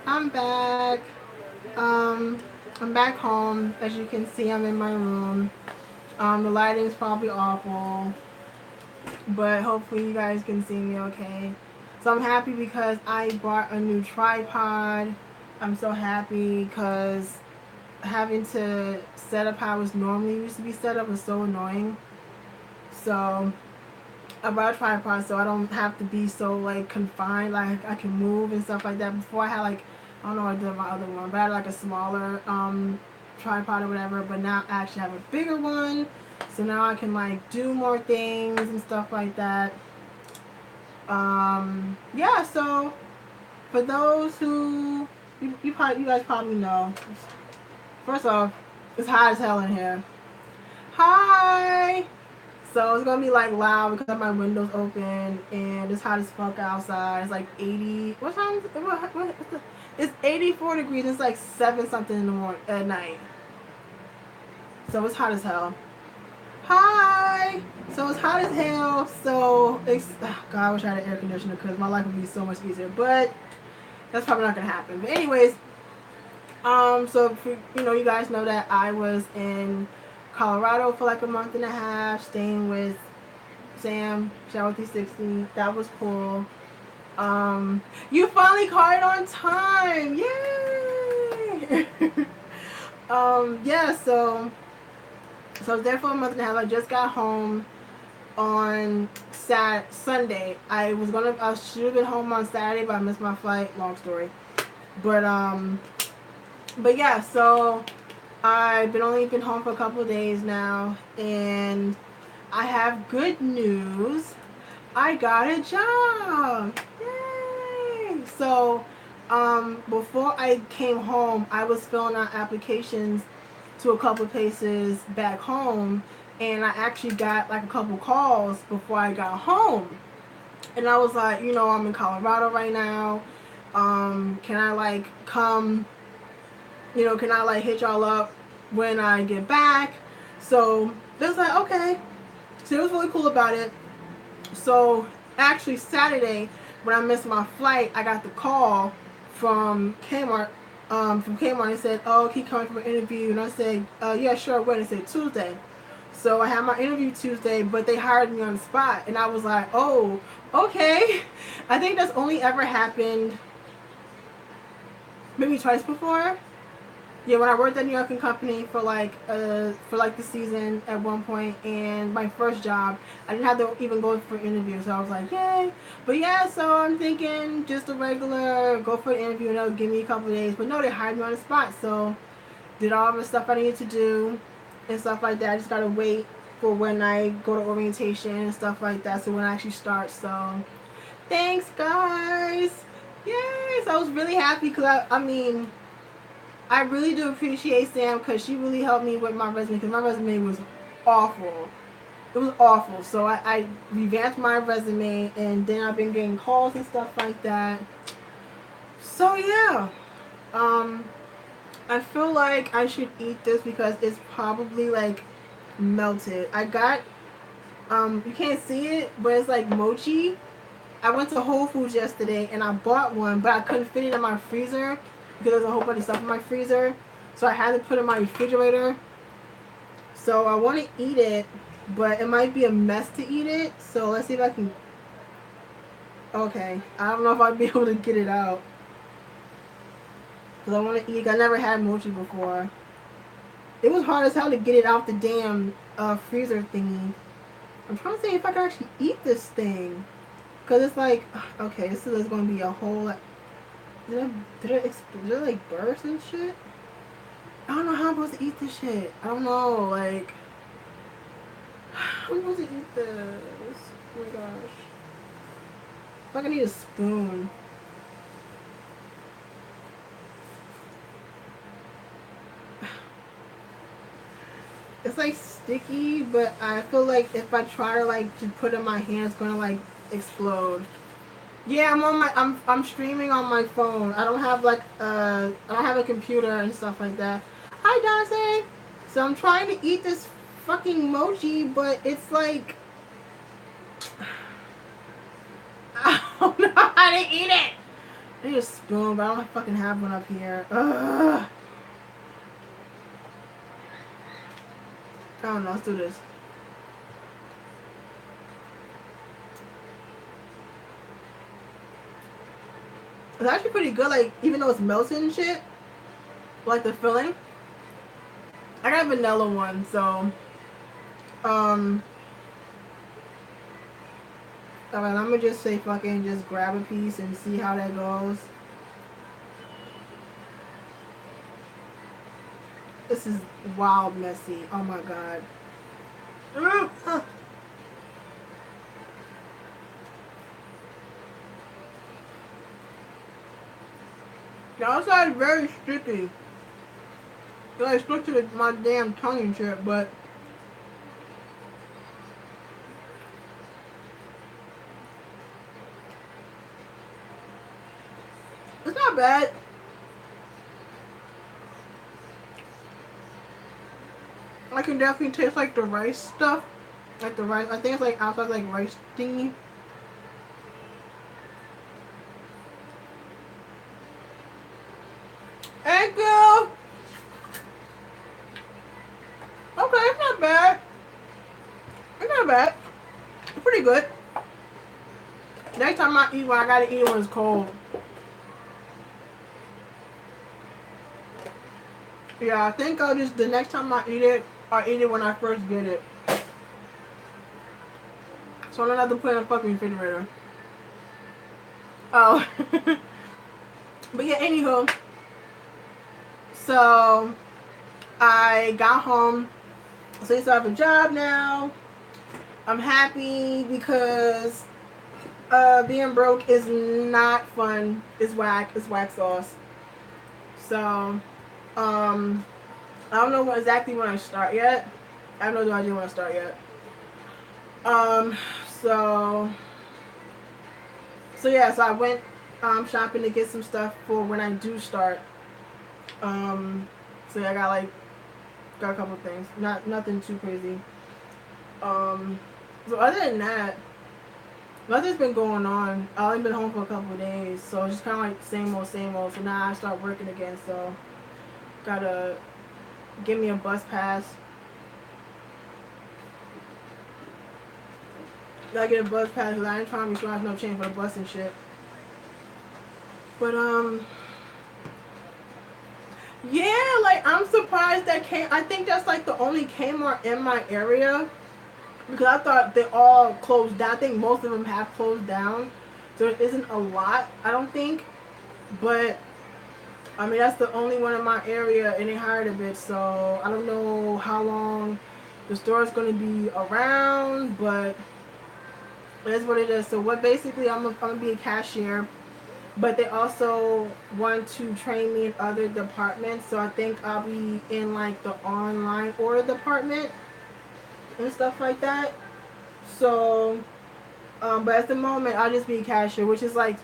I'm back. Um, I'm back home. As you can see, I'm in my room. The lighting's probably awful, but hopefully you guys can see me okay. So I'm happy because I bought a new tripod. I'm so happy because having to set up how it's normally used to be set up is so annoying. So I bought a tripod so I don't have to be so like confined. Like I can move and stuff like that. Before I had like I don't know what I did with my other one, but I had like a smaller tripod or whatever. But now I actually have a bigger one, so now I can like do more things and stuff like that. Yeah. So for those who you guys probably know. First off, it's hot as hell in here. Hi. So it's gonna be like loud because my windows open and it's hot as fuck outside. It's like 80. What time is it? It's 84 degrees. It's like 7 something in the morning at night. So it's hot as hell. Hi. So it's hot as hell. So it's God. I wish I had an air conditioner because my life would be so much easier. But that's probably not gonna happen. But anyways, so you guys know that I was in Colorado for like a month and a half, staying with Sam, Shower 360. That was cool. You finally caught it on time. Yay! Yeah, so I was there for a month and a half. I just got home on Sunday. I should have been home on Saturday, but I missed my flight. Long story. But but yeah, so I've been only been home for a couple of days now, and I have good news. I got a job. Yay! So, before I came home, I was filling out applications to a couple places back home, and I actually got like a couple calls before I got home. And I was like, I'm in Colorado right now. Can I like come? Can I like hit y'all up when I get back? So they was like, okay. So it was really cool about it. So actually Saturday when I missed my flight, I got the call from Kmart. From Kmart, and said, "Oh, he coming for an interview," and I said, "Yeah, sure." When it said Tuesday, so I had my interview Tuesday, but they hired me on the spot, and I was like, "Oh, okay." I think that's only ever happened maybe twice before. Yeah, when I worked at New York and Company for like the season at one point, and my first job, I didn't have to even go for an interview, so I was like, yay! But yeah, so I'm thinking just a regular go for an interview, and they'll give me a couple of days. But no, they hired me on the spot, so did all the stuff I needed to do and stuff like that. I just gotta wait for when I go to orientation and stuff like that, so when I actually start. So thanks, guys! Yay! So I was really happy because I mean. I really do appreciate Sam because she really helped me with my resume because my resume was awful. It was awful. So I revamped my resume and then I've been getting calls and stuff like that. So yeah, um, I feel like I should eat this because it's probably like melted. I got you can't see it, but it's like mochi. I went to Whole Foods yesterday and I bought one, but I couldn't fit it in my freezer because there's a whole bunch of stuff in my freezer. So I had to put it in my refrigerator. So I want to eat it, but it might be a mess to eat it. So let's see if I can. Okay, I don't know if I'll be able to get it out because I want to eat. I never had mochi before. It was hard as hell to get it out the damn freezer thingy. I'm trying to see if I can actually eat this thing because it's like okay, this is going to be a whole. Did it like burst and shit? I don't know how I'm supposed to eat this shit. I don't know, like how am I supposed to eat this? Oh my gosh. I feel like I need a spoon. It's like sticky, but I feel like if I try to like to put it in my hand, it's gonna like explode. Yeah, I'm streaming on my phone. I don't have a computer and stuff like that. Hi Dante. So I'm trying to eat this fucking mochi, but it's like I don't know how to eat it. I need a spoon, but I don't fucking have one up here. Ugh. I don't know. Let's do this. It's actually pretty good. Like, even though it's melted and shit, like the filling. I got a vanilla one, so alright, I'm gonna just say fucking just grab a piece and see how that goes. This is wild messy. Oh my god. The outside is very sticky. I stuck to my damn tongue and shit, but it's not bad. I can definitely taste like the rice stuff. Like the rice. I think it's like outside like rice thingy. Thank you. Okay, it's not bad. It's not bad. It's pretty good. Next time I eat one, I gotta eat it when it's cold. Yeah, I think I'll just, the next time I eat it, I'll eat it when I first get it. So I don't have to put it in the fucking refrigerator. Oh. But yeah, anywho. So, I got home. So I have a job now. I'm happy because being broke is not fun. It's whack. It's whack sauce. So, I don't know exactly when I start yet. I have no idea when I start yet. So yeah, so I went shopping to get some stuff for when I do start. So yeah, I got a couple things. Nothing too crazy. So other than that, nothing's been going on. I've only been home for a couple of days, so it's just kind of like same old, same old. So now I start working again, so gotta give me a bus pass. Gotta get a bus pass because I ain't trying to be sure I have no change for the bus and shit. But yeah, like I'm surprised that I think that's like the only Kmart in my area because I thought they all closed down. I think most of them have closed down, so it isn't a lot. I don't think, but I mean that's the only one in my area, and they hired a bitch. So I don't know how long the store is going to be around, but it is what it is. So what basically I'm gonna be a cashier. But they also want to train me in other departments, so I think I'll be in like the online order department and stuff like that. So, but at the moment I'll just be a cashier, which is like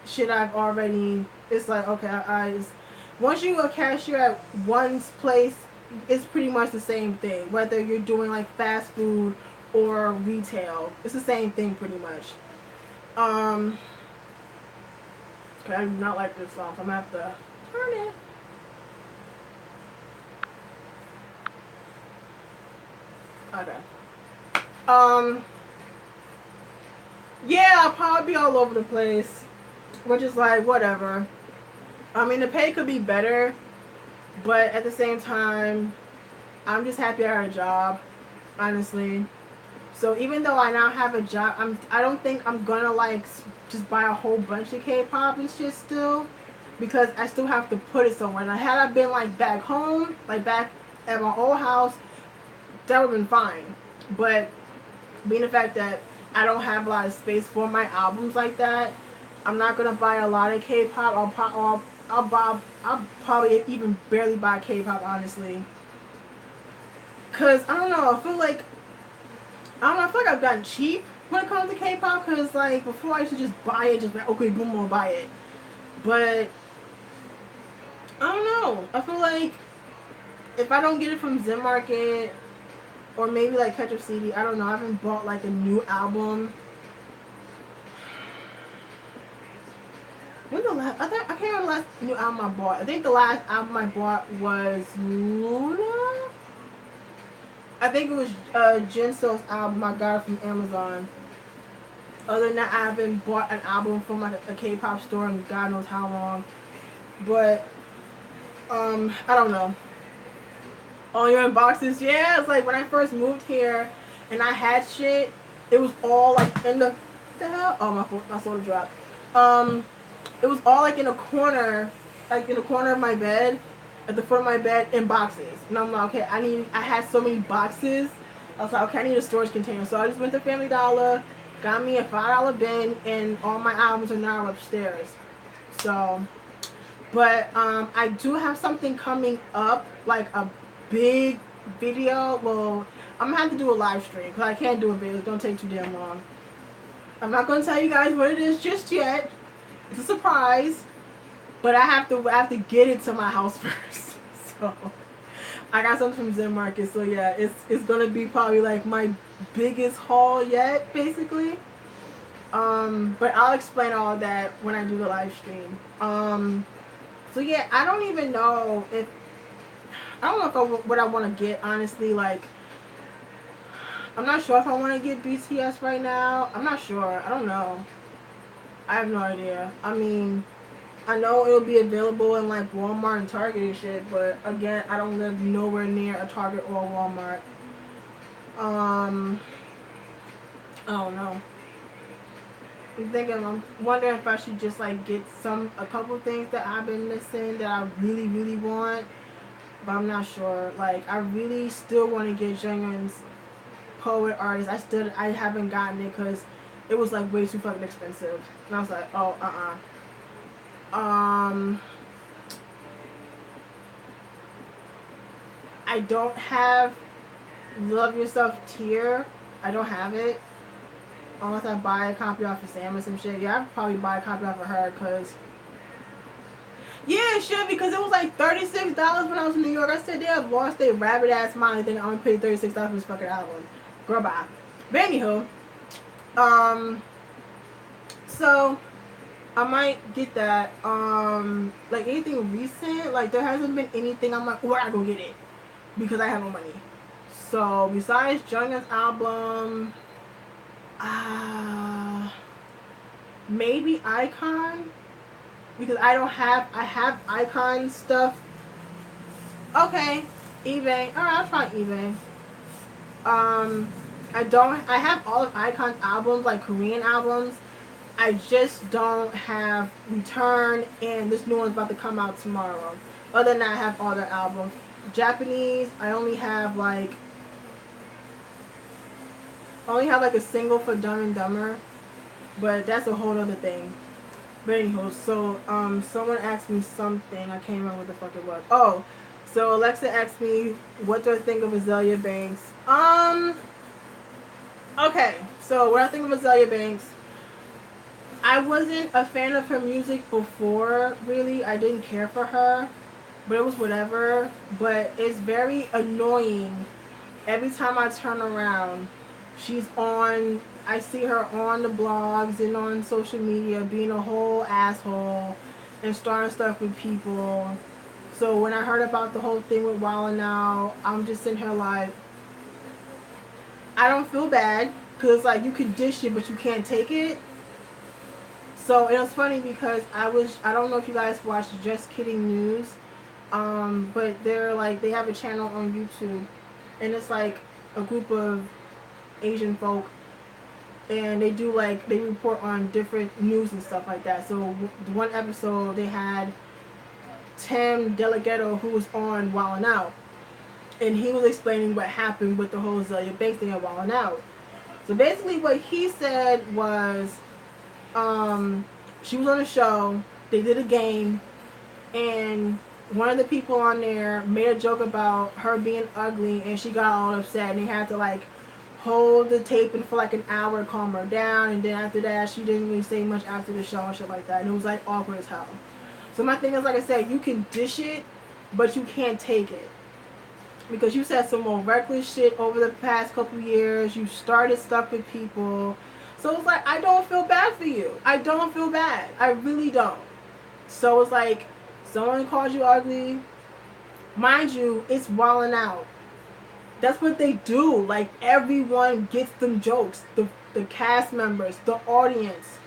shit I've already. It's like okay, I just, once you go cashier at one place, it's pretty much the same thing. Whether you're doing like fast food or retail, it's the same thing pretty much. Okay, I do not like this song, so I'm gonna have to turn it. Okay. Yeah, I'll probably be all over the place, which is like whatever. I mean, the pay could be better, but at the same time, I'm just happy I had a job, honestly. So even though I now have a job, I don't think I'm gonna like just buy a whole bunch of K-pop and shit still, because I still have to put it somewhere. Now, had I been like back home, like back at my old house, that would have been fine. But being the fact that I don't have a lot of space for my albums like that, I'm not gonna buy a lot of K-pop. I'll probably even barely buy K-pop, honestly. Cause I don't know. I feel like I've gotten cheap when it comes to K-pop. Cause like before I used to just buy it, just like okay, boom, I'll buy it. But I don't know. I feel like if I don't get it from Zen Market or maybe like Ketchup CD, I don't know. I haven't bought like a new album. When the last? I can't remember the last new album I bought. I think the last album I bought was Luna. I think it was Jinso's album. I got it from Amazon. Other than that, I haven't bought an album from like a K-pop store in God knows how long. But I don't know. All your inboxes, yeah. It's like when I first moved here, and I had shit. It was all like in the hell. Oh, my soda dropped. It was all like in a corner, like in the corner of my bed, at the foot of my bed, in boxes. And I'm like, okay, I had so many boxes. I was like, okay, I need a storage container. So I just went to Family Dollar, got me a $5 bin, and all my albums are now upstairs. So, but I do have something coming up, like a big video. Well, I'm gonna have to do a live stream because I can't do a video. It's gonna take too damn long. I'm not gonna tell you guys what it is just yet. It's a surprise, but I have to get it to my house first. So I got something from Zen Market. So yeah, it's gonna be probably like my biggest haul yet, basically. But I'll explain all that when I do the live stream. So yeah, I don't even know if what I want to get, honestly. Like, I'm not sure if I want to get BTS right now. I'm not sure. I don't know. I have no idea. I mean, I know it'll be available in like Walmart and Target and shit, but again, I don't live nowhere near a Target or a Walmart. I don't know. I'm wondering if I should just like get a couple things that I've been missing that I really, really want. But I'm not sure. Like, I really still want to get Jungkook's Poet Artist. I haven't gotten it because it was like way too fucking expensive. And I was like, oh, I don't have Love Yourself tier. I don't have it. Unless I buy a copy off of Sam or some shit. Yeah, I'd probably buy a copy off of her because... Yeah, it should, because it was like $36 when I was in New York. I said they have lost their rabbit ass mind and think I'm gonna pay $36 for this fucking album. Girl, bye. But anywho, so I might get that. Like anything recent, like there hasn't been anything I'm like, where I go get it because I have no money. So besides Jungkook's album, maybe iKON. Because I have iKON stuff. Okay, eBay. Alright, I'll try eBay. I have all of iKON's albums, like Korean albums. I just don't have Return, and this new one's about to come out tomorrow. Other than that, I have all their albums. Japanese, I only have like a single for Dumb and Dumber. But that's a whole other thing. But anyhow, so someone asked me something. I can't remember what the fuck it was. Oh, so Alexa asked me what do I think of Azalea Banks. Okay, so what I think of Azalea Banks, I wasn't a fan of her music before, really. I didn't care for her, but it was whatever. But it's very annoying. Every time I turn around, I see her on the blogs and on social media being a whole asshole and starting stuff with people. So when I heard about the whole thing with Wild 'N Out, I'm just sitting here like, I don't feel bad because like you can dish it but you can't take it. So it was funny because I don't know if you guys watch Just Kidding News, but they have a channel on YouTube, and it's like a group of Asian folk. And they report on different news and stuff like that. So one episode they had Tim Delgado, who was on Wild 'N Out, and he was explaining what happened with the whole Azalea Banks thing at Wild 'N Out. So basically what he said was, she was on a show, they did a game, and one of the people on there made a joke about her being ugly, and she got all upset, and they had to like hold the tape and for like an hour, calm her down, and then after that she didn't really say much after the show and shit like that, and it was like awkward as hell. So my thing is, like I said, you can dish it but you can't take it because you said some more reckless shit over the past couple years. You started stuff with people, so it's like I don't feel bad for you. I don't feel bad. I really don't. So it's like, someone calls you ugly, mind you, it's walling out. That's what they do. Like, everyone gets them jokes. The cast members, the audience,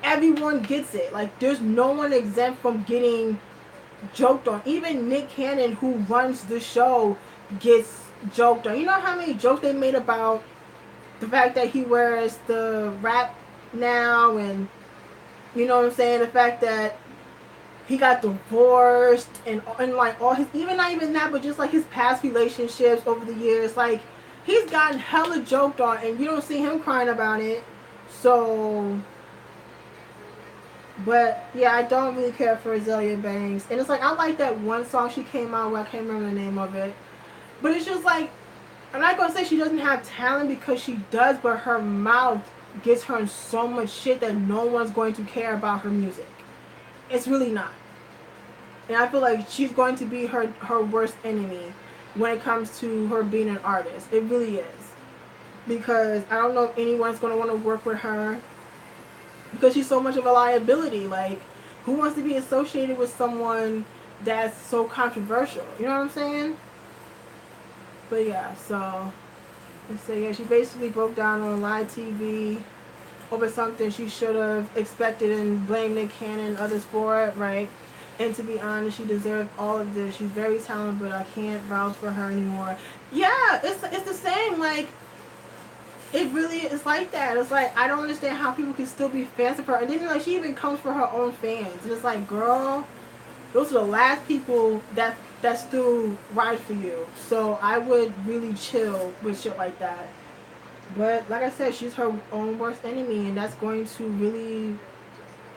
everyone gets it. Like, there's no one exempt from getting joked on. Even Nick Cannon, who runs the show, gets joked on. You know how many jokes they made about the fact that he wears the wrap now, and you know what I'm saying, the fact that he got divorced, and like all his, even not even that, but just like his past relationships over the years, like he's gotten hella joked on, and you don't see him crying about it. So, but yeah, I don't really care for Azealia Banks, and it's like, I like that one song she came out with, I can't remember the name of it, but it's just like, I'm not gonna say she doesn't have talent, because she does, but her mouth gets her in so much shit that no one's going to care about her music. It's really not. And I feel like she's going to be her worst enemy when it comes to her being an artist. It really is. Because I don't know if anyone's going to want to work with her, because she's so much of a liability. Like, who wants to be associated with someone that's so controversial? You know what I'm saying? But yeah, so yeah, she basically broke down on live TV over something she should have expected and blamed Nick Cannon and others for it, right? And to be honest, she deserved all of this. She's very talented, but I can't vouch for her anymore. Yeah, it's the same. Like, it really is like that. It's like, I don't understand how people can still be fans of her. And then, like, she even comes for her own fans. And it's like, girl, those are the last people that still ride for you. So I would really chill with shit like that. But like I said, she's her own worst enemy, and that's going to really,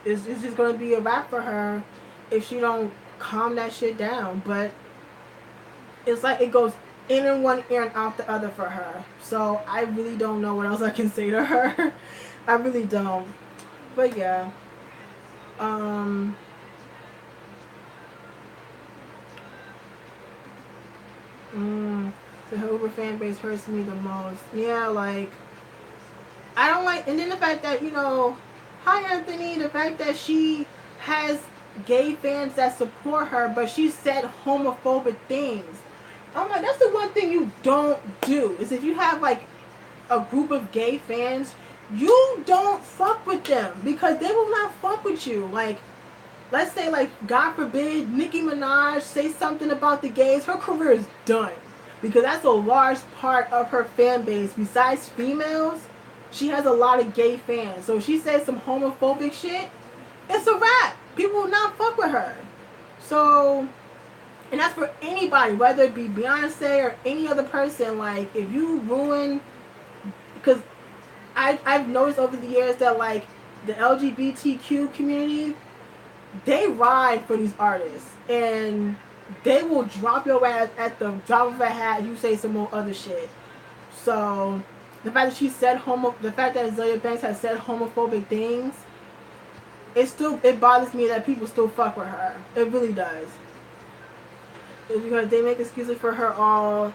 it's just going to be a wrap for her if she don't calm that shit down. But it's like it goes in one ear and out the other for her. So I really don't know what else I can say to her. I really don't. But yeah. The Hoover fan base hurts me the most. Yeah, like, I don't like, and then the fact that, you know, hi Anthony, the fact that she has gay fans that support her, but she said homophobic things. I'm like, that's the one thing you don't do, is if you have like a group of gay fans, you don't fuck with them, because they will not fuck with you. Like, let's say, like, God forbid, Nicki Minaj say something about the gays, her career is done. Because that's a large part of her fan base. Besides females, she has a lot of gay fans. So if she says some homophobic shit, it's a wrap. People will not fuck with her. So, and that's for anybody, whether it be Beyonce or any other person. Like, if you ruin, because I've noticed over the years that, like, the LGBTQ community, they ride for these artists, and they will drop your ass at the drop of a hat if you say some more other shit. So the fact that she said the fact that Azealia Banks has said homophobic things, it bothers me that people still fuck with her. It really does. It's because they make excuses for all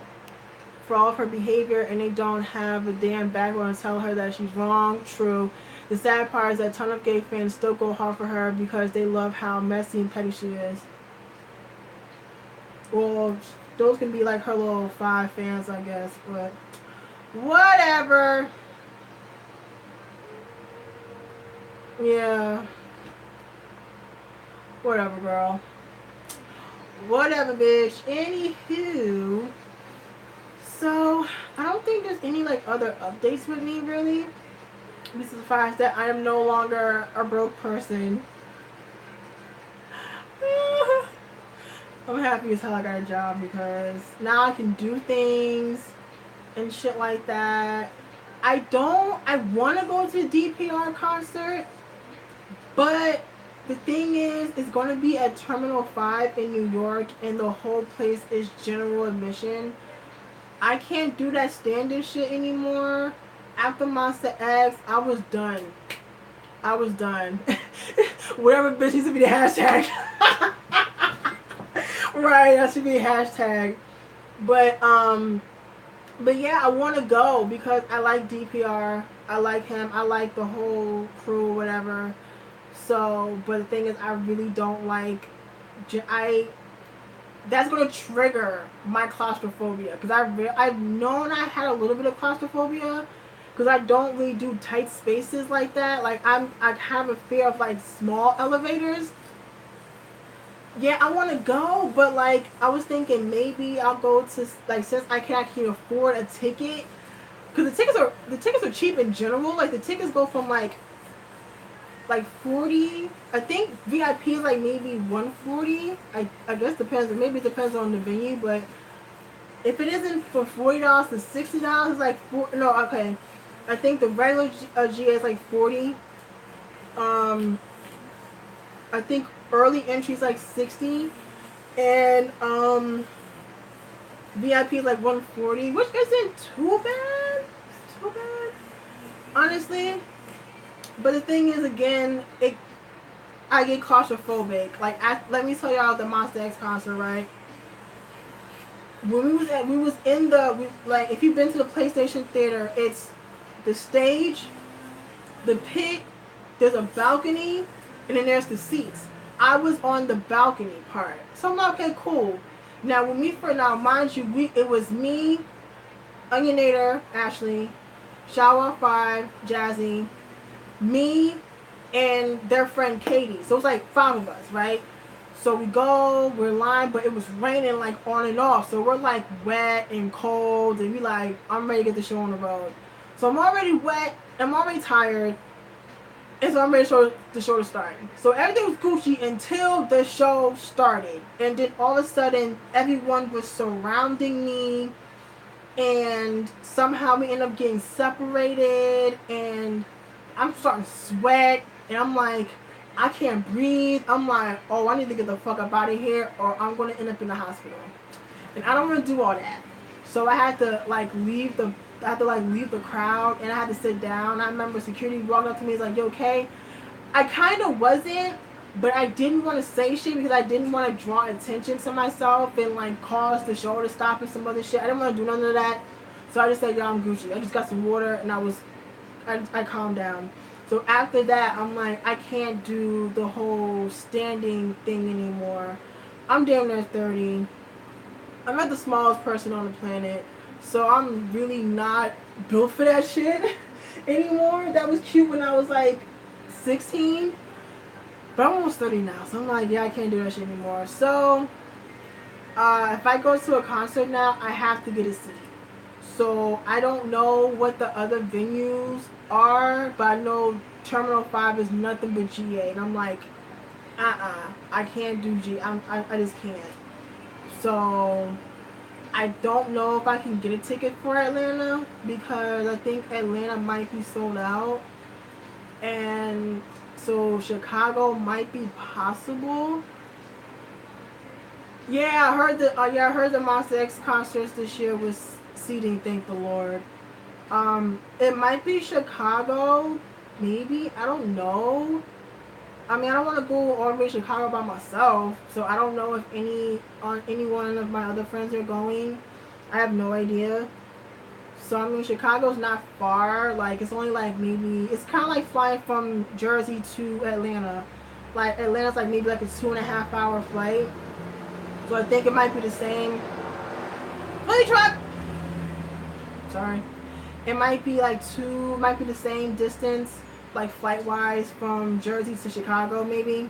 of her behavior, and they don't have a damn background to tell her that she's wrong. True. The sad part is that a ton of gay fans still go hard for her because they love how messy and petty she is. Well, those can be like her little 5 fans, I guess, but whatever. Yeah. Whatever, girl. Whatever, bitch. Anywho, so I don't think there's any like other updates with me, really. Besides the fact that I am no longer a broke person. I'm happy as hell I got a job, because now I can do things and shit like that. I want to go to the DPR concert, but the thing is, it's going to be at Terminal 5 in New York, and the whole place is general admission. I can't do that standard shit anymore. After Monster X, I was done. Whatever bitch needs to be the hashtag. Right, that should be a hashtag. But yeah, I want to go because I like DPR. I like him. I like the whole crew, whatever. So, but the thing is, I really don't like. That's gonna trigger my claustrophobia because I've known I had a little bit of claustrophobia because I don't really do tight spaces like that. Like I have a fear of like small elevators. Yeah, I want to go, but like I was thinking maybe I'll go to like since I can actually afford a ticket because the tickets are cheap in general. Like the tickets go from like 40. I think VIP is like maybe 140. I guess depends. Maybe it depends on the venue, but if it isn't for $40 to $60, like four. No, okay. I think the regular GA is like 40. Um, I think early entry is like 60, and VIP is like 140, which isn't too bad. Too bad, honestly. But the thing is, again, I get claustrophobic. Like, let me tell y'all the Monster X concert, right? When we was in like, if you've been to the PlayStation Theater, it's the stage, the pit, there's a balcony, and then there's the seats. I was on the balcony part, so I'm like, okay, cool. Now mind you, it was me, Onionator, Ashley, Shawa 5, Jazzy, me, and their friend Katie. So it was like 5 of us, right? So we're lined, but it was raining like on and off. So we're like wet and cold, and we like, I'm ready to get the show on the road. So I'm already wet, I'm already tired, and so I'm ready for the show to start. So everything was Gucci until the show started. And then all of a sudden, everyone was surrounding me, and somehow we end up getting separated, and I'm starting to sweat, and I'm like, I can't breathe. I'm like, oh, I need to get the fuck up out of here, or I'm going to end up in the hospital. And I don't want to do all that. So I had to leave the crowd, and I had to sit down. I remember security walked up to me, he's like, you okay? I kind of wasn't, but I didn't want to say shit because I didn't want to draw attention to myself and like cause the show to stop and some other shit. I didn't want to do none of that. So I just said, yo, I'm Gucci. I just got some water, and I calmed down. So after that, I'm like, I can't do the whole standing thing anymore. I'm damn near 30. I'm not the smallest person on the planet, so I'm really not built for that shit anymore. That was cute when I was like 16, but I'm almost 30 now, so I'm like, yeah, I can't do that shit anymore. So if I go to a concert now, I have to get a seat. So I don't know what the other venues are, but I know Terminal 5 is nothing but GA, and I'm like, I can't do I just can't. So I don't know if I can get a ticket for Atlanta because I think Atlanta might be sold out, and so Chicago might be possible. Yeah, I heard the Monster X concerts this year was seating. Thank the Lord. It might be Chicago, maybe. I don't know. I mean, I don't want to go all the way to Chicago by myself, so I don't know if any one of my other friends are going. I have no idea. So I mean, Chicago's not far. Like it's only like maybe it's kind of like flying from Jersey to Atlanta. Like Atlanta's like maybe like a 2.5 hour flight. So I think it might be the same. Holy truck. Sorry. It might be might be the same distance, like flight wise from Jersey to Chicago, maybe.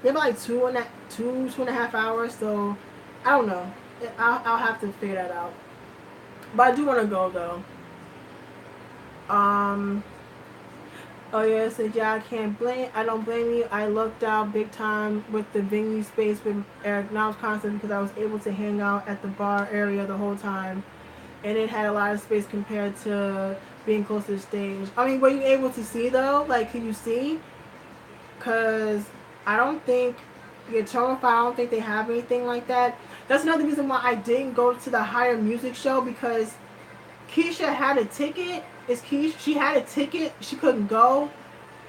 Maybe like 2.5 hours. So I don't know. I'll have to figure that out. But I do want to go though. Oh yeah, it said yeah. I don't blame you. I lucked out big time with the venue space with Eric Now's concert because I was able to hang out at the bar area the whole time, and it had a lot of space compared to being close to the stage. I mean, were you able to see though? Like, can you see? Cause I don't think Eternal Fire, I don't think they have anything like that. That's another reason why I didn't go to the Higher Music show because Keisha had a ticket. She had a ticket. She couldn't go.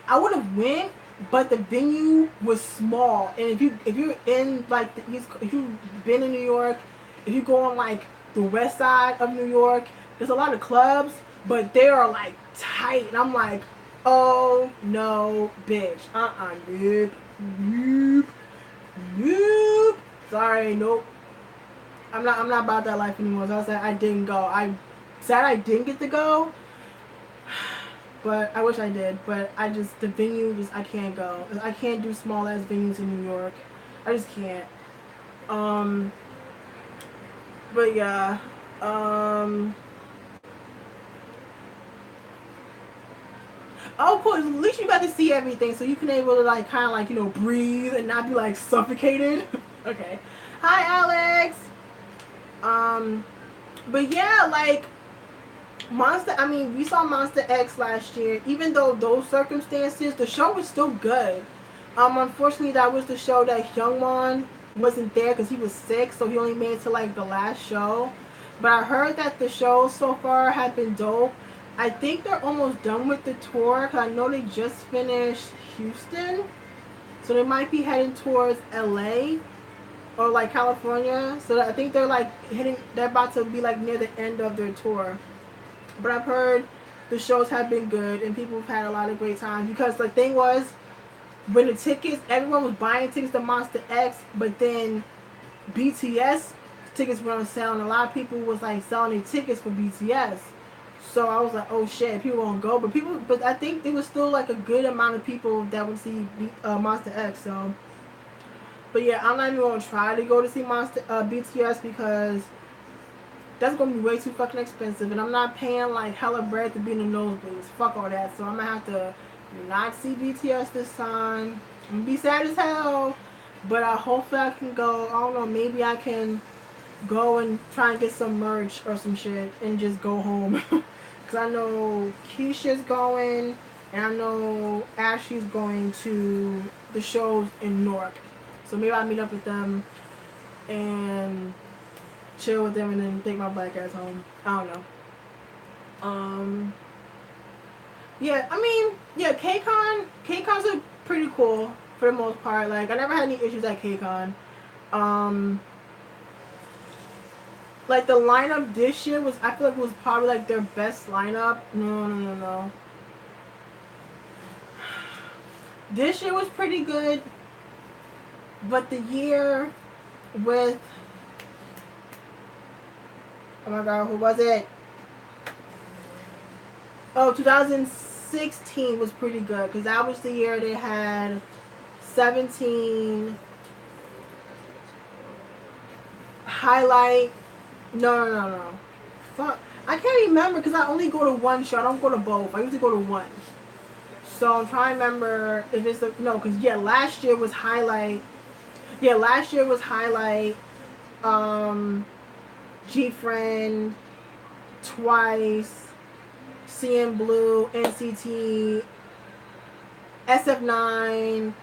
I would have went, but the venue was small. And if you're in like if you've been in New York, if you go on like the west side of New York, there's a lot of clubs, but they are like tight. And I'm like, Oh no, bitch. Nope. Nope. Nope. Sorry, nope. I'm not about that life anymore. So I said I didn't go. I said I didn't get to go, but I wish I did. But I just the venue just I can't go. I can't do small ass venues in New York. I just can't. Um, but yeah. Um. Oh, cool. At least you got to see everything, so you can able to like kind of like breathe and not be like suffocated. Okay. Hi, Alex. Um, but yeah, like Monster. I mean, we saw Monster X last year. Even though those circumstances, the show was still good. Unfortunately, that was the show that Hyungwon wasn't there because he was sick, so he only made it to like the last show. But I heard that the shows so far have been dope. I think they're almost done with the tour because I know they just finished Houston, so they might be heading towards LA or like California. So I think they're like hitting. They're about to be like near the end of their tour. But I've heard the shows have been good and people have had a lot of great times because the thing was when the tickets, everyone was buying tickets to Monster X, but then BTS tickets were on sale and a lot of people was like selling their tickets for BTS. So I was like, oh shit, people won't go, but I think there was still like a good amount of people that would see Monster X. So, but yeah, I'm not even gonna try to go to see BTS because that's gonna be way too fucking expensive, and I'm not paying like hella bread to be in the nosebleeds. Fuck all that. So I'm gonna have to not see BTS this time. I'm gonna be sad as hell, but I hopefully I can go. I don't know. Maybe I can go and try and get some merch or some shit and just go home. Cause I know Keisha's going, and I know Ashley's going to the shows in Newark. So maybe I'll meet up with them and chill with them and then take my black ass home. I don't know. Um, yeah, I mean, yeah, KCONs are pretty cool for the most part. Like, I never had any issues at KCON. Um, like the lineup this year was, I feel like it was probably like their best lineup. No. This year was pretty good, but the year with, oh my god, who was it? Oh, 2016 was pretty good because that was the year they had 17 highlight. No. Fuck. I can't remember because I only go to one show. I don't go to both. I usually go to one. So I'm trying to remember if it's the no because yeah, last year was highlight. Yeah, last year was highlight. Um, G Friend, Twice, CN Blue, NCT, SF9,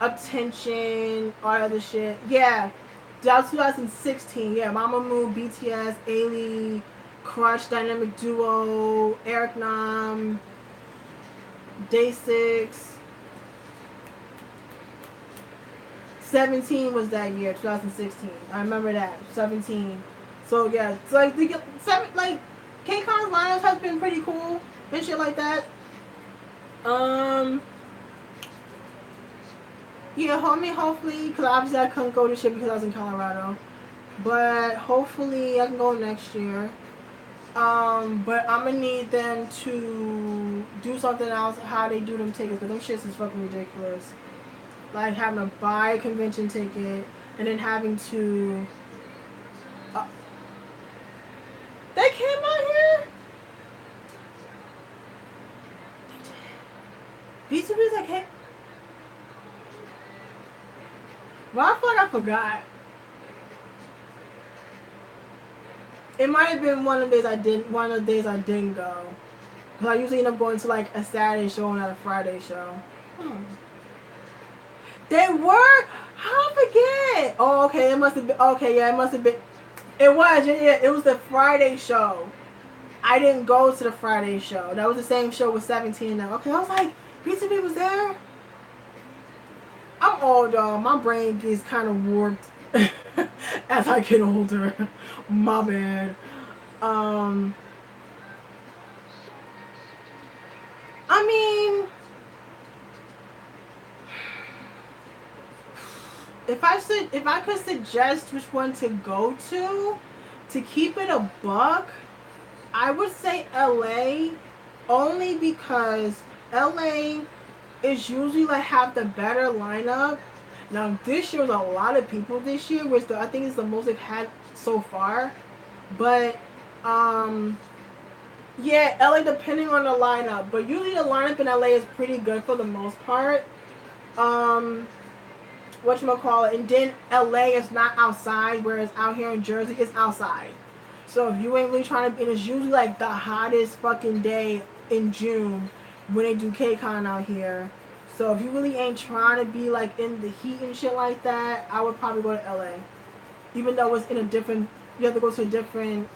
Attention, all that other shit. Yeah, that was 2016. Yeah, Mamamoo, BTS, Ailey, Crush, Dynamic Duo, Eric Nam, Day 6. 17 was that year, 2016. I remember that. 17. So yeah, it's like like KCON's lineup has been pretty cool and shit like that. Um, yeah, hopefully, because obviously I couldn't go to shit because I was in Colorado. But hopefully I can go next year. But I'm gonna need them to do something else how they do them tickets because them shits is fucking ridiculous. Like having to buy a convention ticket and then having to. Uh, they came out here. B2B's like, hey. Well, I feel like I forgot. It might have been one of the days I didn't. One of the days I didn't go. Cause I usually end up going to like a Saturday show and not a Friday show. They were. How forget? Oh, okay. It must have been. Okay, yeah, it must have been. It was. Yeah, it was the Friday show. I didn't go to the Friday show. That was the same show with 17 now. Okay, I was like, B2B was there. I'm old, y'all. My brain gets kind of warped as I get older. My bad. Um, I mean, if I could suggest which one to go to keep it a buck, I would say LA, only because LA is usually like have the better lineup. Now this year was a lot of people this year, which I think is the most they've had so far. But um yeah, LA depending on the lineup. But usually the lineup in LA is pretty good for the most part. Um whatchamacallit, and then LA is not outside, whereas out here in Jersey it's outside. So if you ain't really trying to, and it's usually like the hottest fucking day in June when they do KCON out here. So if you really ain't trying to be like in the heat and shit like that, I would probably go to LA. Even though it's in a different, you have to go to a different,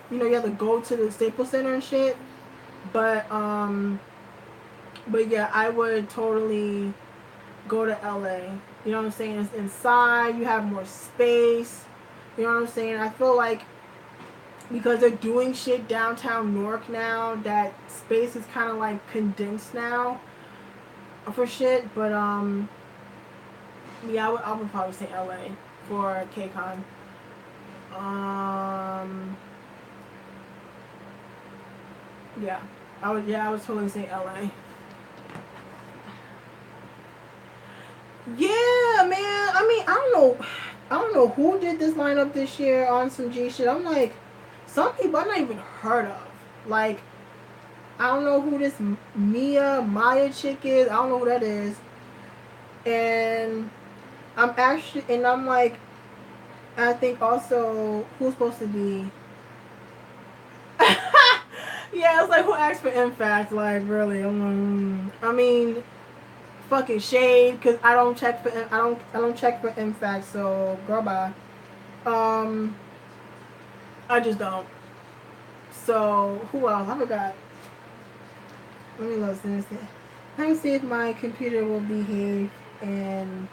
you have to go to the Staples Center and shit. But yeah, I would totally go to LA. You know what I'm saying? It's inside, you have more space. You know what I'm saying? I feel like because they're doing shit downtown Newark now, that space is kind of like condensed now for shit. But yeah, I would probably say LA for KCON. Yeah, I would. Yeah, I would totally say LA. Yeah, man. I mean, I don't know who did this lineup this year on some G shit. I'm like, some people I've not even heard of. Like, I don't know who this Maya chick is. I don't know who that is. And I'm like, I think also who's supposed to be. Yeah, it's like who asked for Impact? Like, really? I mean, fucking shade because I don't check for Impact. So girl, bye. Um, I just don't. So who else? I forgot. Let me listen. Let me see if my computer will behave. And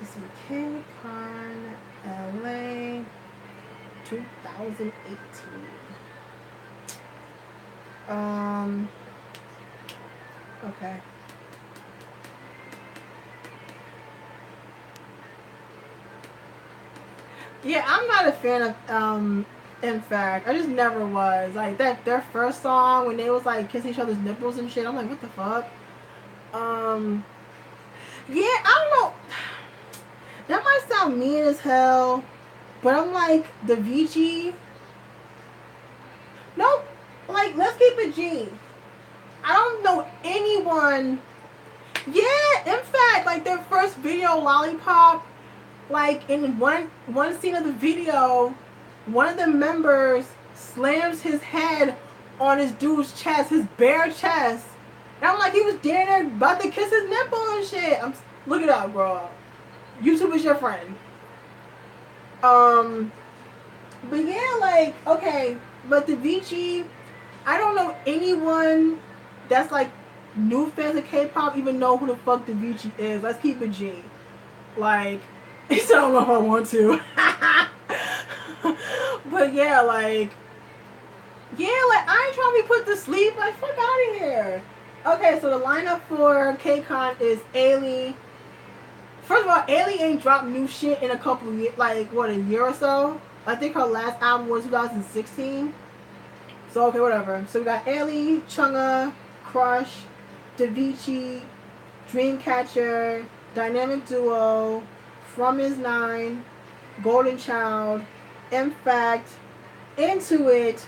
let's see, KCON LA 2018. Okay. Yeah, I'm not a fan of in fact. I just never was. Like that their first song when they was like kissing each other's nipples and shit, I'm like, what the fuck? Um Yeah, I don't know. That might sound mean as hell, but I'm like the VG. Nope. Like, let's keep it G. I don't know anyone. Yeah, in fact, like their first video, Lollipop, like in one scene of the video, one of the members slams his head on his dude's chest, his bare chest. And I'm like, he was damn near about to kiss his nipple and shit. Look it up, bro. YouTube is your friend. Um, but yeah, like, okay, but the VG, I don't know anyone that's like new fans of K-pop even know who the fuck the VG is. Let's keep it G. Like, I don't know if I want to. But yeah, like I ain't trying to be put to sleep. Like, fuck out of here. Okay, so the lineup for KCON is Ailey. First of all, Ailey ain't dropped new shit in a couple of years, like what, a year or so. I think her last album was 2016. So okay, whatever. So we got Ailey, Chungha, Crush, Davichi, Dreamcatcher, Dynamic Duo, From Is Nine, Golden Child, Impact, Into It,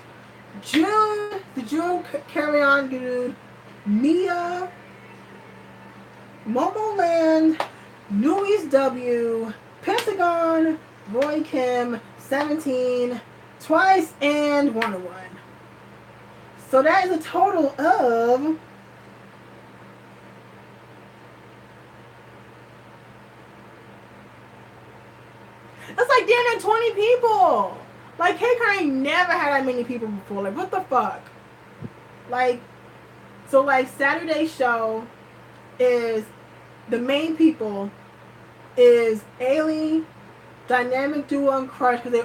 June, the June Carry On Dude, Mia, Momoland, New East W, Pentagon, Roy Kim, 17, Twice, and Wonder One. So that is a total of that's like damn near 20 people. Like KCON ain't never had that many people before. Like what the fuck? Like so like Saturday's show is the main people is Ailey, Dynamic Duo, and Crush because they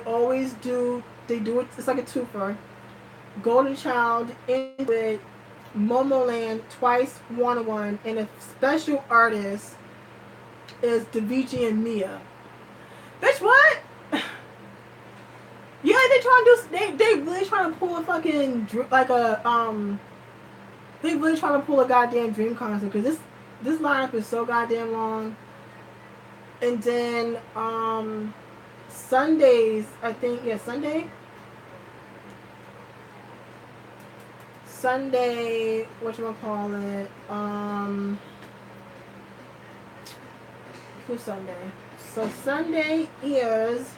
do it. It's like a twofer. Golden Child, Into It, Momoland, Twice, Wanna One, and a special artist is Davichi and Mia. Bitch, what? Yeah, they trying to do. They really trying to pull a fucking like a They really trying to pull a goddamn dream concert because this lineup is so goddamn long. And then Sundays, I think, yeah, Sunday, whatchamacallit, who's Sunday? So Sunday is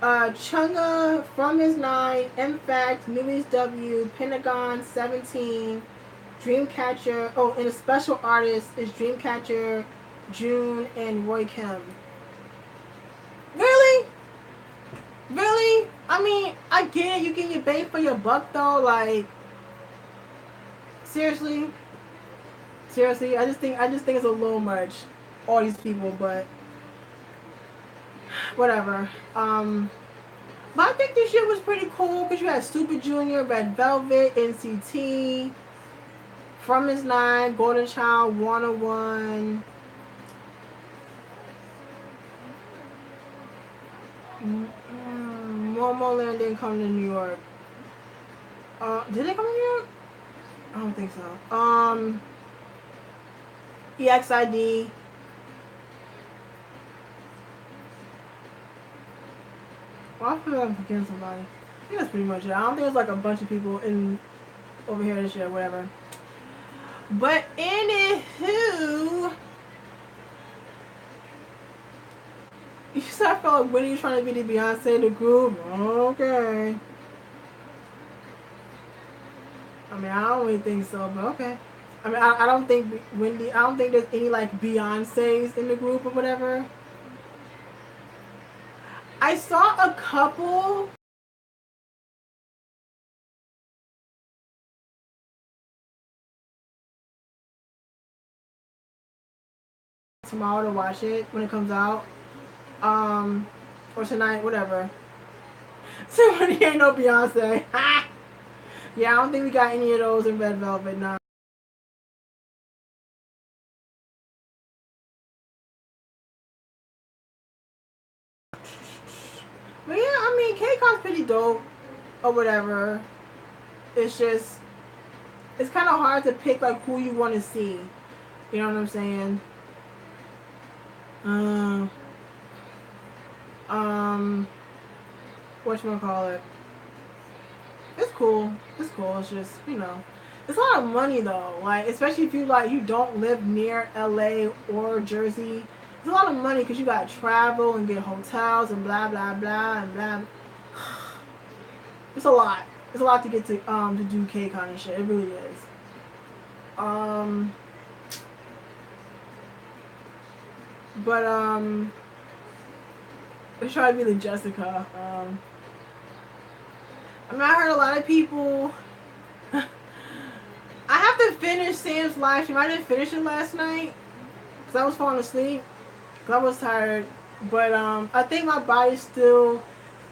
Chunga, From His Nine, In Fact, Newbies W, Pentagon, 17, Dreamcatcher. Oh, and a special artist is Dreamcatcher, June, and Roy Kim. Really? Really? I mean, I get it. You get your bang for your buck, though. Like, seriously, I just think it's a little much. All these people, but whatever. But I think this shit was pretty cool because you had Super Junior, Red Velvet, NCT, From His Nine, Golden Child, 101. Momoland didn't come to New York. Did they come to New York? I don't think so. EXID. Well, I feel like I'm forgetting somebody. I think that's pretty much it. I don't think there's like a bunch of people in over here this year, whatever. But anywho, you said I felt like Whitney trying to be the Beyonce of the group. Okay. I mean, I don't really think so, but okay. I mean, I don't think Wendy. I don't think there's any like Beyonces in the group or whatever. I saw a couple. Tomorrow to watch it when it comes out. Or tonight, whatever. So when there ain't no Beyonce. Yeah, I don't think we got any of those in Red Velvet, nah. But yeah, I mean, K-Con's pretty dope, or whatever. It's just, it's kind of hard to pick, like, who you want to see. You know what I'm saying? Whatchamacallit. It's cool. It's cool. It's just, you know. It's a lot of money, though. Like, especially if you, like, you don't live near LA or Jersey. It's a lot of money because you got to travel and get hotels and blah, blah, blah, and blah. It's a lot. It's a lot to get to do K-Con and shit. It really is. But let's try to be the Jessica. I mean, I heard a lot of people. I have to finish Sam's live stream. I didn't finish it last night because I was falling asleep. Because I was tired. But I think my body's still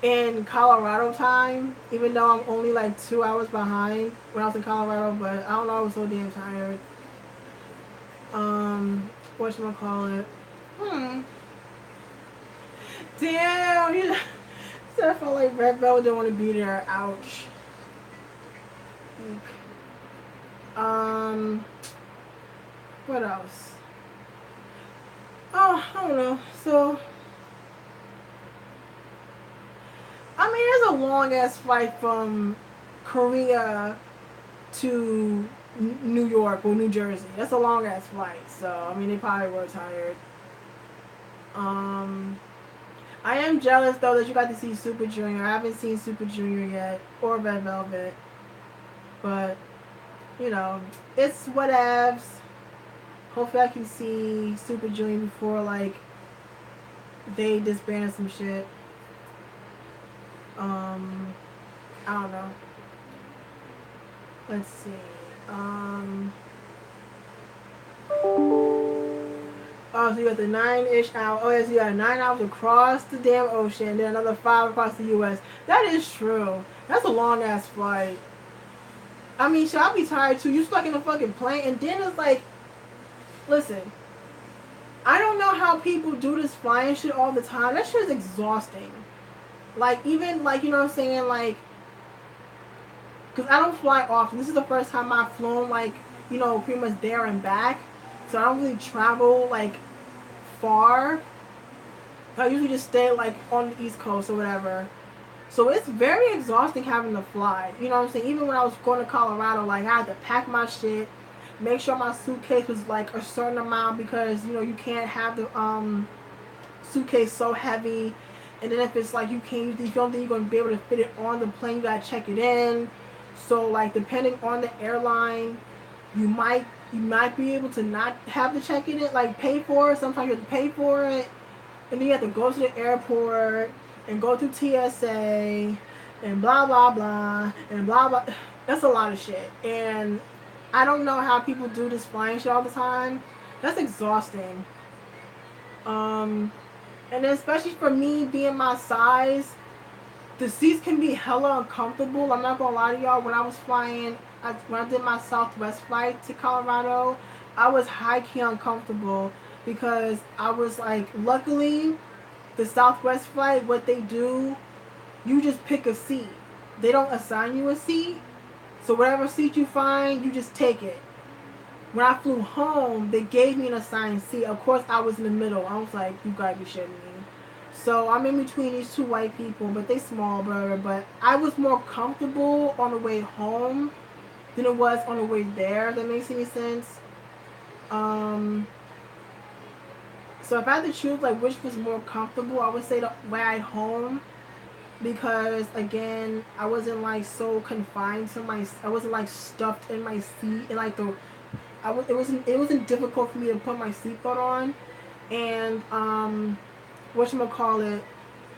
in Colorado time, even though I'm only like 2 hours behind when I was in Colorado. But I don't know, I was so damn tired. Whatchamacallit? Damn, you said I felt like Red Velvet didn't want to be there. Ouch. What else? Oh, I don't know. So, I mean, there's a long ass flight from Korea to New York or New Jersey. That's a long ass flight. So, I mean, they probably were tired. I am jealous though that you got to see Super Junior. I haven't seen Super Junior yet or Red Velvet, but you know, it's whatevs. Hopefully, I can see Super Junior before like they disband some shit. I don't know. Let's see. Oh, so you got the 9-ish hour. Oh, yes, you got 9 hours across the damn ocean, then another 5 across the U.S. That is true. That's a long ass flight. I mean, shit, I'll be tired too. You stuck in a fucking plane, and then it's like, listen, I don't know how people do this flying shit all the time. That shit is exhausting. Like, even, like, you know what I'm saying? Like, because I don't fly often. This is the first time I've flown, like, you know, pretty much there and back. So I don't really travel, like, far. I usually just stay, like, on the East Coast or whatever. So it's very exhausting having to fly. You know what I'm saying? Even when I was going to Colorado, like, I had to pack my shit, make sure my suitcase was, like, a certain amount because, you know, you can't have the suitcase so heavy. And then if it's, like, if you don't think you're going to be able to fit it on the plane, you got to check it in. So, like, depending on the airline, you might be able to not have to check it in, like, pay for it. Sometimes you have to pay for it. And then you have to go to the airport and go through TSA and blah, blah, blah, and blah, blah. That's a lot of shit. And I don't know how people do this flying shit all the time. That's exhausting. And especially for me being my size, the seats can be hella uncomfortable. I'm not gonna lie to y'all. When I was flying, when I did my Southwest flight to Colorado, I was high-key uncomfortable because I was like, luckily, the Southwest flight, what they do, you just pick a seat. They don't assign you a seat. So whatever seat you find, you just take it. When I flew home, they gave me an assigned seat. Of course, I was in the middle. I was like, you gotta be shitting me. So I'm in between these two white people, but they small, brother. But I was more comfortable on the way home than it was on the way there. If that makes any sense. So if I had to choose, like, which was more comfortable, I would say the ride home. Because, again, I wasn't, like, so confined to I wasn't, like, stuffed in my seat. And, like, it wasn't difficult for me to put my seatbelt on. And, whatchamacallit,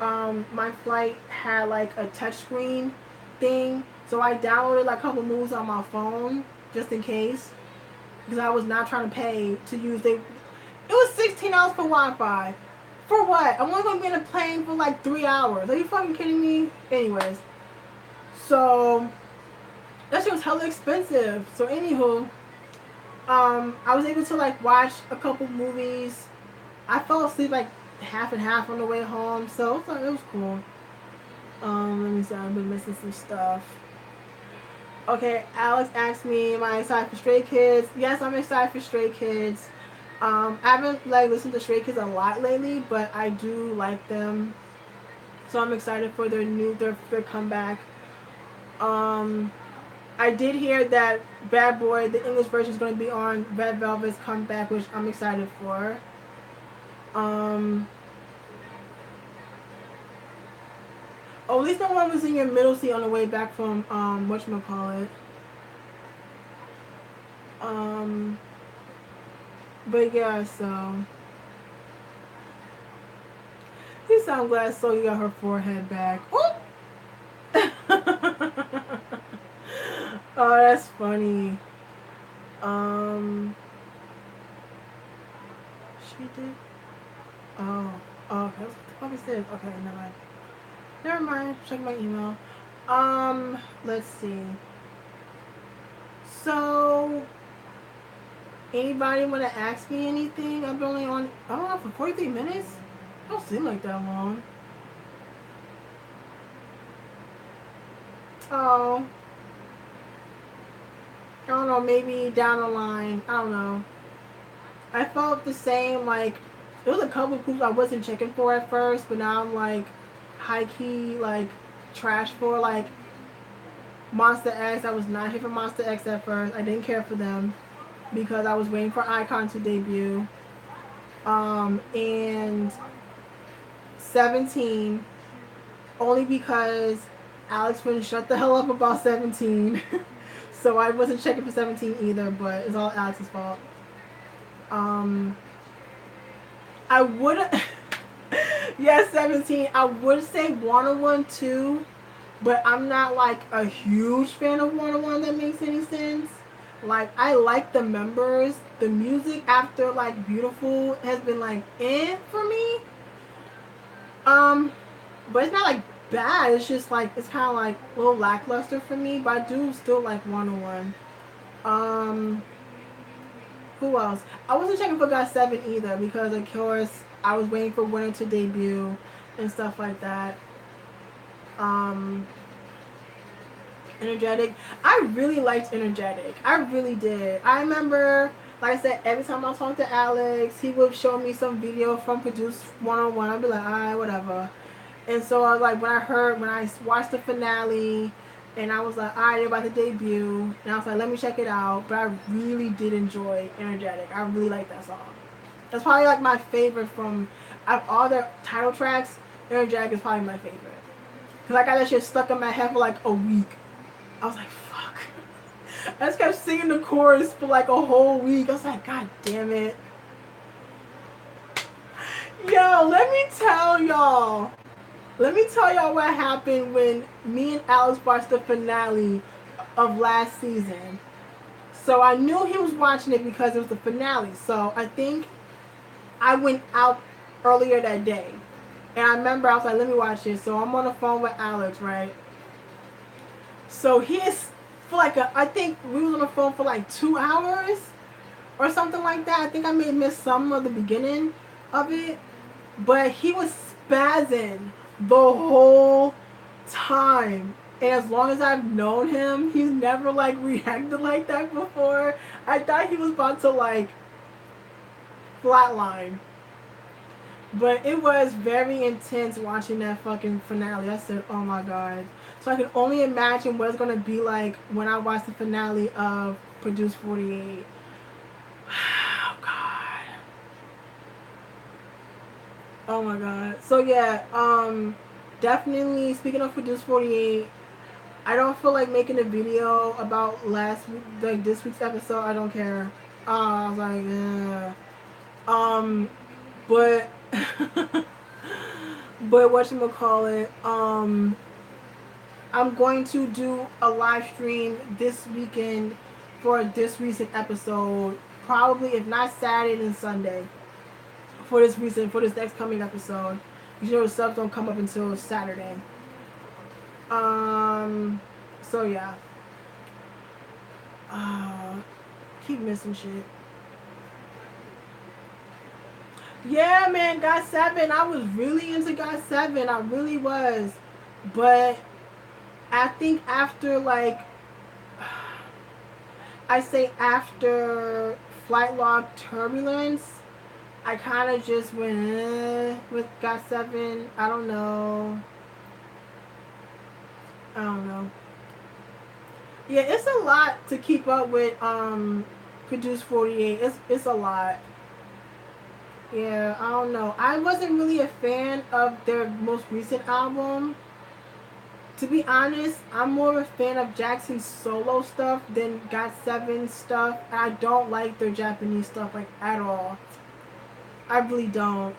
my flight had, like, a touchscreen thing. So I downloaded, like, a couple movies on my phone, just in case. Because I was not trying to pay to use it. It was $16 for Wi-Fi. For what? I'm only going to be in a plane for, like, 3 hours. Are you fucking kidding me? Anyways. So, that shit was hella expensive. So, anywho, I was able to, like, watch a couple movies. I fell asleep, like, half and half on the way home. So, it was cool. Let me see. I've been missing some stuff. Okay, Alex asked me, am I excited for Stray Kids? Yes, I'm excited for Stray Kids. I haven't, like, listened to Stray Kids a lot lately, but I do like them. So I'm excited for their comeback. I did hear that Bad Boy, the English version, is going to be on Red Velvet's comeback, which I'm excited for. Oh, at least no one was in your middle seat on the way back from, whatchamacallit. But yeah, so. You sound glad Sonya got her forehead back. Oh! Oh, that's funny. She did? Oh. Oh, okay. What the fuck is this? Okay, never mind. Never mind. Check my email. Let's see. So, anybody want to ask me anything? I've been only on, I don't know, for 43 minutes? It don't seem like that long. Oh. I don't know, maybe down the line. I don't know. I felt the same, like, there was a couple of groups I wasn't checking for at first, but now I'm, like, high-key, like, trash for, like, Monster X. I was not here for Monster X at first. I didn't care for them because I was waiting for iKON to debut. And 17, only because Alex wouldn't shut the hell up about 17. So I wasn't checking for 17 either, but it's all Alex's fault. I would, yes, 17. I would say 101 too, but I'm not like a huge fan of 101. That makes any sense. Like, I like the members. The music after, like, Beautiful has been, like, for me. But it's not, like, bad. It's just like it's kind of like a little lackluster for me, but I do still like 101. Um, who else? I wasn't checking for GOT7 either because of course I was waiting for Winner to debut and stuff like that. Um, Energetic. I really liked Energetic. I really did. I remember, like I said, every time I talked to Alex, he would show me some video from Produce 101. I'd be like, alright, whatever. And so I was like, when I watched the finale, and I was like, alright, they're about to debut, and I was like, let me check it out. But I really did enjoy Energetic. I really like that song. That's probably like my favorite from out of all the title tracks. Energetic is probably my favorite. Cause I got that shit stuck in my head for like a week. I was like, fuck. I just kept singing the chorus for like a whole week. I was like, God damn it. Yo, let me tell y'all what happened when me and Alex watched the finale of last season. So I knew he was watching it because it was the finale. So I think I went out earlier that day. And I remember I was like, let me watch it. So I'm on the phone with Alex, right? So he is for like I think we was on the phone for like 2 hours or something like that. I think I may have missed some of the beginning of it. But he was spazzing the whole time. And as long as I've known him, he's never like reacted like that before. I thought he was about to like flatline. But it was very intense watching that fucking finale. I said, oh my god. So I can only imagine what it's going to be like when I watch the finale of Produce 48. Oh god. Oh my god. So yeah, definitely speaking of Produce 48, I don't feel like making a video about this week's episode. I don't care. I was like, yeah. But but whatchamacallit, I'm going to do a live stream this weekend for this recent episode. Probably, if not Saturday, then Sunday. For this next coming episode. You know the subs don't come up until Saturday. So yeah. Keep missing shit. Yeah, man, GOT7. I was really into GOT7. I really was. But I think after like I say after Flight Log Turbulence, I kind of just went with GOT7. I don't know. Yeah, it's a lot to keep up with Produce 48. It's a lot. Yeah, I don't know. I wasn't really a fan of their most recent album. To be honest, I'm more of a fan of Jackson's solo stuff than GOT7 stuff. I don't like their Japanese stuff like at all. I really don't.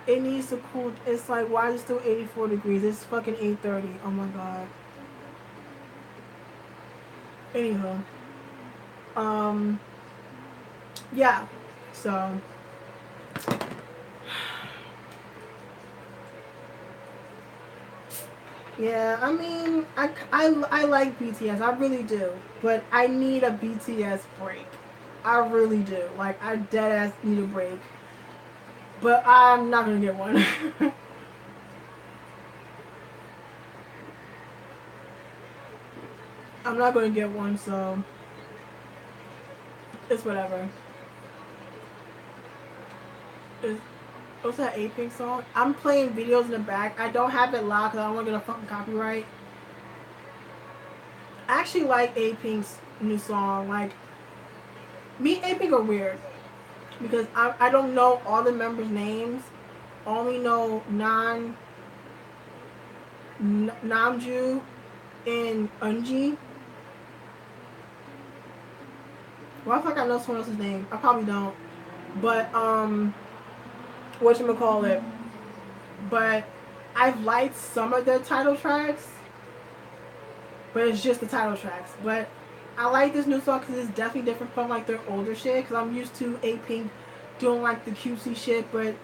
It needs to cool. It's like, why is it still 84 degrees? It's fucking 8:30. Oh my god. Anyhow. Yeah. So. Yeah, I mean, I like BTS. I really do. But I need a BTS break. I really do. Like, I deadass need a break. But I'm not gonna get one. I'm not gonna get one, so it's whatever. What's that A-Pink song? I'm playing videos in the back. I don't have it loud because I don't want to get a fucking copyright. I actually like A-Pink's new song. Like, me and A-Pink are weird because I don't know all the members' names. I only know Namju and Eunji. Well, I feel like I know someone else's name. I probably don't. But, whatchamacallit. But I've liked some of their title tracks. But it's just the title tracks. But I like this new song because it's definitely different from, like, their older shit. Because I'm used to A-Pink doing, like, the cutesy shit. But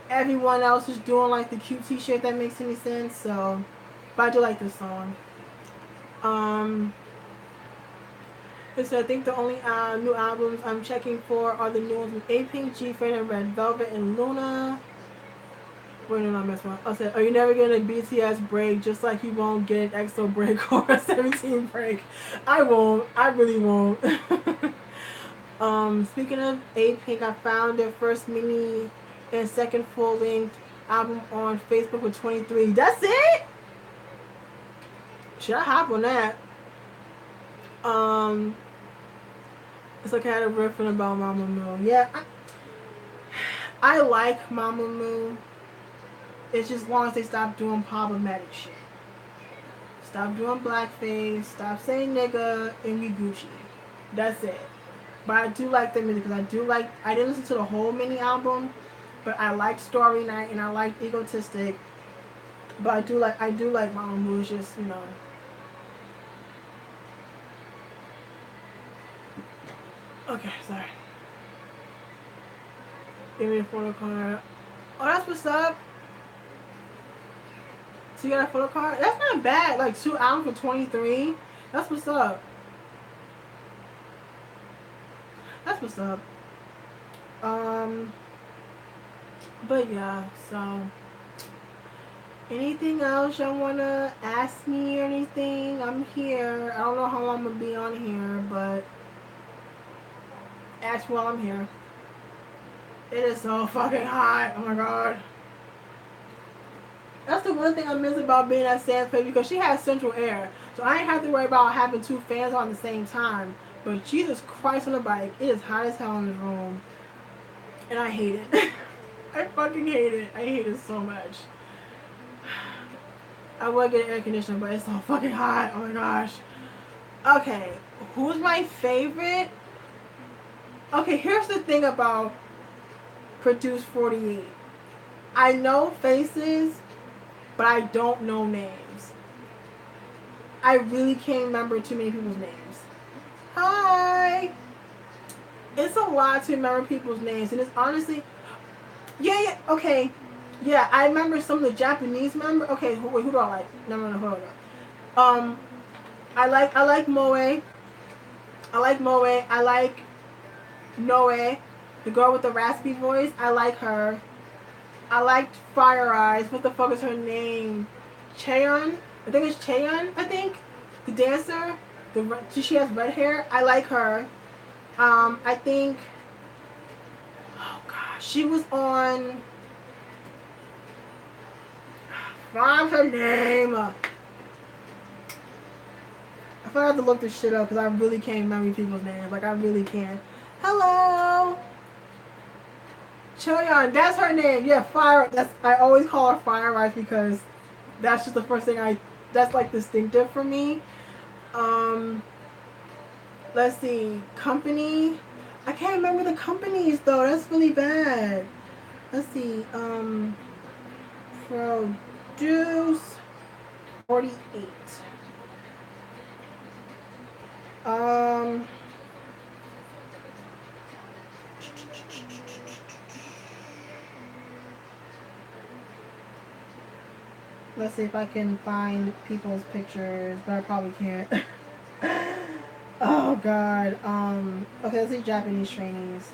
everyone else is doing like the cutesy shit that makes any sense. So, but I do like this song. So I think the only new albums I'm checking for are the new ones with A-Pink, G-Friend, and Red Velvet, and Luna. Wait, no, I messed one. I said, are you never getting a BTS break just like you won't get an EXO break or a 17 break? I won't. I really won't. Speaking of A-Pink, I found their first mini and second full-length album on Facebook with 23. That's it? Should I hop on that? It's like I had a riffing about Mamamoo. Yeah, I like Mamamoo. It's just as long as they stop doing problematic shit. Stop doing blackface. Stop saying nigga and we Gucci. That's it. But I do like the music because I do like. I didn't listen to the whole mini album, but I liked Story Night and I liked Egotistic. But I do like Mamamoo. It's just Okay, sorry. Give me a photo card. Oh, that's what's up. So you got a photo card? That's not bad. Like 2 albums for 23. That's what's up. That's what's up. But yeah, so anything else y'all wanna ask me or anything? I'm here. I don't know how long I'm gonna be on here, but ask while I'm here. It is so fucking hot. Oh my god. That's the one thing I miss about being at Sam's Place because she has central air. So I ain't have to worry about having 2 fans on at the same time. But Jesus Christ on the bike, it is hot as hell in this room. And I hate it. I fucking hate it. I hate it so much. I would get an air conditioner, but it's so fucking hot. Oh my gosh. Okay, who's my favorite? Okay, here's the thing about Produce 48. I know faces, but I don't know names. I really can't remember too many people's names. Hi! It's a lot to remember people's names, and it's honestly... Yeah, okay. Yeah, I remember some of the Japanese members. Okay, wait, who do I like? No, hold on. I like Moe. I like Moe. I like Noe, the girl with the raspy voice. I like her. I liked Fire Eyes. What the fuck is her name? Cheon? I think it's Cheon, I think. The dancer. She has red hair. I like her. I think... Oh, gosh. She was on... What's her name? I have to look this shit up because I really can't remember people's names. Like, I really can't. Hello! Choyeon, that's her name. Yeah, I always call her Fire Eyes because that's just the first thing that's like distinctive for me. Let's see. Company. I can't remember the companies though. That's really bad. Let's see. Produce 48. Let's see if I can find people's pictures, but I probably can't. Oh god. Okay, let's see Japanese trainees.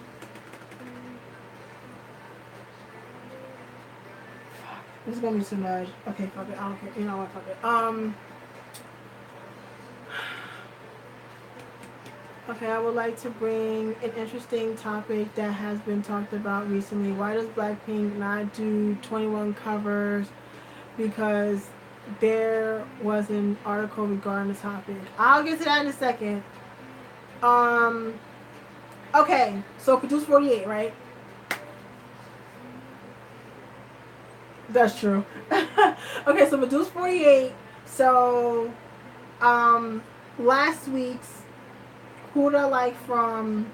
Fuck. This is gonna be too much. Okay, fuck it. I don't care. You know what? Fuck it. Okay, I would like to bring an interesting topic that has been talked about recently. Why does Blackpink not do 21 covers? Because there was an article regarding the topic. I'll get to that in a second. Okay, so Produce 48, right? That's true. Okay, so Produce 48. So, last week's who did I like from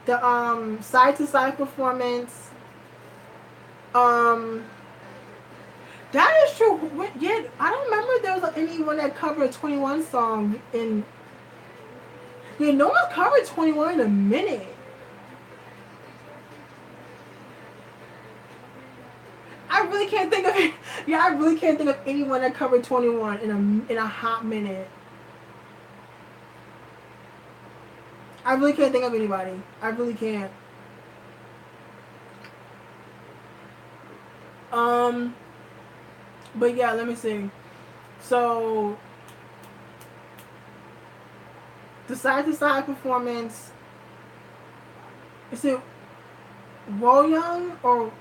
the side to side performance? That is true. Yeah, I don't remember there was anyone that covered a 21 song in. Yeah, no one's covered 21 in a minute. I really can't think of it. Yeah, I really can't think of anyone that covered 21 in a hot minute. I really can't think of anybody. I really can't. Um, but yeah, let me see. So the side to side performance. Is it Wo Young or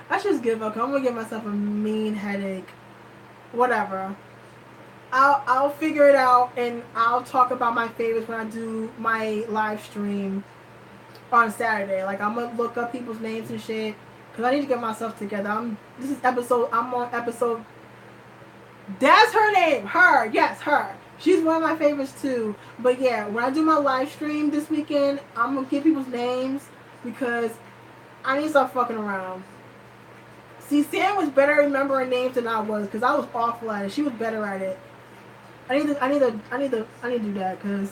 I should just give up. I'm gonna give myself a mean headache. Whatever. I'll figure it out and I'll talk about my favorites when I do my live stream on Saturday. Like I'm gonna look up people's names and shit because I need to get myself together. I'm on episode. That's her name. Her. Yes, her. She's one of my favorites too. But yeah, when I do my live stream this weekend, I'm gonna get people's names because I need to stop fucking around. See, Sam was better at remembering names than I was because I was awful at it. She was better at it. I need to do that because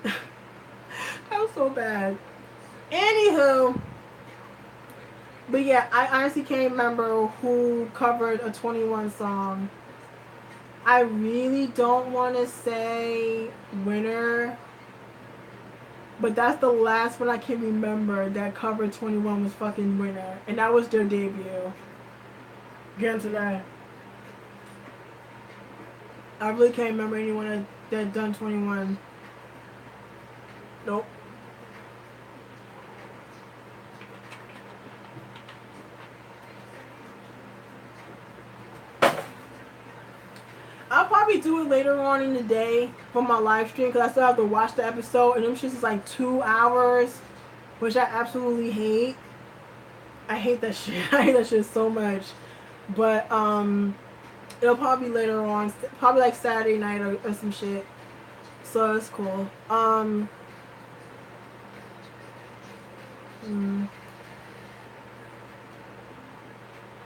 that was so bad. Anywho, but yeah, I honestly can't remember who covered a 21 song. I really don't want to say Winner, but that's the last one I can remember that covered 21 was fucking Winner, and that was their debut. Get into that. I really can't remember anyone that done 21. Nope. I'll probably do it later on in the day for my live stream because I still have to watch the episode, and them shits is like 2 hours, which I absolutely hate. I hate that shit. I hate that shit so much. But it'll probably be later on, probably like Saturday night or some shit. So it's cool.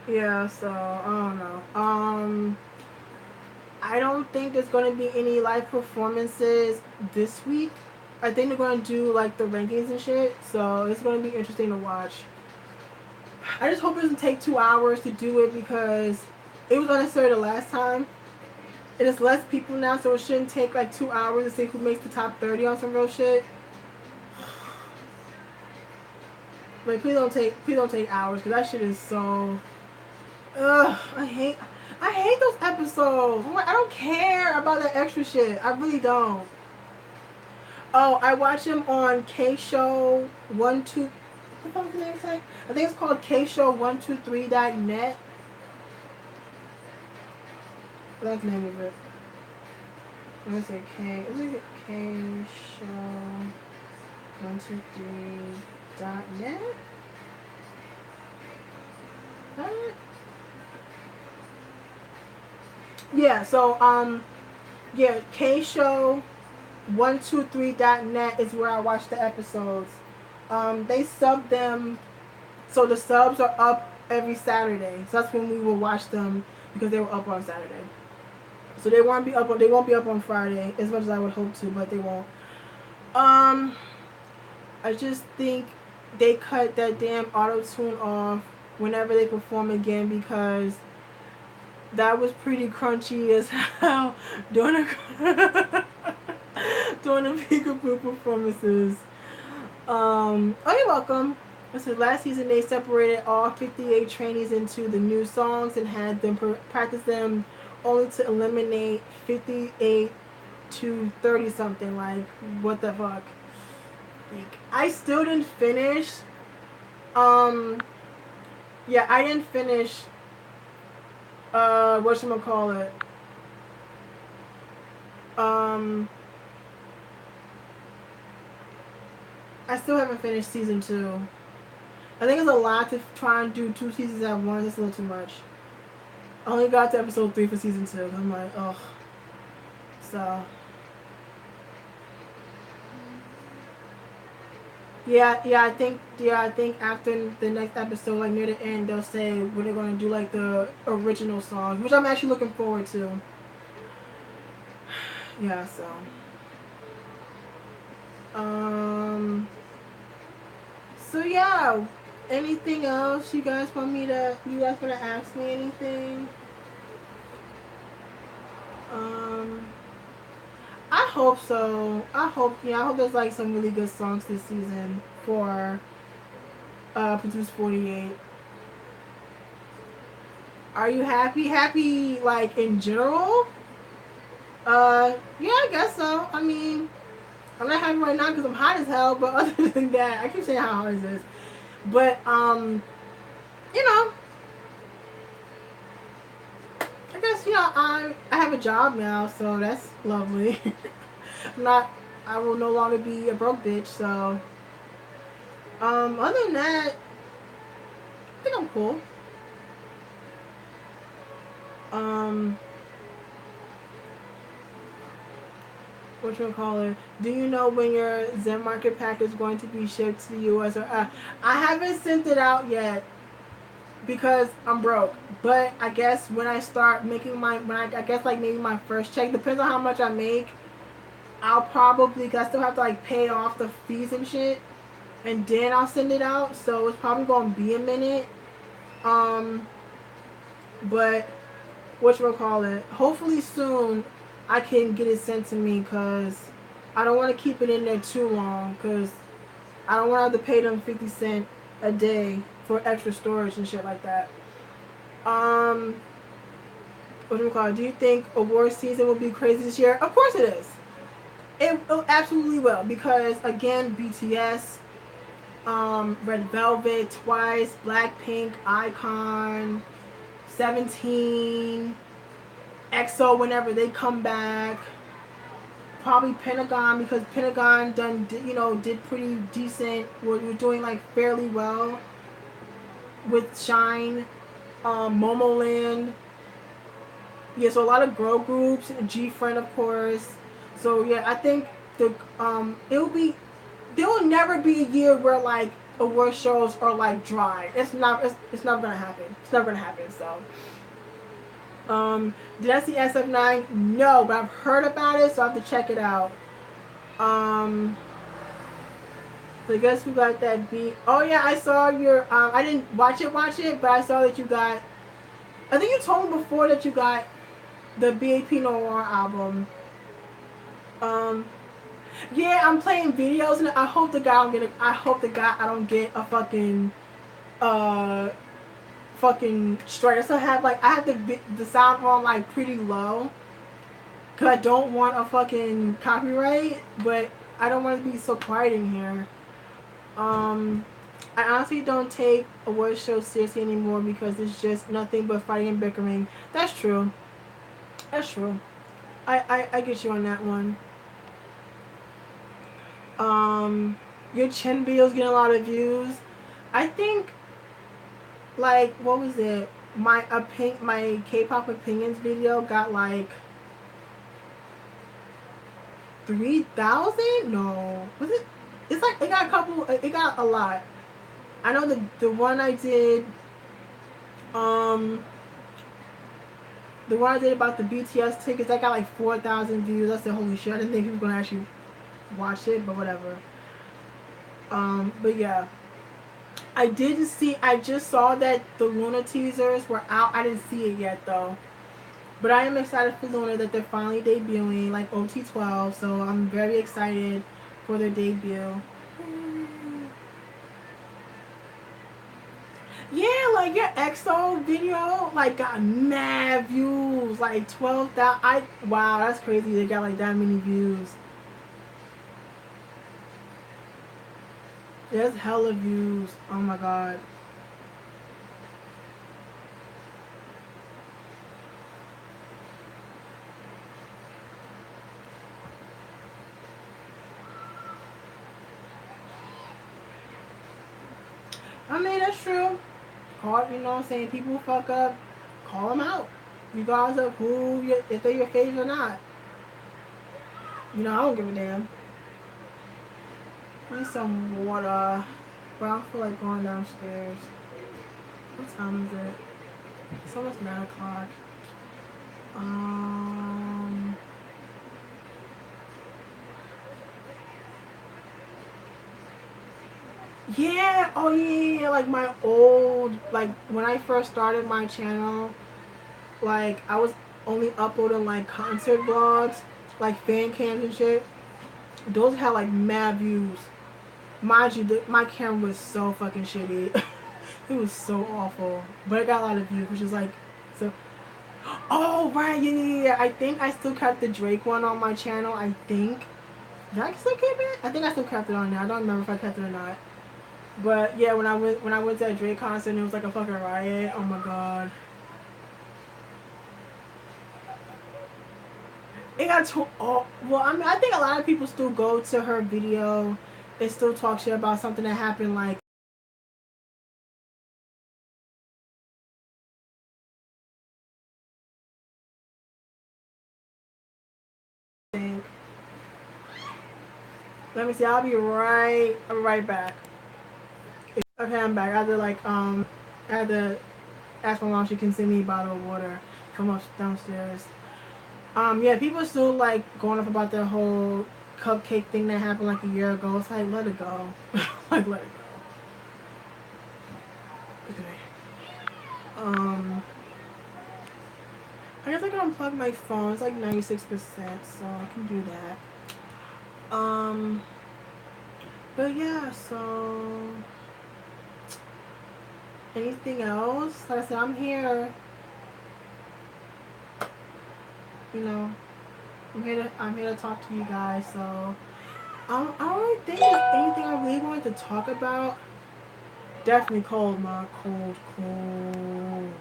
Yeah. So I don't know. I don't think there's going to be any live performances this week. I think they're going to do like the rankings and shit. So it's going to be interesting to watch. I just hope it doesn't take 2 hours to do it because it was unnecessary the last time. It is less people now, so it shouldn't take like 2 hours to see who makes the top 30 on some real shit. Like please don't take hours because that shit is so. Ugh, I hate those episodes. I don't care about that extra shit. I really don't. Oh, I watch him on K Show 12. What the fuck is the name say? I think it's called kshow123.net. That's the name of it. Let me say K. Is it kshow123.net? Yeah, so yeah, kshow123.net is where I watch the episodes. They sub them, so the subs are up every Saturday. So that's when we will watch them because they were up on Saturday. So they won't be up on Friday as much as I would hope to, but they won't. I just think they cut that damn auto tune off whenever they perform again because that was pretty crunchy as hell during the Peekaboo performances. Oh, you're welcome. So last season they separated all 58 trainees into the new songs and had them practice them only to eliminate 58 to 30 something. Like, what the fuck? Like, I still didn't finish. Yeah, I didn't finish. Whatchamacallit? I still haven't finished season 2. I think it's a lot to try and do 2 seasons at once. It's a little too much. I only got to episode 3 for season 2. I'm like, ugh. So. Yeah, I think after the next episode, like near the end, they'll say when they're gonna do like the original song, which I'm actually looking forward to. Yeah, so. So yeah, Anything else you guys want me to? You guys want to ask me anything? Um, I hope so. I hope I hope there's like some really good songs this season for Produce 48. Are you happy? Happy like in general? Yeah, I guess so. I mean, I'm not happy right now because I'm hot as hell. But other than that, I keep saying how hot it is. But you know, I guess I have a job now, so that's lovely. I'm not. I will no longer be a broke bitch. So other than that, I think I'm cool. Um, what you call it? Do you know when your Zen Market pack is going to be shipped to the U.S. or I haven't sent it out yet because I'm broke. But I guess when I start making I guess like maybe my first check depends on how much I make. I'll probably cause I still have to like pay off the fees and shit, and then I'll send it out. So it's probably gonna be a minute. Um, but what you call it? Hopefully soon I can get it sent to me because I don't want to keep it in there too long because I don't want to have to pay them 50 cents a day for extra storage and shit like that. Um, what do you call it? Do you think award season will be crazy this year? Of course it is. It absolutely will because again, BTS, Red Velvet, Twice, Blackpink, Icon, 17, EXO whenever they come back, probably Pentagon because Pentagon did pretty decent. We're doing like fairly well with Shine, Momoland. Yeah, so a lot of girl groups, G Friend of course. So yeah, I think it'll be there will never be a year where like award shows are like dry. It's not gonna happen. It's never gonna happen. So did I see SF9? No, but I've heard about it, so I have to check it out. Um, so I guess we got that beat. Oh yeah, I saw your. I didn't watch it, but I saw that you got. I think you told me before that you got the BAP Noir album. Um, yeah, I'm playing videos, and I hope the guy don't get. I hope the guy I don't get a uh, fucking straight. So I have the sound on like pretty low, cause I don't want a fucking copyright, but I don't want to be so quiet in here. Um, I honestly don't take award shows seriously anymore because it's just nothing but fighting and bickering. That's true. That's true. I get you on that one. Um, your chin videos getting a lot of views. I think like what was it? My K-pop opinions video got like 3,000. No, was it? It's like it got a couple. It got a lot. I know the one I did. Um, the one I did about the BTS tickets, that got like 4,000 views. I said, holy shit! I didn't think people were gonna actually watch it, but whatever. But yeah, I didn't see. I just saw that the Luna teasers were out. I didn't see it yet though. But I am excited for Luna that they're finally debuting, like OT12. So I'm very excited for their debut. Yeah, like your EXO video, like got mad views, like 12,000. Wow, that's crazy. They got like that many views. There's hella views. Oh my god. I mean, that's true. Call, you know what I'm saying? People fuck up. Call them out. Regardless of if they're your favorite or not. You know, I don't give a damn. I need some water. But I don't feel like going downstairs. What time is it? It's almost 9 o'clock. Um, Yeah, oh yeah, like my old, like when I first started my channel, like I was only uploading like concert vlogs, like fan cams and shit. Those had like mad views. Mind you, my camera was so fucking shitty. It was so awful, but it got a lot of views, which is like, so. Oh right, yeah. I think I still kept the Drake one on my channel. I think. Did I still keep it? I think I still kept it on there. I don't remember if I kept it or not. But yeah, when I went to that Drake concert, it was like a fucking riot. Oh my god. It got to oh well. I mean, I think a lot of people still go to her video and still talk shit about something that happened like. Let me see. I'll be right back. Okay, I'm back. I had to I had to ask my mom if she can send me a bottle of water from downstairs. Yeah, people are still like going up about the whole cupcake thing that happened like a year ago. It's like let it go, like let it go. Okay. I guess I can unplug my phone. It's like 96%, so I can do that. But yeah, so anything else? Like I said, I'm here. You know, I'm here to talk to you guys. So I don't really think there's anything I really wanted to talk about. Definitely cold, ma. Cold, cold.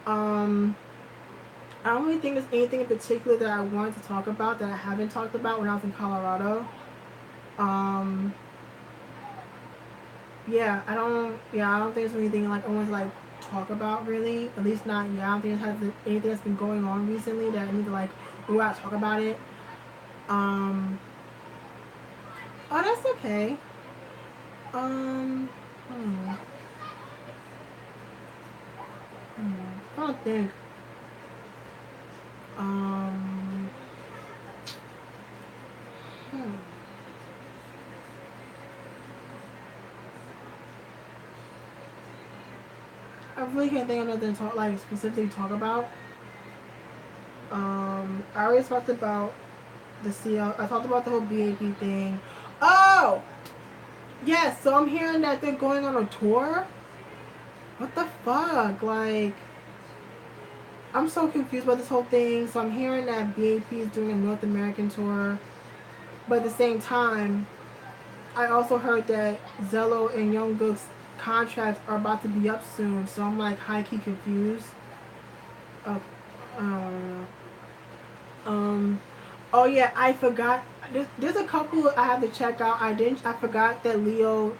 Um, I don't really think there's anything in particular that I wanted to talk about that I haven't talked about when I was in Colorado. Um, yeah, I don't. Yeah, I don't think there's anything like I want to like talk about really. At least not. Yeah, I don't think there's anything that's been going on recently that I need to like go out and talk about it. Um. Oh, that's okay. Um. Hmm. I don't think. Um. Hmm. I really can't think of nothing to talk like specifically talk about. I already talked about the CL. I talked about the whole BAP thing. Oh, yes. So I'm hearing that they're going on a tour. What the fuck? Like, I'm so confused about this whole thing. So I'm hearing that BAP is doing a North American tour, but at the same time, I also heard that Zello and Jungkook's contracts are about to be up soon. So I'm like high key confused. Uh, um, um, oh yeah, I forgot. There's a couple I have to check out. I forgot that Leo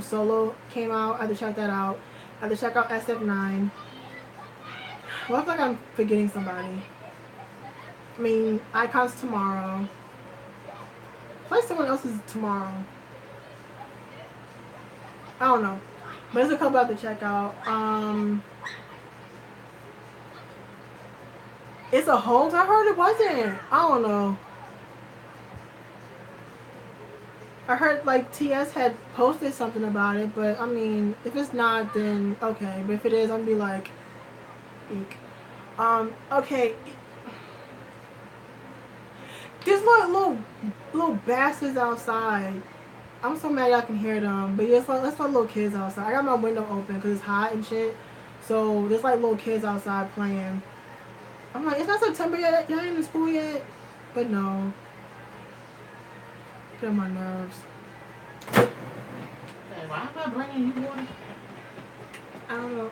solo came out. I have to check that out. I have to check out SF9. Well, I feel like I'm forgetting somebody. I mean, Icons tomorrow. Play someone else's tomorrow. I don't know. But there's a couple I have to check out. It's a hoax. I heard it wasn't. I don't know. I heard like TS had posted something about it, but I mean, if it's not, then okay. But if it is, I'm gonna be like, eek. Okay. There's little bastards outside. I'm so mad y'all can hear them, but yeah, it's like little kids outside. I got my window open because it's hot and shit. So there's like little kids outside playing. I'm like, it's not September yet. Y'all ain't in school yet. But no, get on my nerves. Hey, why am I bringing you water? I don't know.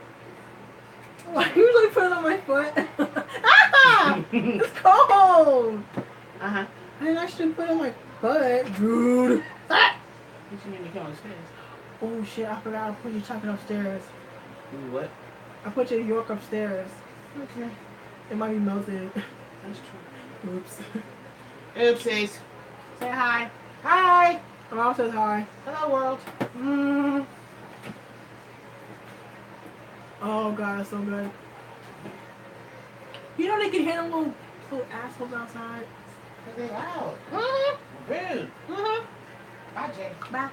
I usually put it on my foot. Ah! It's cold. Uh-huh. I didn't actually put it on my foot, dude. Ah! What you mean to come upstairs? Oh shit! I forgot I put your chocolate upstairs. You what? I put your York upstairs. Okay. It might be melted. That's true. Oops. Oopsies. Say hi. Hi. My mom says hi. Hello, world. Mm. Oh god, it's so good. You know they can hear them little assholes outside. Cause they loud. Mm-hmm. Rude. Mm-hmm. Bye, Jay. Bye.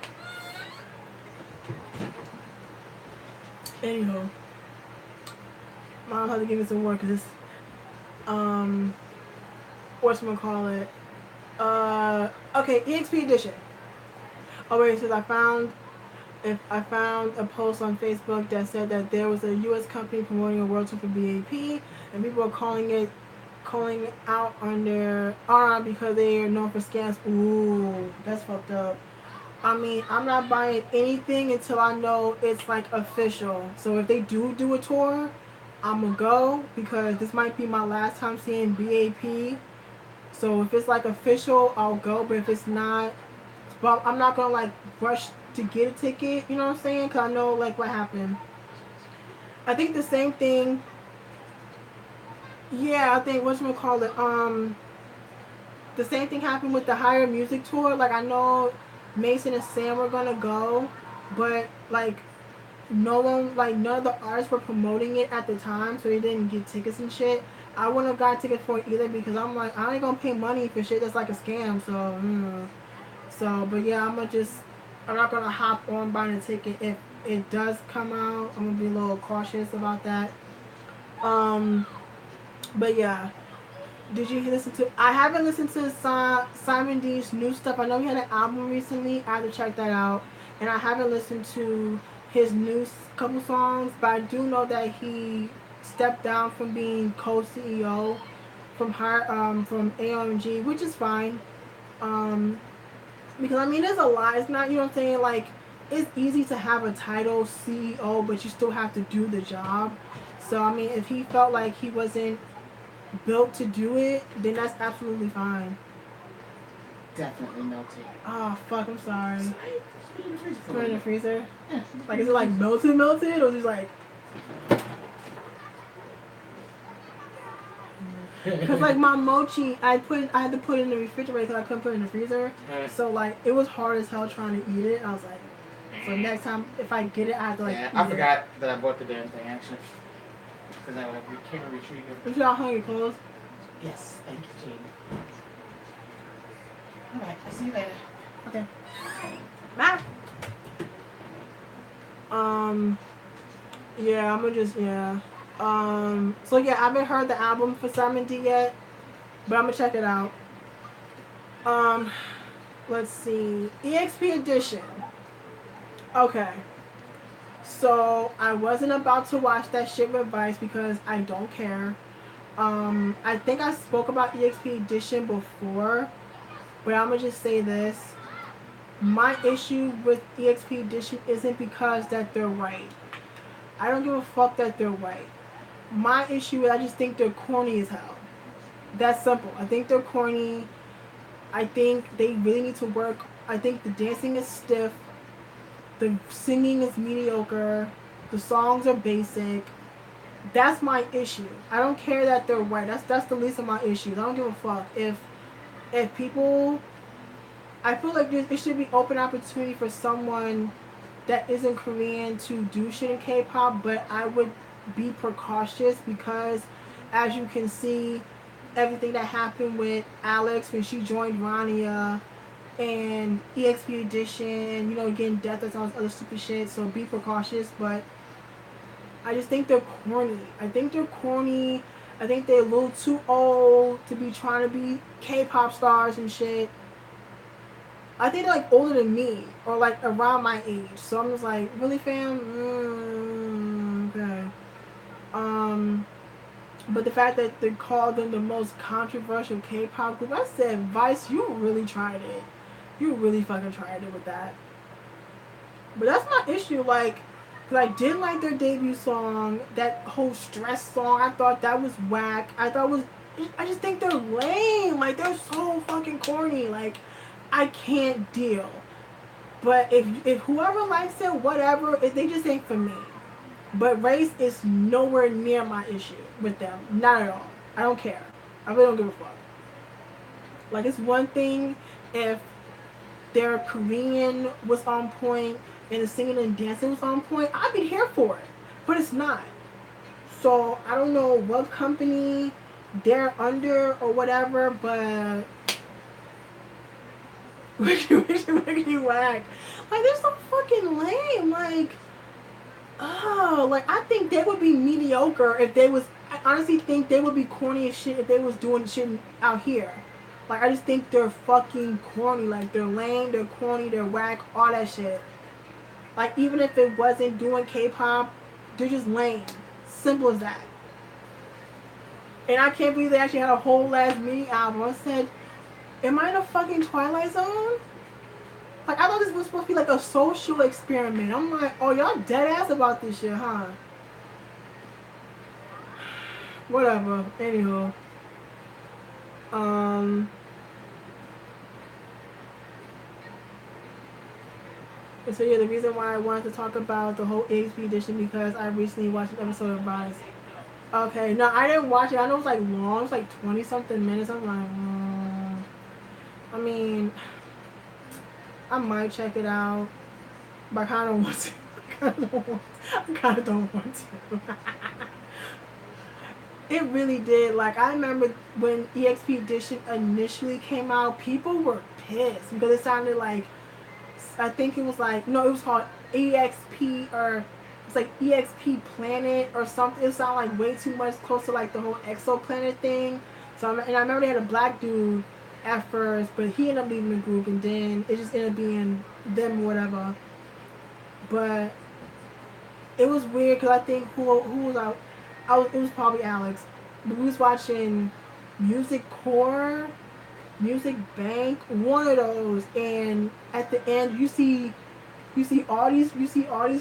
Anywho, mom had to give me some work because whatchamacallit. Okay, EXP edition. Oh wait, since I found a post on Facebook that said that there was a U.S. company promoting a world tour for BAP, and people are calling out on their arm because they are known for scams. Ooh, that's fucked up. I mean, I'm not buying anything until I know it's like official. So if they do a tour, I'm gonna go because this might be my last time seeing BAP. So if it's like official, I'll go. But if it's not, but I'm not gonna like rush to get a ticket. You know what I'm saying? Cause I know like what happened. I think the same thing. Yeah, I think whatchamacallit. The same thing happened with the Higher Music Tour. Like I know Mason and Sam were gonna go, but like no one, like none of the artists were promoting it at the time, so they didn't get tickets and shit. I wouldn't have got tickets for it either because I'm like I ain't gonna pay money for shit that's like a scam. So but yeah, I'm not gonna hop on buying a ticket if it does come out. I'm gonna be a little cautious about that. Um, but yeah. Did you listen to? I haven't listened to Simon D's new stuff. I know he had an album recently. I have to check that out. And I haven't listened to his new couple songs, but I do know that he stepped down from being co-CEO from AMG, which is fine. Um, because I mean, there's a lot. It's not, you know what I'm saying? Like, it's easy to have a title CEO, but you still have to do the job. So I mean, if he felt like he wasn't built to do it, then that's absolutely fine. Definitely melted. Oh fuck, I'm sorry. Put it in the freezer. Yeah. Like is it like melted, or just like? Cause like my mochi, I had to put it in the refrigerator because I couldn't put it in the freezer. So like it was hard as hell trying to eat it. I was like, so next time if I get it, I have to like. Yeah, I forgot that I bought the damn thing actually. Because I came and retrieved it. If y'all hungry, clothes. Yes, thank you, Gene. Alright, I'll see you later. Okay. Bye. Yeah, I'm gonna just yeah. So yeah, I haven't heard the album for Simon D yet, but I'm gonna check it out. Let's see, EXP edition. Okay. So I wasn't about to watch that shit with Vice because I don't care. I think I spoke about EXP edition before, but I'm gonna just say this. My issue with EXP edition isn't because that they're white. I don't give a fuck that they're white. My issue is I just think they're corny as hell. That's simple. I think they're corny. I think they really need to work. I think the dancing is stiff. The singing is mediocre. The songs are basic. That's my issue. I don't care that they're white. That's the least of my issues. I don't give a fuck. If people, I feel like it should be open opportunity for someone that isn't Korean to do shit in K-pop, but I would be precautious because, as you can see, everything that happened with Alex when she joined Rania and EXP edition, you know, getting death threats and all this other stupid shit. So be precautious, but I just think they're corny. I think they're a little too old to be trying to be K-pop stars and shit. I think they're like older than me or like around my age. So I'm just like, really, fam? Okay. But the fact that they called them the most controversial K-pop group, I said, Vice, you really tried it. You really fucking tried it with that. But that's my issue. Like, cause I did like their debut song, that whole Stress song. I thought that was whack. I just think they're lame. Like, they're so fucking corny. Like, I can't deal. But if whoever likes it, whatever, they just ain't for me. But race is nowhere near my issue with them. Not at all. I don't care. I really don't give a fuck. Like, it's one thing if their Korean was on point and the singing and dancing was on point. I'd be here for it. But it's not. So, I don't know what company they're under or whatever, but Wiggity whack. Like they're so fucking lame. Like, oh, like I think they would be mediocre if they was. I honestly think they would be corny as shit if they was doing shit out here. Like I just think they're fucking corny. Like they're lame, they're corny, they're whack, all that shit. Like even if it wasn't doing K-pop, they're just lame. Simple as that. And I can't believe they actually had a whole ass mini album. I said, am I in a fucking Twilight Zone? Like I thought this was supposed to be like a social experiment. I'm like, oh y'all dead ass about this shit, huh? Whatever. Anywho. So yeah, the reason why I wanted to talk about the whole EXP edition because I recently watched an episode of Rise. Okay, no, I didn't watch it. I know it's like long. It's like 20 something minutes. I'm like, I mean, I might check it out, but I kind of don't want to. I kind of don't want to. It really did. Like I remember when EXP edition initially came out, people were pissed because it sounded like I think it was like no, it was called EXP or it's like EXP Planet or something. It sounded like way too much close to like the whole exoplanet thing. So and I remember they had a black dude at first, but he ended up leaving the group, and then it just ended up being them or whatever. But it was weird because I think who was out. It was probably Alex. But we was watching Music Core, Music Bank, one of those, and at the end you see all these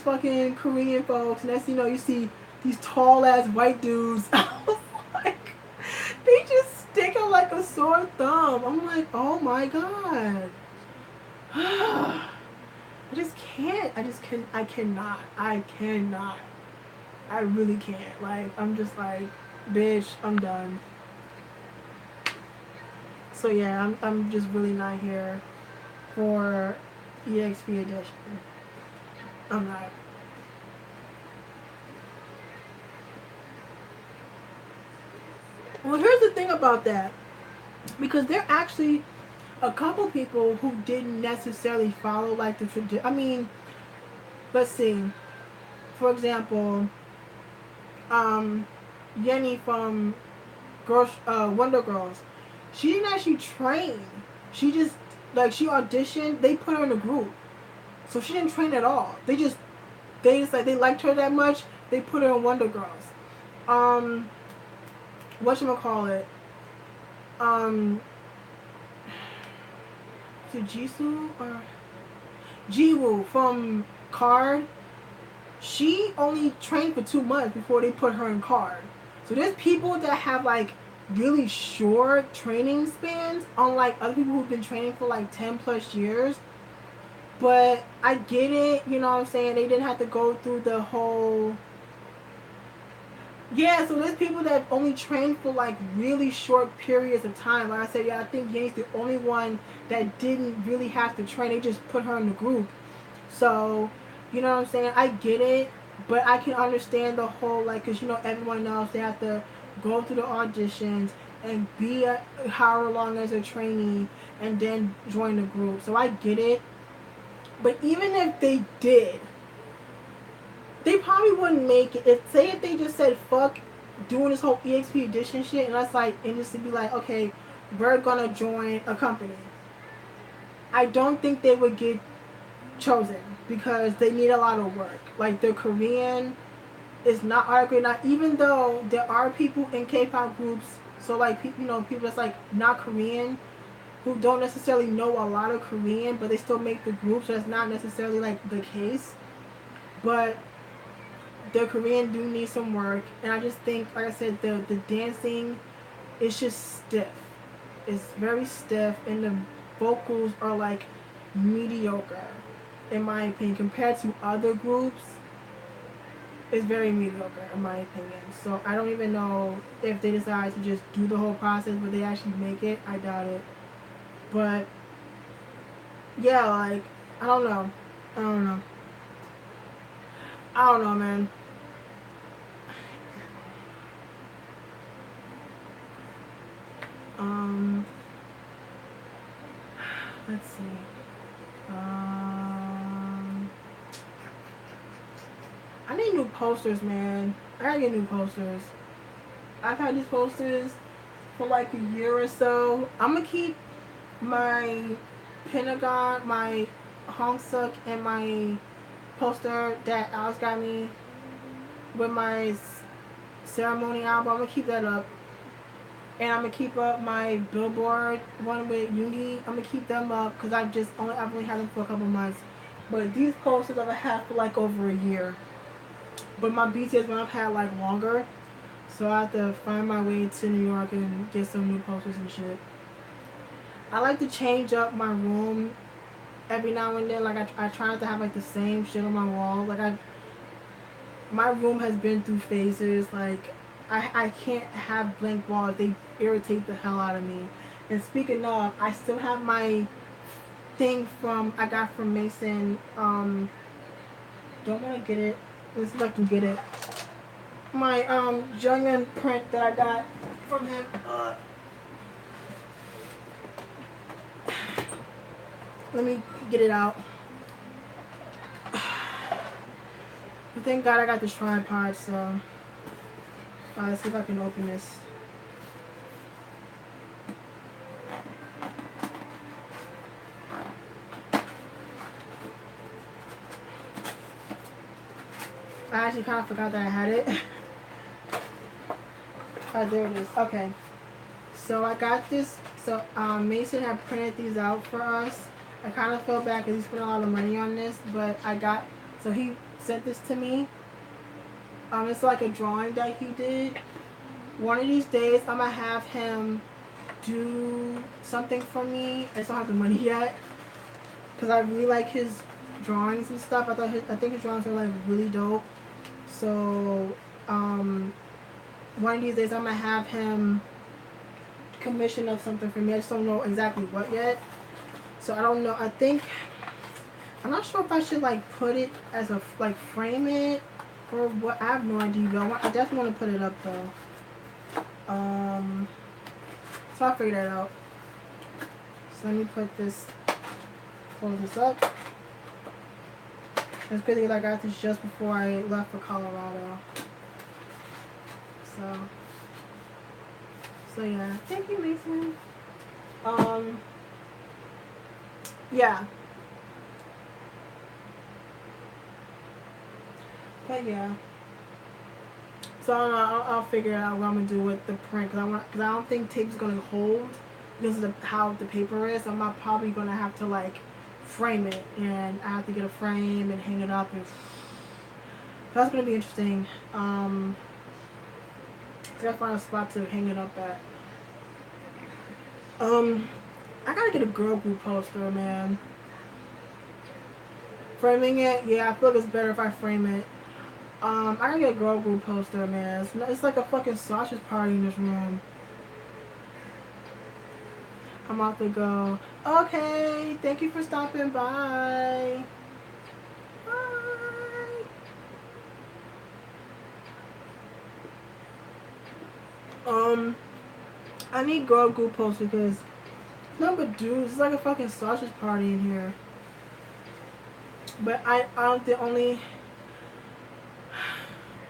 fucking Korean folks, and that's you see these tall ass white dudes. I was like, they just stick out like a sore thumb. I'm like, oh my god. I just can't. I cannot. I cannot. I really can't. Like, I'm just like, bitch, I'm done. So yeah, I'm just really not here for EXP edition. I'm not. Well, here's the thing about that. Because there are actually a couple people who didn't necessarily follow like the tradition. I mean, let's see. For example, Yenny from Wonder Girls. She didn't actually train. She just she auditioned. They put her in a group, so she didn't train at all. They just like they liked her that much. They put her in Wonder Girls. Whatchamacallit? Is it Jisoo or Jiwoo from Card? She only trained for 2 months before they put her in Card. So there's people that have like really short training spans, unlike other people who've been training for like 10 plus years. But I get it, you know what I'm saying? They didn't have to go through the whole. Yeah, so there's people that only train for like really short periods of time. Like I said, yeah, I think Yenny's the only one that didn't really have to train. They just put her in the group. So, you know what I'm saying? I get it, but I can understand the whole, like, because, everyone else, they have to go through the auditions and be however long as a trainee and then join the group. So I get it. But even if they did, they probably wouldn't make it. If they just said, fuck doing this whole EXP edition shit, and that's like, and just to be like, okay, we're gonna join a company. I don't think they would get chosen because they need a lot of work. Like their Korean is not adequate. Not even though there are people in K-pop groups, so like people that's like not Korean who don't necessarily know a lot of Korean, but they still make the group. So that's not necessarily like the case. But their Korean do need some work, and I just think, like I said, the dancing is just stiff. It's very stiff, and the vocals are like mediocre. In my opinion, compared to other groups, it's very mediocre in my opinion. So I don't even know if they decide to just do the whole process, but they actually make it. I doubt it. But yeah, like I don't know. I don't know. I don't know, man. Let's see. need new posters, man. I gotta get new posters. I've had these posters for like a year or so. I'm gonna keep my Pentagon, my Hong Suk, and my poster that Alex got me with my ceremony album. I'm gonna keep that up. And I'm gonna keep up my Billboard one with Yoongi. I'm gonna keep them up because I've only had them for a couple months. But these posters I've had for like over a year. But my BTS one I've had like longer. So I have to find my way to New York and get some new posters and shit. I like to change up my room every now and then. Like I try not to have like the same shit on my wall. My room has been through phases. Like I can't have blank walls. They irritate the hell out of me. And speaking of, I still have my thing I got from Mason. Don't wanna get it. Let's see if I can get it. My Jungin print that I got from him. Let me get it out. Thank God I got this tripod, so let's see if I can open this. I actually kind of forgot that I had it. Oh, there it is. Okay. So I got this. So Mason had printed these out for us. I kind of felt bad because he spent a lot of money on this, but so he sent this to me. It's like a drawing that he did. One of these days, I'm gonna have him do something for me. I just don't have the money yet because I really like his drawings and stuff. I think his drawings are like really dope. So one of these days, I'm gonna have him commission of something for me. I just don't know exactly what yet. So I don't know. I'm not sure if I should like put it as a frame it or what. I have no idea. But I definitely want to put it up though. So I'll figure that out. So let me fold this up. It's crazy because I got this just before I left for Colorado. So yeah. Thank you, Mason. Yeah. But yeah. So I'll figure out what I'm gonna do with the print because I don't think tape's gonna hold because of how the paper is. I'm not probably gonna have to like frame it, and I have to get a frame and hang it up, and that's gonna be interesting. I gotta find a spot to hang it up at. I gotta get a girl group poster, man. Framing it, yeah, I feel like it's better if I frame it. I gotta get a girl group poster, man. It's like a fucking sausage party in this room. I'm about to go. Okay, thank you for stopping by. Bye. I need girl group poster because number dudes, it's like a fucking sausage party in here. But I don't the only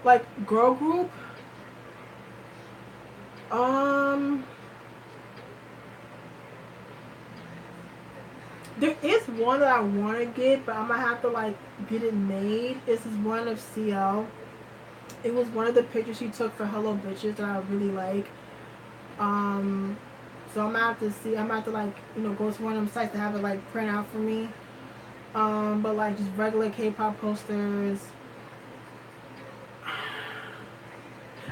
like girl group. There is one that I want to get, but I'm gonna have to like get it made. This is one of CL. It was one of the pictures she took for Hello Bitches that I really like. So I'm gonna have to see. I'm gonna have to like go to one of them sites to have it like print out for me. But like just regular K-pop posters.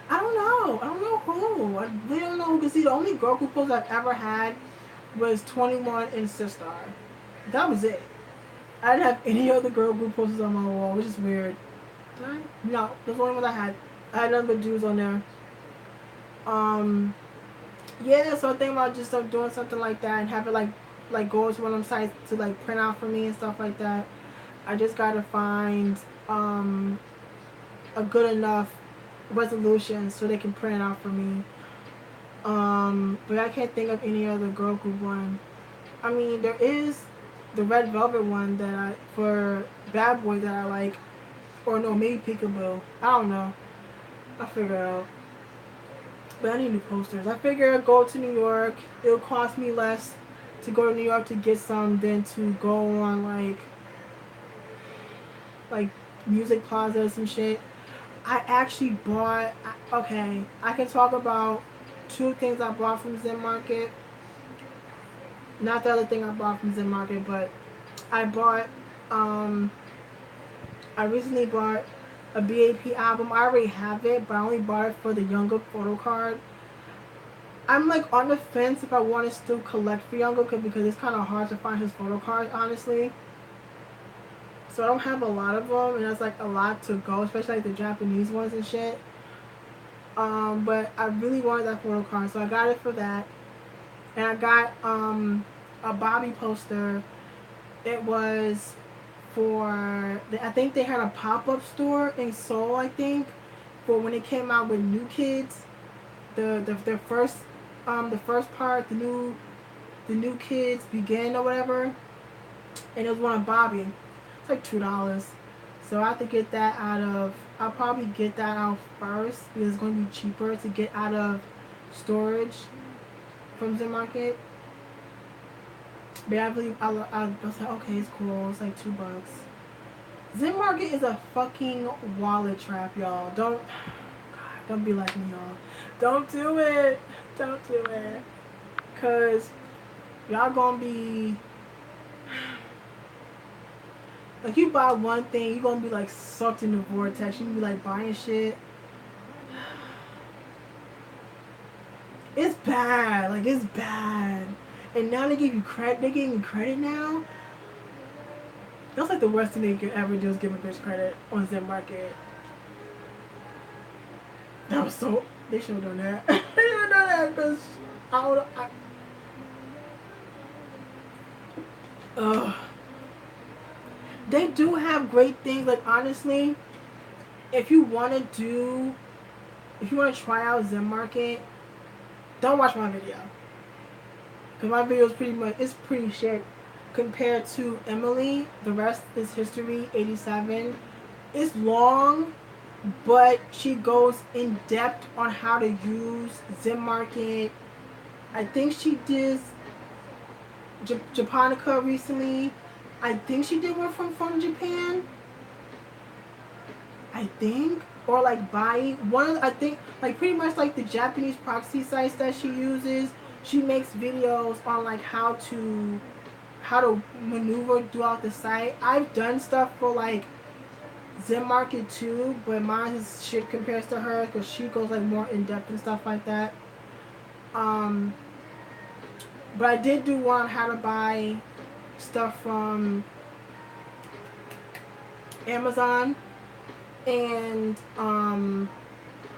I don't know who. I really don't know who. Cause see, the only girl group poster I've ever had was 21 and Sistar. That was it. I didn't have any other girl group posters on my wall, which is weird. No, that's the only one I had. I had nothing but dudes on there. Yeah, so I think about just doing something like that and have it like go to one of them sites to like print out for me and stuff like that. I just gotta find a good enough resolution so they can print it out for me. But I can't think of any other girl group one. I mean, there is the Red Velvet one for Bad Boy that I like. Or no, maybe Peekaboo. I don't know. I'll figure it out. But I need new posters. I figure I'll go to New York. It'll cost me less to go to New York to get some than to go on like Music Plaza or some shit. I actually bought. Okay, I can talk about two things I bought from Zen Market. Not the other thing I bought from Zen Market, but I bought. Um, I recently bought a BAP album. I already have it, but I only bought it for the Younger photo card. I'm like on the fence if I want to still collect for Younger because it's kind of hard to find his photo cards, honestly. So I don't have a lot of them, and that's like a lot to go, especially like the Japanese ones and shit. But I really wanted that photo card, so I got it for that. And I got a Bobby poster. It was for I think they had a pop-up store in Seoul, I think, for when it came out with New Kids. The first part, the new Kids Begin or whatever, and it was one of Bobby. It's like $2, so I have to get that out of. I'll probably get that out first because it's going to be cheaper to get out of storage from Zen Market. But I believe I was like, okay, it's cool. It's like $2. Zen Market is a fucking wallet trap, y'all. Don't be like me, y'all. Don't do it. Don't do it. Cause y'all gonna be like, you buy one thing, you gonna be like sucked in the vortex. You gonna be like buying shit. It's bad. Like, it's bad. And now they give you credit. They gave me credit now. That's like the worst thing they could ever do is give a bitch credit on Zen Market. That was so. They should have done that. They should have done that because they do have great things. Like, honestly, if you want to try out Zen Market, don't watch my video. Because my video is pretty shit compared to Emily. The rest is history. 87. It's long, but she goes in depth on how to use Zen Market. I think she did Japonica recently. I think she did one from Japan. I think, or like Bai. I think like pretty much like the Japanese proxy sites that she uses. She makes videos on like how to maneuver throughout the site. I've done stuff for like Zen Market too, but mine is shit compared to her because she goes like more in depth and stuff like that. But I did do one on how to buy stuff from Amazon and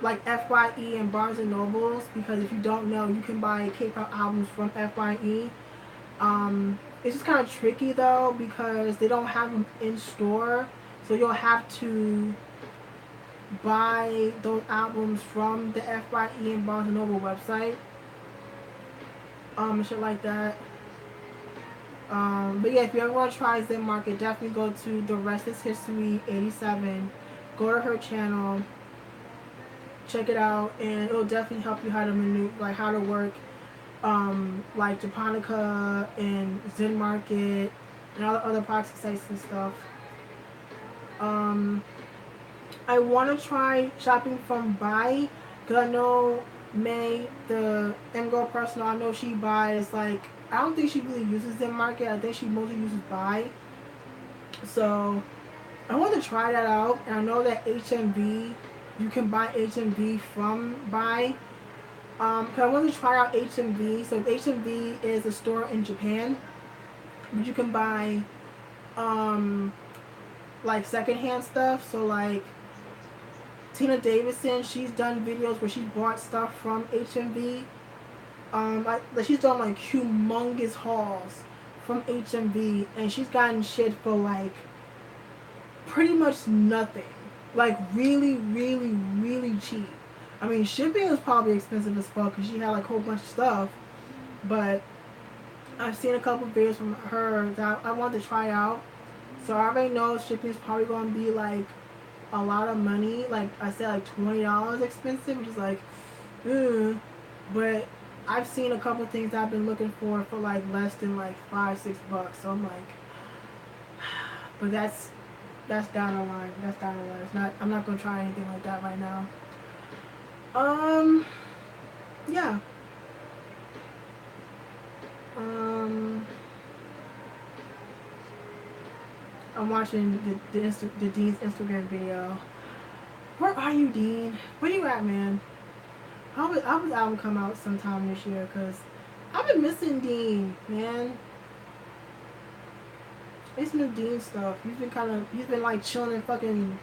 like FYE and Barnes and Nobles, because if you don't know, you can buy K-pop albums from FYE. It's just kind of tricky though because they don't have them in store, so you'll have to buy those albums from the FYE and Barnes and Noble website. And shit like that. But yeah, if you ever want to try Zen Market, definitely go to The Rest is History 87. Go to her channel, check it out, and it'll definitely help you how to maneuver, like how to work, like Japonica and Zen Market and all the other proxy sites and stuff. I want to try shopping from Bai because I know May, the M-Girl personal, I know she buys like, I don't think she really uses Zen Market. I think she mostly uses Bai. So I want to try that out. And I know that HMV, you can buy HMV from Bai. Cause I want to try out HMV. So HMV is a store in Japan, but you can buy like secondhand stuff. So like Tina Davidson, she's done videos where she bought stuff from HMV. Like she's done like humongous hauls from HMV, and she's gotten shit for like pretty much nothing. Like really, really, really cheap. I mean, shipping is probably expensive as fuck because she had like a whole bunch of stuff. But I've seen a couple videos from her that I want to try out. So I already know shipping is probably going to be like a lot of money. Like I said, like $20 expensive, which is like, but I've seen a couple things I've been looking for like less than like $5-6. So I'm like, but that's down the line. That's down the line. It's not. I'm not gonna try anything like that right now. Yeah. Um, I'm watching the Dean's Instagram video. Where are you, Dean? Where you at, man? I hope his album come out sometime this year, cause I've been missing Dean, man. It's new Dean stuff. He's been like chilling in fucking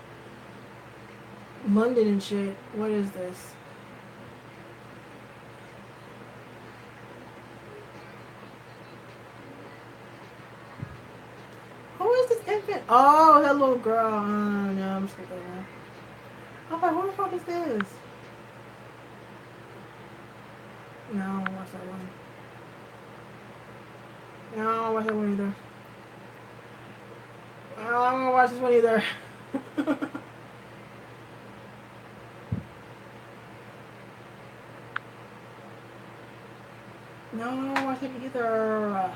London and shit. What is this? Who is this infant? Oh, that little girl. No, I'm just kidding. I'm like, who the fuck is this? No, I don't watch that one. No, I don't watch that one either. I don't want to watch this one either. No, I don't want to watch it either.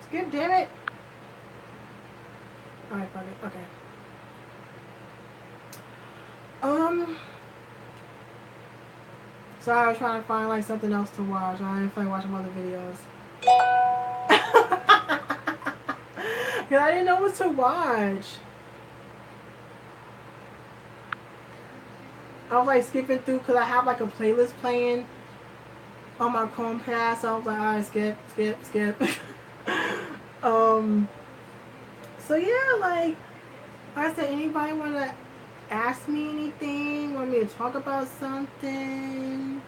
Skip, damn it. Alright, fuck it. Okay. So I was trying to find like something else to watch. I didn't feel like watching other videos. Cause I didn't know what to watch. I was like skipping through because I have like a playlist playing on my Chromecast. So I was like, alright, skip. So yeah, like I said, anybody want to ask me anything? Want me to talk about something?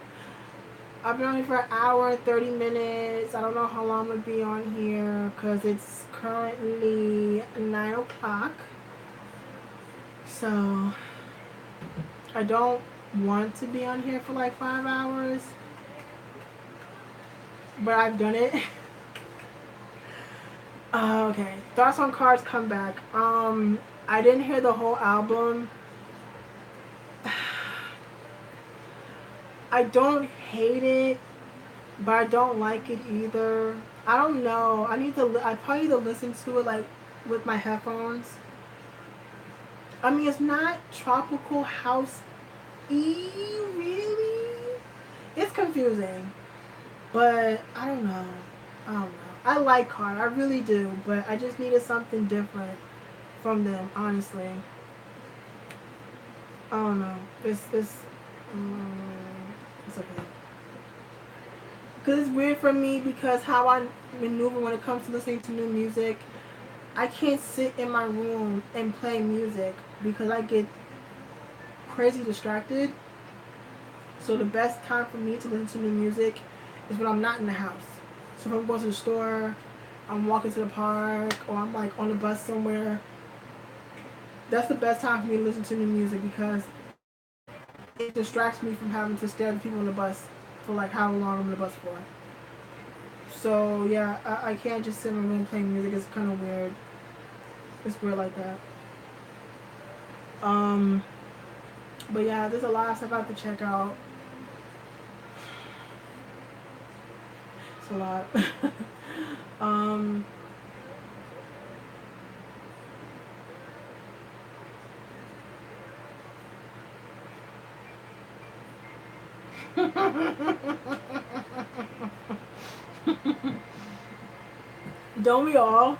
I've been on here for an hour and 30 minutes. I don't know how long I'm going to be on here because it's currently 9 o'clock. So I don't want to be on here for like 5 hours. But I've done it. Okay. Thoughts on Cards Comeback. I didn't hear the whole album. I don't hate it, but I don't like it either. I don't know. I probably need to listen to it like with my headphones. I mean, it's not tropical house-y, really. It's confusing, but I don't know. I like Card, I really do, but I just needed something different from them, honestly. I don't know. It's okay. Because it's weird for me because how I maneuver when it comes to listening to new music. I can't sit in my room and play music because I get crazy distracted. So the best time for me to listen to new music is when I'm not in the house. So if I'm going to the store, I'm walking to the park, or I'm like on the bus somewhere. That's the best time for me to listen to new music because it distracts me from having to stare at the people on the bus for like how long I'm in the bus for. So yeah, I can't just sit in my room playing music. It's kind of weird. It's weird like that. But yeah, there's a lot of stuff I have to check out. It's a lot. Don't we all?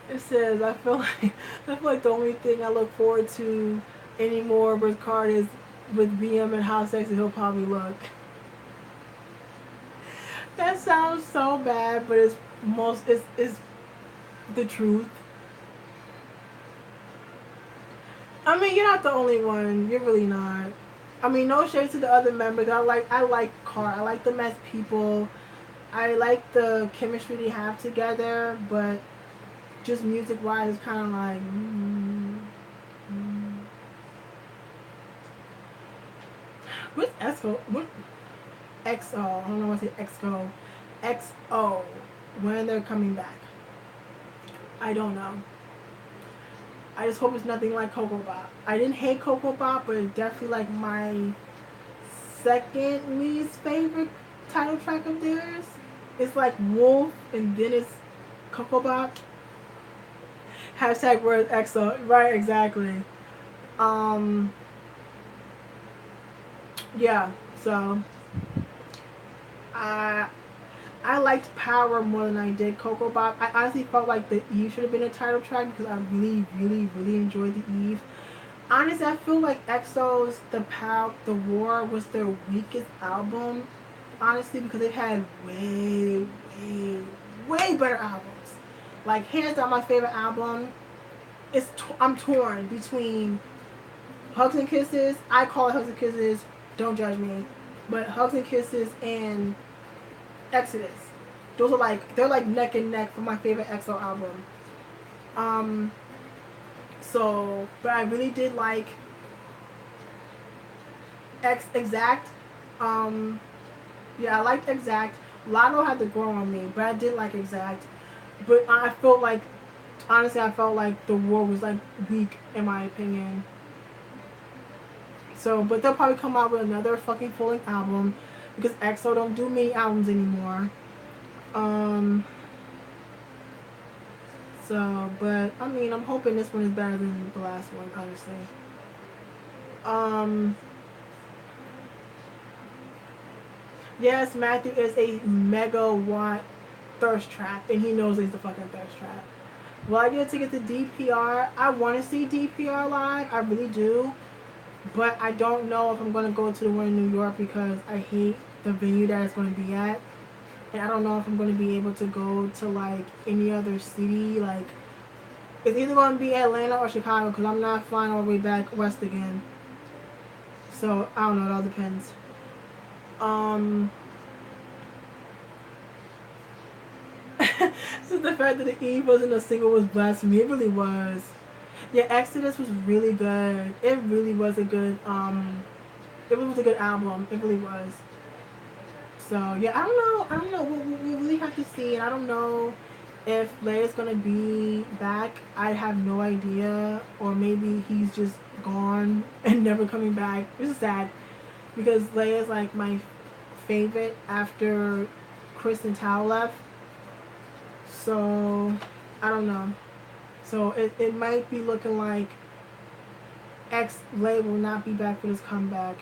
It says I feel like the only thing I look forward to anymore with Card is with BM and how sexy he'll probably look. That sounds so bad, but it's the truth. I mean, you're not the only one. You're really not. I mean, no shade to the other members. I like Card. I like them as people. I like the chemistry they have together, but just music wise, it's kind of like. What's EXO? What XO? I don't know what to say. EXO. XO. When they're coming back. I don't know. I just hope it's nothing like Coco Bop. I didn't hate Coco Bop, but it's definitely like my second least favorite title track of theirs. It's like Wolf, and then it's Coco Bop. Hashtag word EXO. Right, exactly. Um, yeah. So, I I liked Power more than I did Coco Bop. I honestly felt like the Eve should have been a title track because I really, really, really enjoyed the Eve. Honestly, I feel like EXO's The War was their weakest album. Honestly, because they've had way, way, way better albums. Like hands down, my favorite album. I'm torn between Hugs and Kisses. I call it Hugs and Kisses. Don't judge me, but Hugs and Kisses and Exodus. Those are like they're like neck and neck for my favorite EXO album. Um, but I really did like Exact. Um, yeah, I liked Exact. Lotto had to grow on me, but I did like Exact. But I felt like, honestly, I felt like The War was like weak in my opinion. So, but they'll probably come out with another fucking full length album because EXO don't do many albums anymore. Um, but I mean, I'm hoping this one is better than the last one, honestly. Um, yes, Matthew is a megawatt thirst trap, and he knows he's the fucking thirst trap. Will I get a ticket to DPR? I want to see DPR live. I really do. But I don't know if I'm going to go to the one in New York because I hate the venue that it's going to be at. And I don't know if I'm going to be able to go to like any other city. Like, it's either going to be Atlanta or Chicago because I'm not flying all the way back west again. So I don't know. It all depends. So the fact that the Eve wasn't a single was blasphemy. It really was. Yeah, Exodus was really good. It really was a good it was a good album. It really was. So yeah, I don't know. I don't know. We really have to see. And I don't know if Leia's gonna be back. I have no idea. Or maybe he's just gone and never coming back. Which is sad because Leia's like my favorite after Chris and Tao left. So I don't know. So it might be looking like Leia will not be back for this comeback.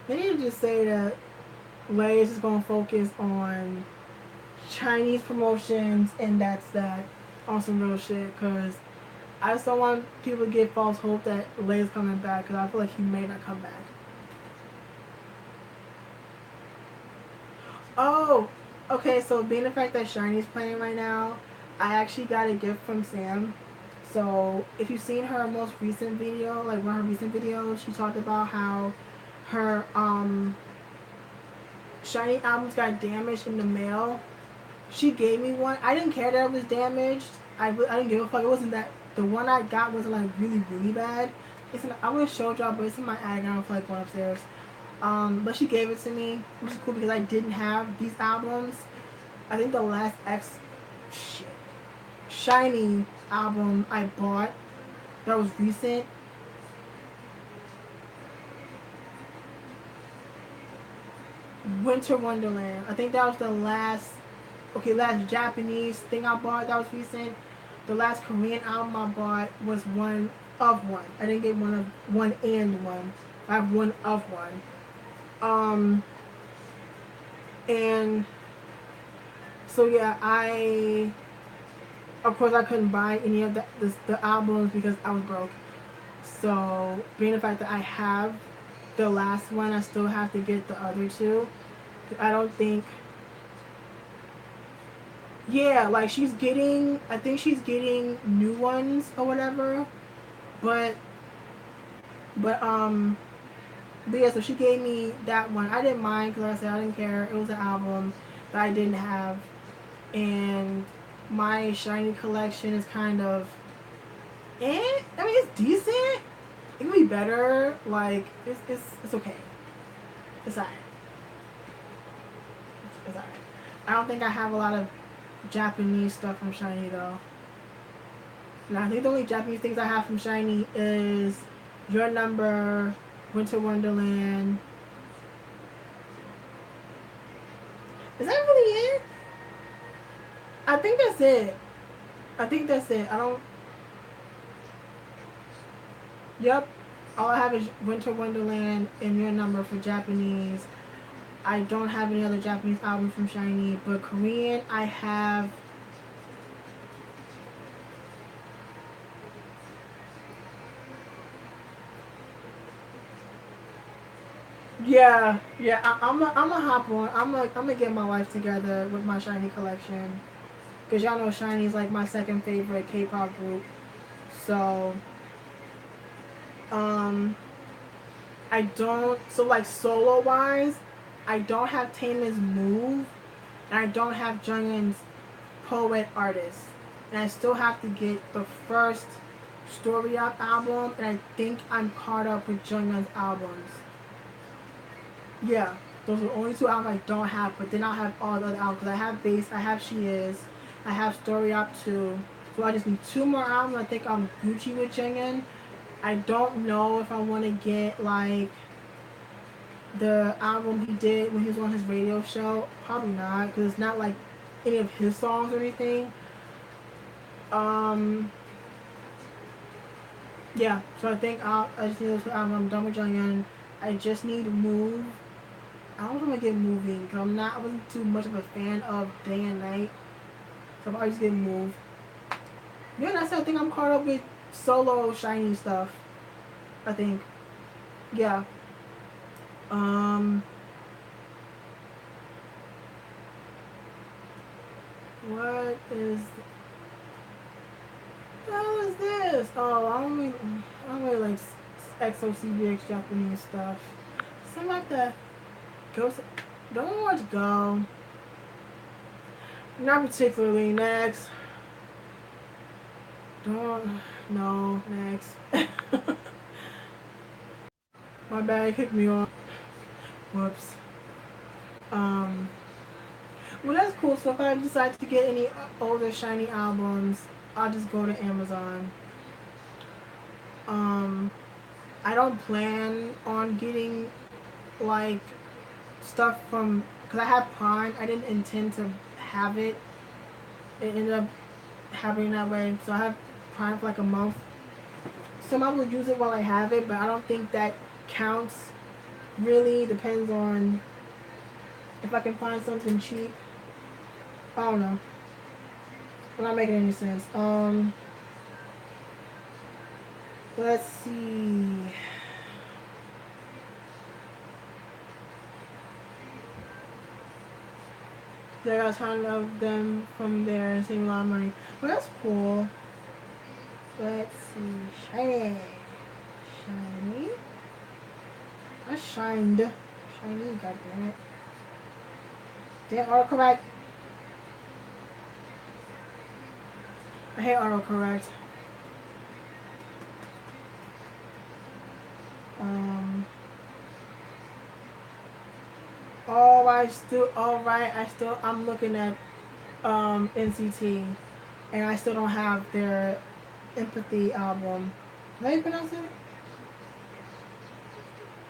They need to just say that Leia is just going to focus on Chinese promotions and that's that on some real shit. Because I just don't want people to get false hope that Leia's coming back because I feel like he may not come back. Oh, okay. So being the fact that SHINee's playing right now, I actually got a gift from Sam. So if you've seen her most recent video, like one of her recent videos, she talked about how her SHINee albums got damaged in the mail. She gave me one. I didn't care that it was damaged. I didn't give a fuck. It wasn't that the one I got wasn't like really really bad. I would have showed y'all, but it's in my attic. I don't feel like going upstairs. But she gave it to me, which is cool because I didn't have these albums. I think the last SHINee album I bought that was recent. Winter Wonderland. I think that was the last Japanese thing I bought that was recent. The last Korean album I bought was One of One. I didn't get one and one. I have One of One. And so yeah, of course I couldn't buy any of the albums because I was broke. So being the fact that I have the last one, I still have to get the other two. I don't think. Yeah, like I think she's getting new ones or whatever. But yeah, so she gave me that one. I didn't mind because like I said I didn't care. It was an album that I didn't have, and my SHINee collection is kind of I mean, it's decent. It could be better. Like, it's okay. It's alright. It's alright. I don't think I have a lot of Japanese stuff from Shiny though. Now I think the only Japanese things I have from Shiny is Your Number, Winter Wonderland. Is that really it? I think that's it. I think that's it. I don't. Yep. All I have is Winter Wonderland and Your Number for Japanese. I don't have any other Japanese albums from Shiny, but Korean I have. Yeah. I'm a hop on. I'm gonna get my life together with my Shiny collection, cause y'all know Shiny is like my second favorite K-pop group. So, um, I don't. So like solo wise, I don't have Taemin's Move, and I don't have Jungkook's Poet Artist, and I still have to get the first Story Up album, and I think I'm caught up with Jungkook's albums. Yeah, those are the only two albums I don't have, but then I'll have all the other albums. I have Base, I have She Is, I have Story Up 2. So I just need two more albums. I think I'm Gucci with Jungkook. I don't know if I want to get like the album he did when he was on his radio show. Probably not, because it's not like any of his songs or anything. Um, yeah, so I think I just need those two albums. I'm done with Jungkook. I just need Move. I don't want to get moving because I wasn't too much of a fan of Day and Night. So I just get moved. Yeah, that's it. I think I'm caught up with solo Shiny stuff. I think. Yeah. Um. What is? What the hell is this? Oh, I don't really like XOCBX Japanese stuff. Something like the Ghost. Don't want to go. Not particularly. Next. Don't. No. Next. My bag kicked me off. Whoops. Um. Well, that's cool. So if I decide to get any older Shiny albums, I'll just go to Amazon. Um. I don't plan on getting like stuff from because I have Prime. I didn't intend to have it. It ended up happening that way. So I have Prime for like a month. Some I will use it while I have it, but I don't think that counts. Really depends on if I can find something cheap. I don't know. We're not making any sense. Let's see. They got a ton of them from there and saving a lot of money. Well, that's cool. Let's see. Shiny. Shiny. I shined. Shiny, goddammit. Damn, autocorrect. I hate autocorrect. Oh, I'm looking at NCT, and I still don't have their Empathy album. Is that how you pronounce it?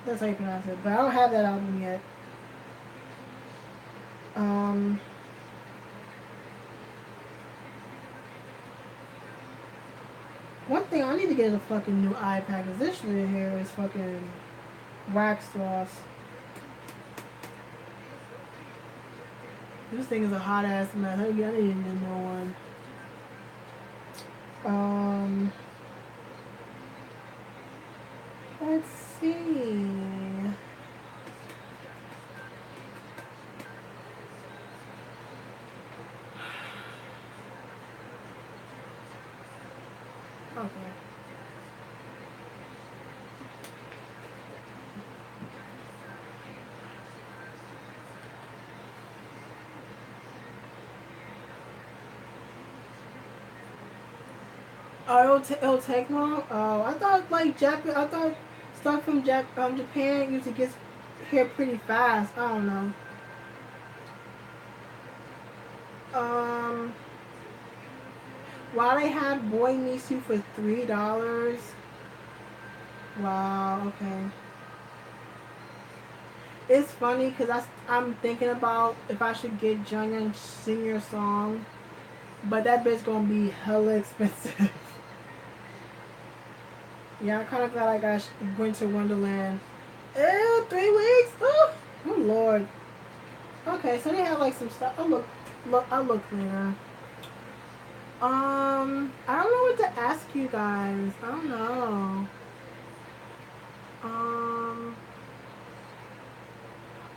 That's how you pronounce it. But I don't have that album yet. One thing I need to get is a fucking new iPad, because this shit here is fucking wax sauce. This thing is a hot ass mess. I need to get a new one. Let's see. Okay. Oh, it'll take long. Oh, I thought like I thought stuff from Japan used to get here pretty fast. I don't know. Um, why they had Boy Meets You for $3? Wow. Okay. It's funny because I'm thinking about if I should get Jungkook sing your song, but that bitch gonna be hella expensive. Yeah, I'm kind of glad I got Winter Wonderland. Ew, 3 weeks? Oh, oh Lord. Okay, so they have like some stuff. I'll look later. I don't know what to ask you guys. I don't know. Um,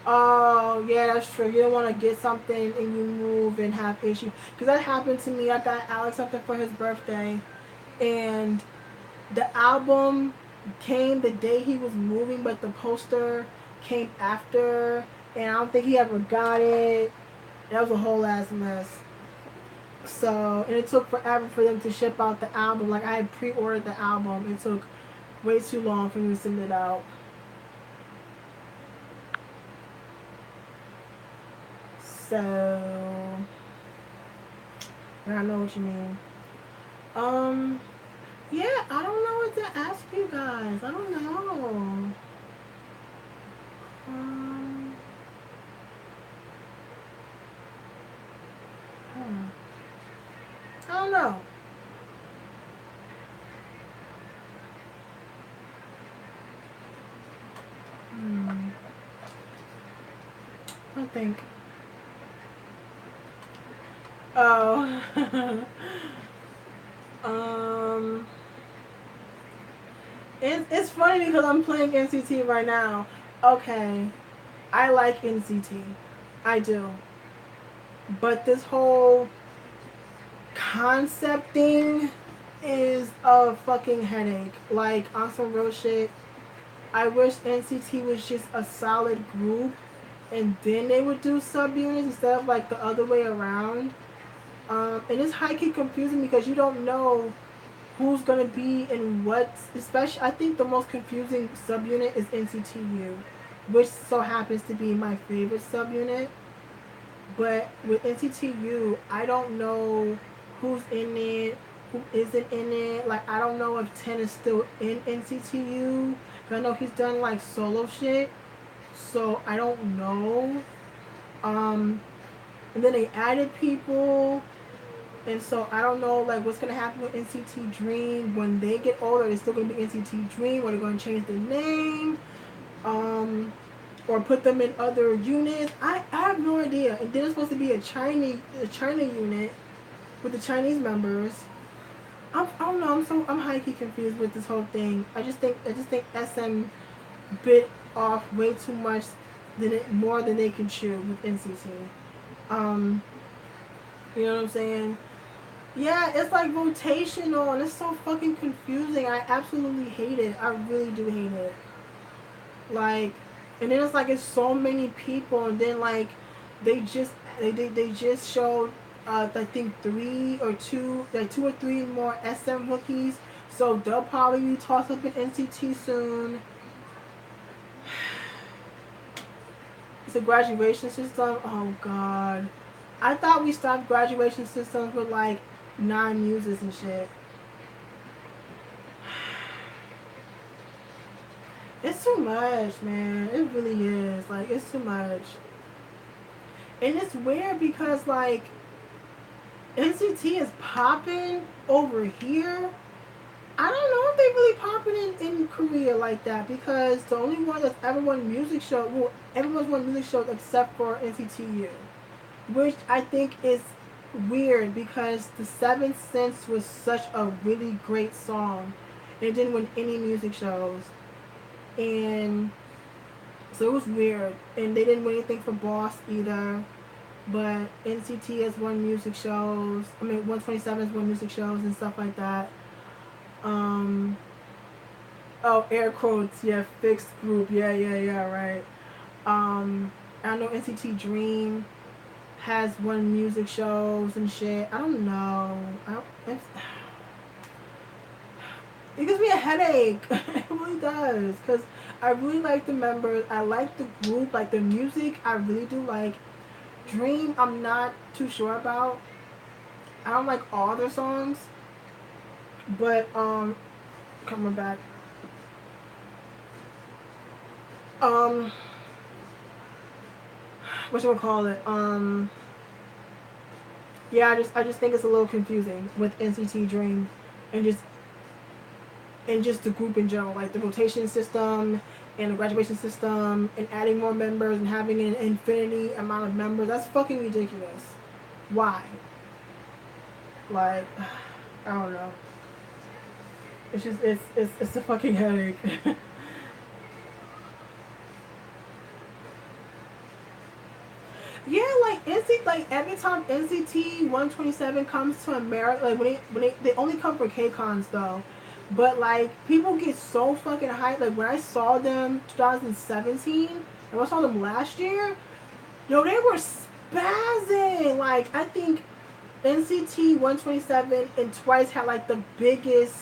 oh yeah, that's true. You don't want to get something and you move and have issues. Because that happened to me. I got Alex something for his birthday, and the album came the day he was moving, but the poster came after, and I don't think he ever got it. That was a whole ass mess. So, and it took forever for them to ship out the album. Like, I had pre-ordered the album. It took way too long for me to send it out. So, I know what you mean. Um, yeah, I don't know what to ask you guys. I don't know. Um, hmm. I don't know. Hmm. I think. Oh. um. It's funny because I'm playing NCT right now. Okay, I like NCT. I do. But this whole concept thing is a fucking headache. Like, on some real shit, I wish NCT was just a solid group and then they would do subunits instead of like the other way around. And it's high key confusing because you don't know who's gonna be in what. Especially, I think the most confusing subunit is NCTU, which so happens to be my favorite subunit. But with NCTU, I don't know who's in it, who isn't in it. Like, I don't know if Ten is still in NCTU. I know he's done like solo shit, so I don't know. Um, and then they added people, and so I don't know like what's gonna happen with NCT Dream when they get older. They're still gonna be NCT Dream, or they're gonna change the name. Um, or put them in other units. I have no idea. And then it's supposed to be a China unit with the Chinese members. I don't know. I'm high key confused with this whole thing. I just think SM bit off way too much more than they can chew with NCT. Um, you know what I'm saying? Yeah, it's like rotational and it's so fucking confusing. I absolutely hate it. I really do hate it. Like, and then it's like it's so many people, and then like they just showed I think two or three more SM rookies, so they'll probably be tossed up in NCT soon. It's a graduation system. Oh god, I thought we stopped graduation systems with like non-users and shit. It's too much, man. It really is. Like, it's too much. And it's weird because, like, NCT is popping over here. I don't know if they really popping in Korea like that because the only one that's ever won music show, well, everyone's won music shows except for NCTU, which I think is weird because The Seventh Sense was such a really great song. It didn't win any music shows. And so it was weird. And they didn't win anything for Boss either. But NCT has won music shows. I mean, 127 has won music shows and stuff like that. Um, oh, air quotes. Yeah, fixed group. Yeah, right. I know NCT Dream has won music shows and shit. I don't know. It gives me a headache. It really does. Because I really like the members. I like the group. Like the music, I really do like. Dream, I'm not too sure about. I don't like all their songs. But, coming back. Um, what should I call it? Yeah, I just think it's a little confusing with NCT Dream, and just the group in general, like the rotation system and the graduation system, and adding more members and having an infinity amount of members. That's fucking ridiculous. Why? Like, I don't know. It's just it's a fucking headache. Yeah, like NCT, like every time NCT 127 comes to America, like when they only come for K cons though, but like people get so fucking hyped. Like when I saw them 2017, and I saw them last year, yo, they were spazzing. Like I think NCT 127 and Twice had like the biggest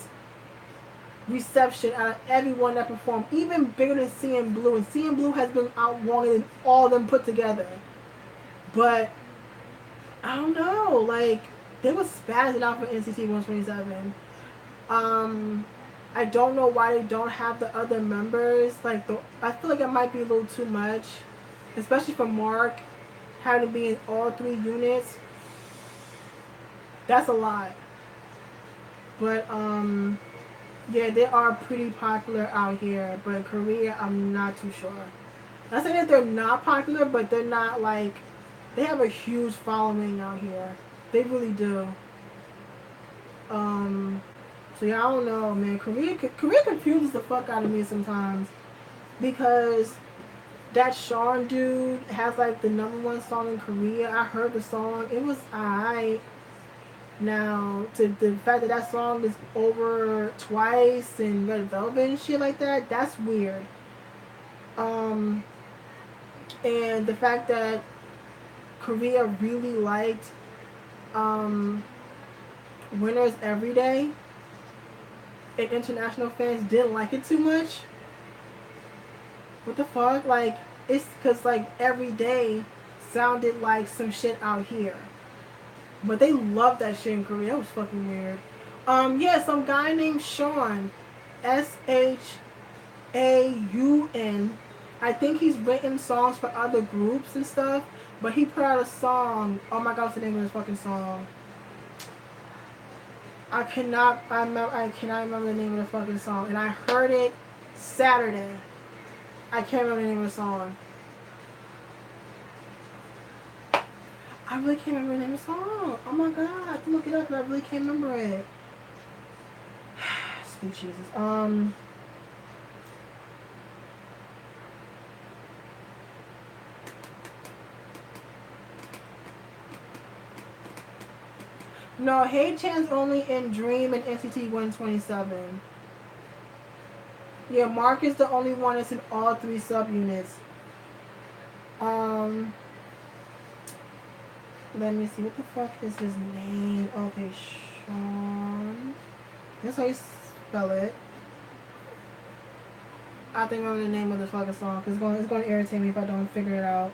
reception out of everyone that performed, even bigger than CN Blue, and CN Blue has been out longer than all of them put together. But I don't know. Like they was spazzing out for NCT 127. Um, I don't know why they don't have the other members. Like I feel like it might be a little too much, especially for Mark having to be in all three units. That's a lot. But yeah, they are pretty popular out here. But in Korea, I'm not too sure. Not saying that they're not popular, but they're not like they have a huge following out here. They really do. Um, so yeah, I don't know, man. Korea confuses the fuck out of me sometimes because that Sean dude has like the number one song in Korea. I heard the song. It was alright. Now, to the fact that that song is over Twice and Red Velvet and shit like that, that's weird. Um, and the fact that Korea really liked um, Winners Every Day and international fans didn't like it too much. What the fuck? Like, it's because, like, Every Day sounded like some shit out here. But they loved that shit in Korea. That was fucking weird. Yeah, some guy named Sean. Shaun. I think he's written songs for other groups and stuff. But he put out a song. Oh my god, what's the name of this fucking song? I cannot remember the name of the fucking song. And I heard it Saturday. I can't remember the name of the song. I really can't remember the name of the song. Oh my god, I have to look it up and I really can't remember it. Sweet Jesus. No, Hey Chan's only in Dream and NCT 127. Yeah, Mark is the only one that's in all three subunits. Um, Let me see. What the fuck is his name? Okay, Sean. That's how you spell it. I think I remember the name of the fucking song because it's going to irritate me if I don't figure it out.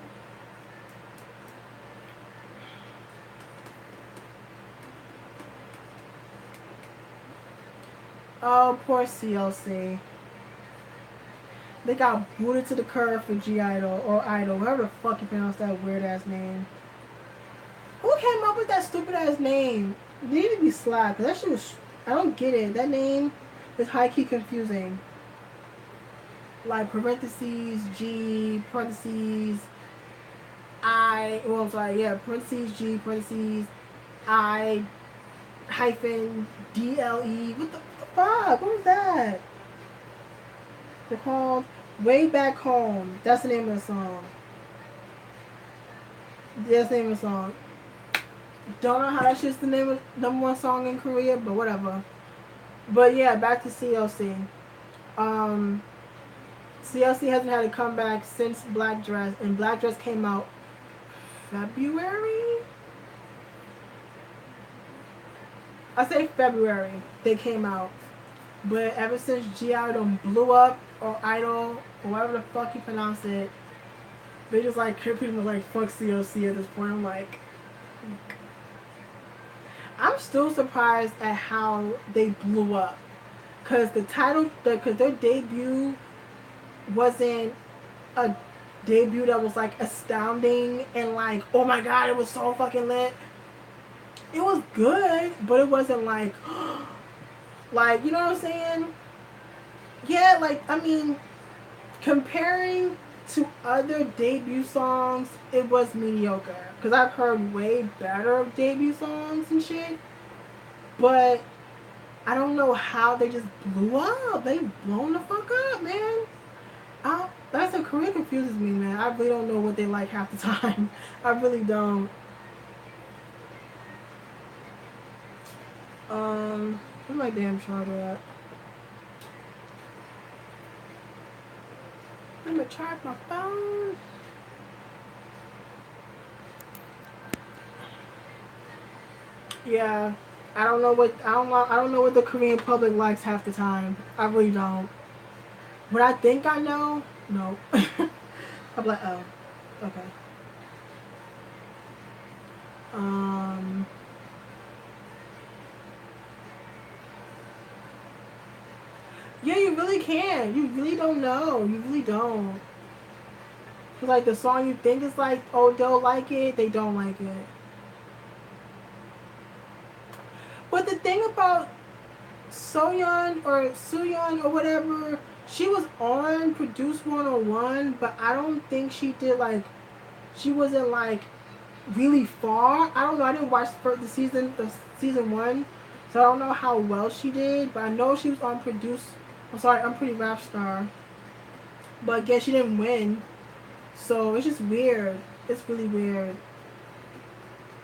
Oh, poor CLC. They got booted to the curb for G-Idol or Idol, whoever the fuck you pronounce that weird ass name. Who came up with that stupid ass name? They need to be slapped. That shit was. I don't get it. That name is high key confusing. Like parentheses G parentheses I. Well, I'm sorry. Yeah, parentheses G parentheses I hyphen DLE. What the fuck? What was that? They're called Way Back Home. That's the name of the song. That's the name of the song. Don't know how that shit's the name of number one song in Korea, but whatever. But yeah, back to CLC. CLC hasn't had a comeback since Black Dress, and Black Dress came out February? I say February they came out. But ever since G Idol blew up, or Idol, or whatever the fuck you pronounce it, they just like pretty much like fuck COC at this point. I'm still surprised at how they blew up. Cause cause their debut wasn't a debut that was like astounding and like, oh my god, it was so fucking lit. It was good, but it wasn't like, like, you know what I'm saying? Yeah, like, I mean, comparing to other debut songs, it was mediocre. Because I've heard way better debut songs and shit. But I don't know how they just blew up. They blown the fuck up, man. That's a career confuses me, man. I really don't know what they like half the time. I really don't. Where's my damn charger at? Let me charge my phone. Yeah, I don't know what the Korean public likes half the time. I really don't. What I think I know, no. I'm like, oh, okay. Um, yeah, you really can. You really don't know. You really don't. Cause like the song you think is like, oh, they'll like it, they don't like it. But the thing about Soyeon or Suyeon or whatever, she was on Produce 101, but I don't think she did like, she wasn't like really far. I don't know. I didn't watch the season one, so I don't know how well she did. But I know she was on Produce. I'm sorry, I'm Pretty Rap Star. But again, she didn't win, so it's just weird. It's really weird.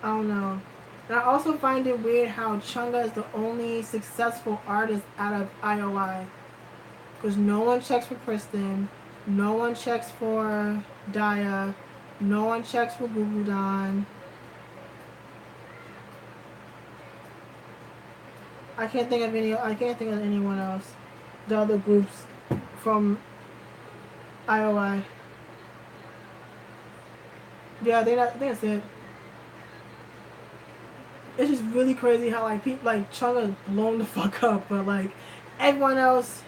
I don't know. And I also find it weird how Chunga is the only successful artist out of IOI. Because no one checks for Kristen, no one checks for Daya, no one checks for Bubudan. I can't think of anyone else. The other groups from IOI. Yeah, they not. That's it. It's just really crazy how like people like Chunga is blown the fuck up, but like everyone else.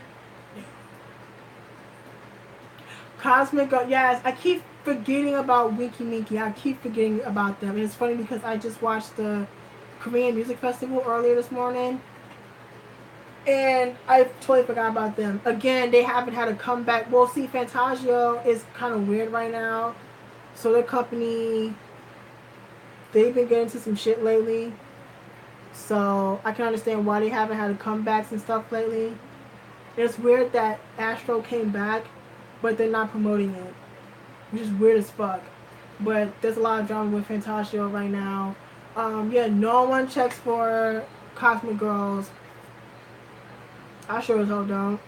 Cosmic, yes, I keep forgetting about Winky Minky. I keep forgetting about them. And it's funny because I just watched the Korean Music Festival earlier this morning, and I totally forgot about them. Again, they haven't had a comeback. Well, see, Fantasia is kind of weird right now. So their company, they've been getting into some shit lately. So I can understand why they haven't had comebacks and stuff lately. It's weird that Astro came back, but they're not promoting it, which is weird as fuck. But there's a lot of drama with Fantasia right now. Yeah, no one checks for Cosmic Girls. I sure as hell don't.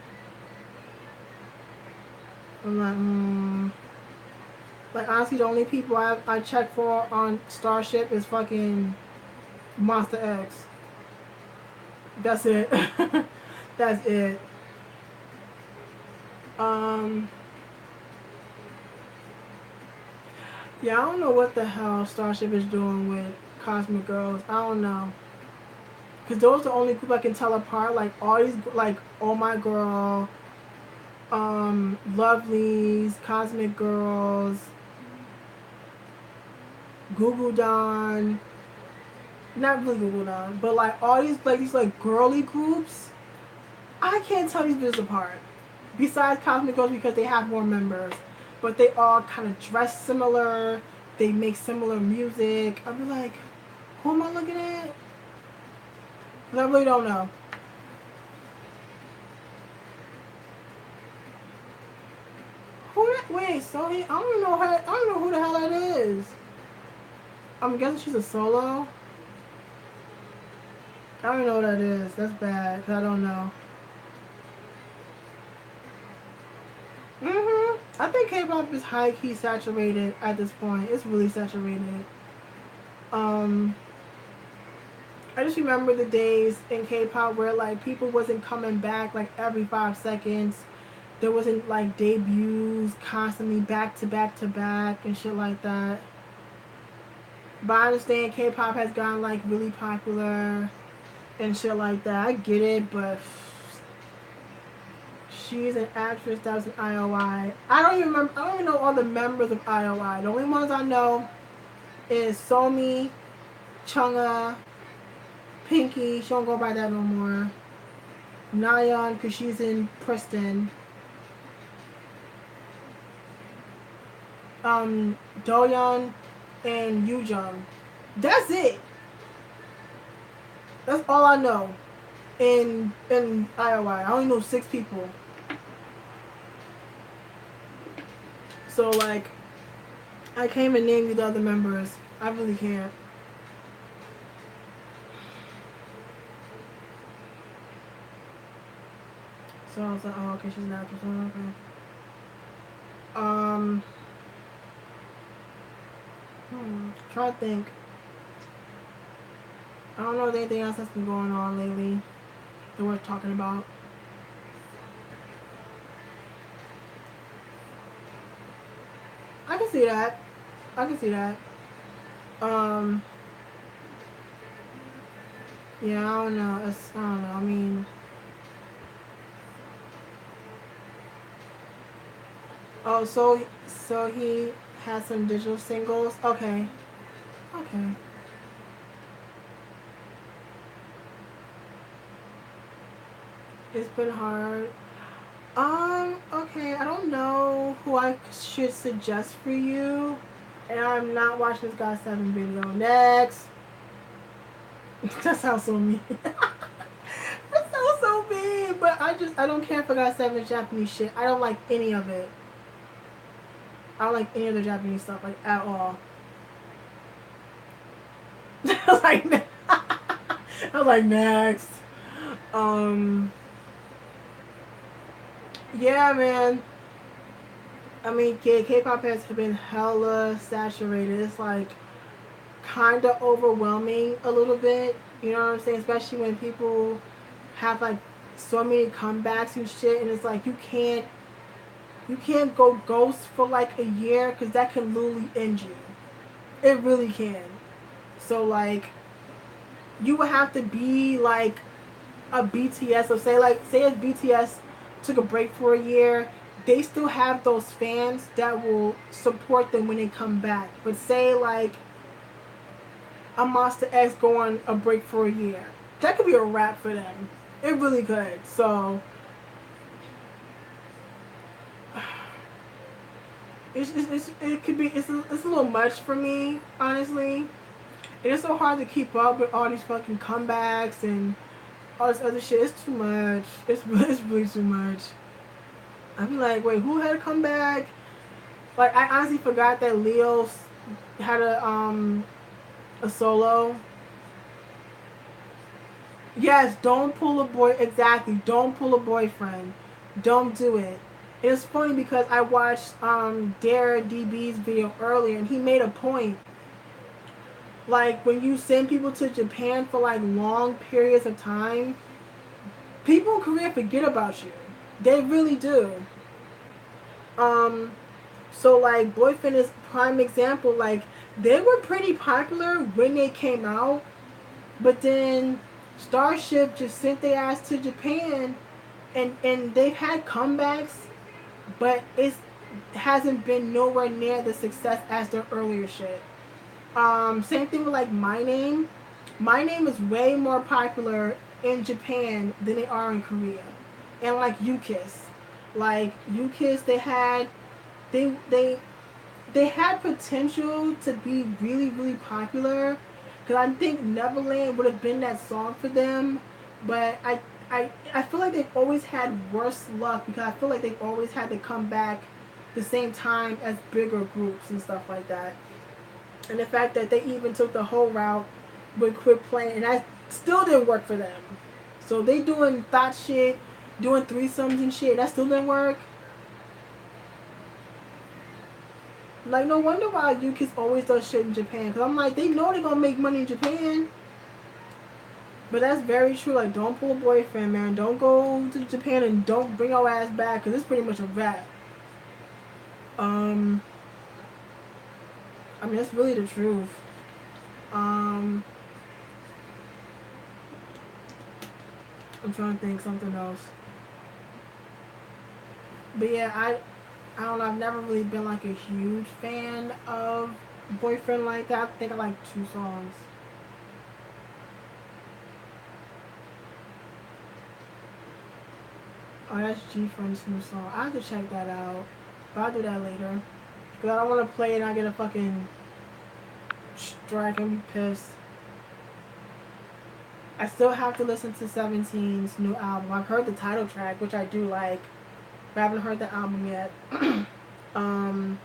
I'm like honestly, the only people I check for on Starship is fucking Monster X. That's it. That's it. Yeah, I don't know what the hell Starship is doing with Cosmic Girls. I don't know. Because those are the only group I can tell apart. Like, all these, like, Oh My Girl, Lovelies, Cosmic Girls, Google Don. Not really Google Don, but, like, all these, like, girly groups. I can't tell these bitches apart. Besides Cosmic Girls because they have more members. But they all kind of dress similar. They make similar music. I'd be like, who am I looking at? But I really don't know. Wait, so I don't even know her. I don't know who the hell that is. I'm guessing she's a solo. I don't even know what that is. That's bad. Cause I don't know. I think K-pop is high key saturated at this point. It's really saturated. I just remember the days in K-pop where like people wasn't coming back like every 5 seconds. There wasn't like debuts constantly back to back to back and shit like that. But I understand K-pop has gotten like really popular and shit like that. I get it, but she's an actress that was in IOI. I don't even remember. I don't even know all the members of IOI. The only ones I know is Somi, Chunga, Pinky. She don't go by that no more. Nayeon, because she's in Preston. Doyeon and Yoojung. That's it. That's all I know in IOI. I only know 6 people. So like, I can't even name you the other members. I really can't. So I was like, oh, okay, she's an actress. Oh, okay. Try to think. I don't know if anything else that's been going on lately that we're talking about. I can see that. I can see that. Yeah, I don't know. I don't know. I mean, oh, so he has some digital singles. Okay, okay. It's been hard. Okay. I don't know who I should suggest for you. And I'm not watching this GOT7 video. Next. That sounds so mean. That sounds so mean. But I don't care for GOT7 Japanese shit. I don't like any of it. I don't like any of the Japanese stuff, like, at all. I was like, I was like, next. Yeah, man. I mean, K-pop has been hella saturated. It's like kind of overwhelming a little bit. You know what I'm saying? Especially when people have like so many comebacks and shit, and it's like you can't go ghost for like a year because that can literally end you. It really can. So like, you would have to be like a BTS, or say if BTS took a break for a year, they still have those fans that will support them when they come back. But say like a Monster X go on a break for a year, that could be a wrap for them. It really could. So it could be it's a little much for me, honestly. It is so hard to keep up with all these fucking comebacks and all this other shit. It's too much. It's really too much. I'd be like, wait, who had a comeback? Like, I honestly forgot that Leo had a solo. Yes, don't pull a boy. Exactly, don't pull a boyfriend. Don't do it. It's funny because I watched Dare DB's video earlier, and he made a point. Like, when you send people to Japan for like long periods of time, people in Korea forget about you. They really do. So like Boyfriend is prime example. Like, they were pretty popular when they came out, but then Starship just sent their ass to Japan, and they've had comebacks, but it hasn't been nowhere near the success as their earlier shit. Same thing with like My Name. My Name is way more popular in Japan than they are in Korea. And like U-Kiss. Like U-Kiss, they had potential to be really, really popular. Because I think Neverland would have been that song for them. But I feel like they've always had worse luck because I feel like they've always had to come back the same time as bigger groups and stuff like that. And the fact that they even took the whole route with Quit Playing, and that still didn't work for them. So they doing thought shit, doing threesomes and shit, that still didn't work. Like, no wonder why U-Kiss always does shit in Japan. Because I'm like, they know they're going to make money in Japan. But that's very true. Like, don't pull a boyfriend, man. Don't go to Japan and don't bring your ass back, because it's pretty much a wrap. Um, I mean, that's really the truth. Um, I'm trying to think something else. But yeah, I don't know. I've never really been like a huge fan of Boyfriend like that. I think I like 2 songs. Oh, that's G Friend's new song. I have to check that out. But I'll do that later. Because I don't want to play it and I get a fucking strike and be pissed. I still have to listen to 17's new album. I've heard the title track, which I do like, but I haven't heard the album yet. um,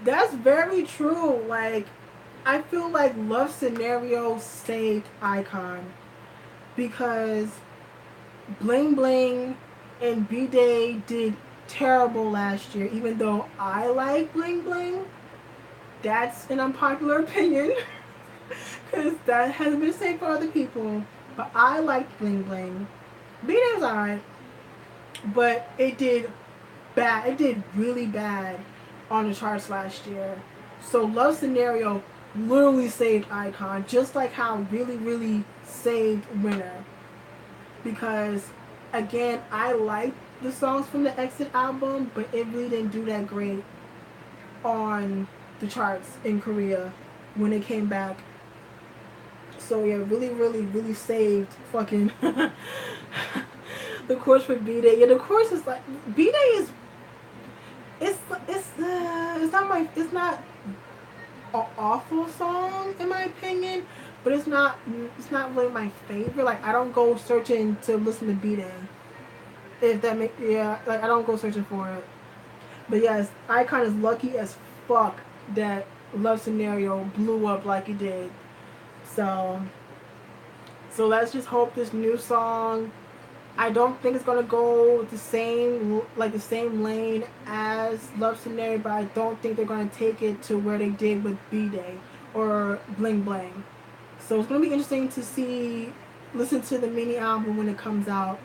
that's very true. Like, I feel like Love Scenario saved Icon because Bling Bling and B Day did terrible last year. Even though I like Bling Bling, that's an unpopular opinion because that hasn't been said for other people. But I liked Bling Bling. B Day was alright, but it did bad. It did really bad on the charts last year. So Love Scenario literally saved Icon, just like how really, really saved Winner. Because again, I liked the songs from the Exit album, but it really didn't do that great on the charts in Korea when it came back. So yeah, really, really, really saved fucking the chorus for B Day. Yeah, the chorus is like B Day is it's not an awful song in my opinion, but it's not really my favorite. Like I don't go searching to listen to B Day. If that make yeah, like I don't go searching for it. But yes, Icon is lucky as fuck that Love Scenario blew up like it did. So let's just hope this new song. I don't think it's gonna go the same lane as Love Scenario, but I don't think they're gonna take it to where they did with B Day or Bling Bling. So it's gonna be interesting to listen to the mini album when it comes out.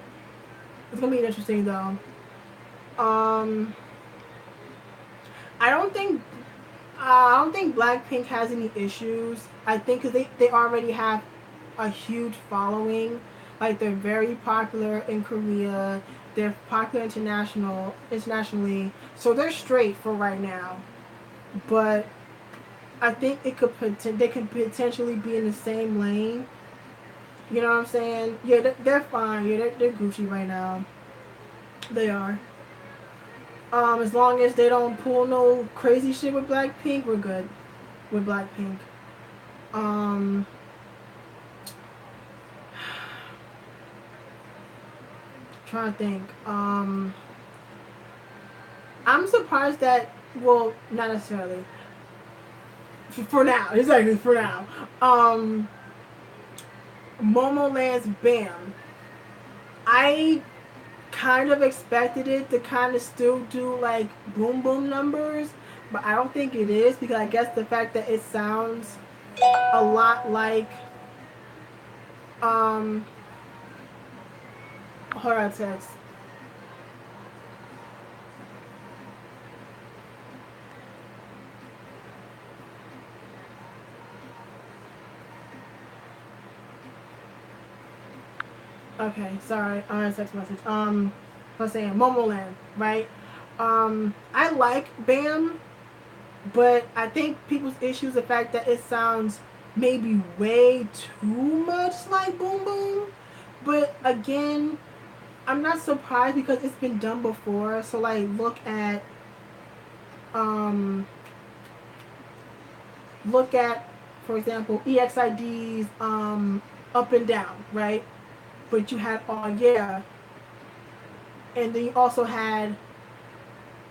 It's gonna be interesting though. Um, I don't think Blackpink has any issues. I think because they already have a huge following. Like they're very popular in Korea. They're popular internationally. So they're straight for right now. But I think they could potentially be in the same lane. You know what I'm saying? Yeah, they're fine. Yeah, they're Gucci right now. They are. As long as they don't pull no crazy shit with Blackpink, we're good with Blackpink. Um, trying to think. I'm surprised that, well, not necessarily. For now, exactly for now. Momoland's Bam. I kind of expected it to kind of still do like boom boom numbers, but I don't think it is because I guess the fact that it sounds a lot like horror text. Okay, sorry, on a text message. I was saying Momoland, right? I like Bam, but I think people's issue is the fact that it sounds maybe way too much like Boom Boom. But again, I'm not surprised because it's been done before. So like, um, look at, for example, EXID's Up and Down, right? But you had Oh Yeah, and then you also had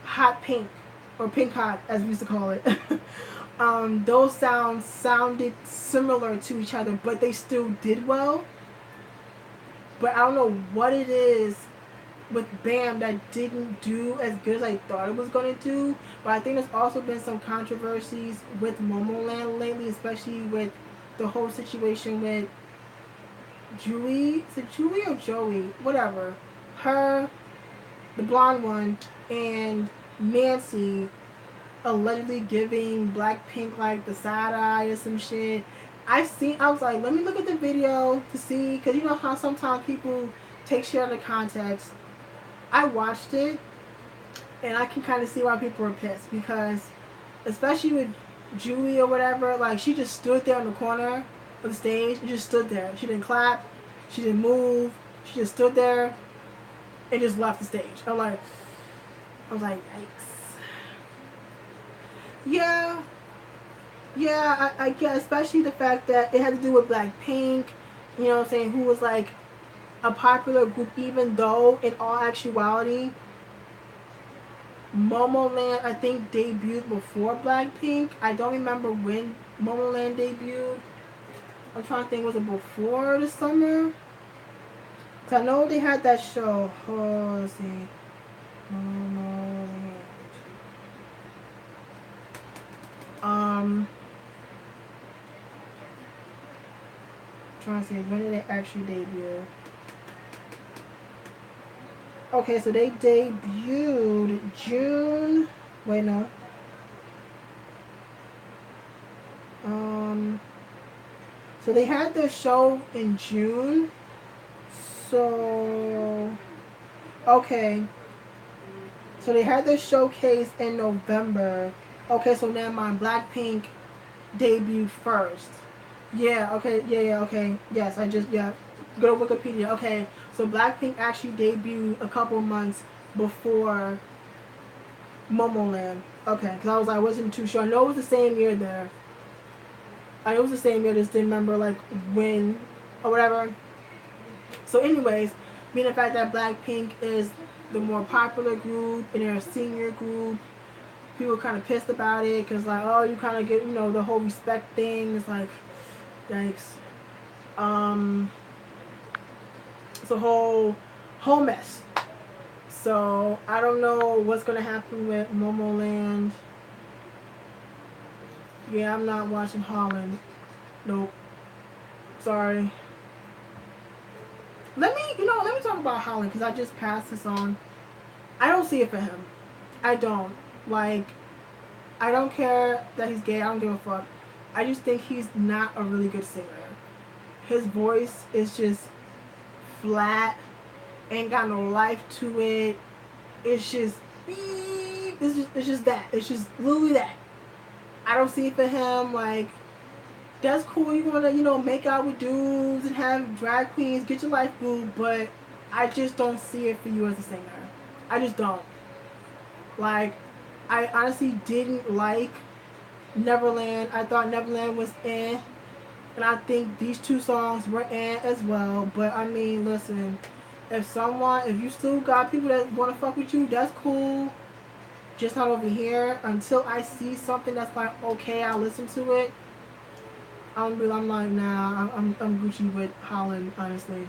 Hot Pink, or Pink Hot as we used to call it. Those sounds sounded similar to each other, but they still did well. But I don't know what it is with Bam that didn't do as good as I thought it was gonna do. But I think there's also been some controversies with Momoland lately, especially with the whole situation with Julie. Is it Julie or Joey? Whatever. Her, the blonde one, and Nancy allegedly giving Blackpink like the side eye or some shit. I was like, let me look at the video to see, because you know how sometimes people take shit out of context. I watched it, and I can kind of see why people are pissed, because especially with Julie or whatever, like she just stood there in the corner of the stage and just stood there. She didn't clap, she didn't move, she just stood there and just left the stage. I was like, yikes. Yeah, I guess, especially the fact that it had to do with Blackpink, you know what I'm saying, who was like a popular group, even though in all actuality, Momoland, I think, debuted before Blackpink. I don't remember when Momoland debuted. I'm trying to think, was it before the summer? Because I know they had that show. Oh, let's see. Momoland. Trying to see, when did they actually debut? Okay, so they debuted June. Wait, no. So they had their show in June. So, okay. So they had their showcase in November. Okay, so never mind. Blackpink debuted first. Yeah, okay, yeah, okay. Yes, go to Wikipedia. Okay, so Blackpink actually debuted a couple months before Momoland. Okay, because I wasn't too sure. I know it was the same year there. I know it was the same year, just didn't remember like when or whatever. So anyways, being the fact that Blackpink is the more popular group and they're a senior group, people are kind of pissed about it because like, oh, you kind of get, the whole respect thing. It's like, thanks. It's a whole mess. So I don't know what's gonna happen with Momoland. Yeah, I'm not watching Holland. Nope. Sorry. Let me talk about Holland because I just passed this on. I don't see it for him. I don't. Like, I don't care that he's gay. I don't give a fuck. I just think he's not a really good singer. His voice is just flat, ain't got no life to it. It's just it's just that. It's just literally that. I don't see it for him. Like, that's cool. You wanna, make out with dudes and have drag queens, get your life boo, but I just don't see it for you as a singer. I just don't. Like, I honestly didn't like Neverland. I thought Neverland was eh. And I think these two songs were eh as well. But I mean, listen, if you still got people that want to fuck with you, that's cool. Just not over here. Until I see something that's like, okay, I'll listen to it. I'm like, nah, I'm Gucci with Holland, honestly.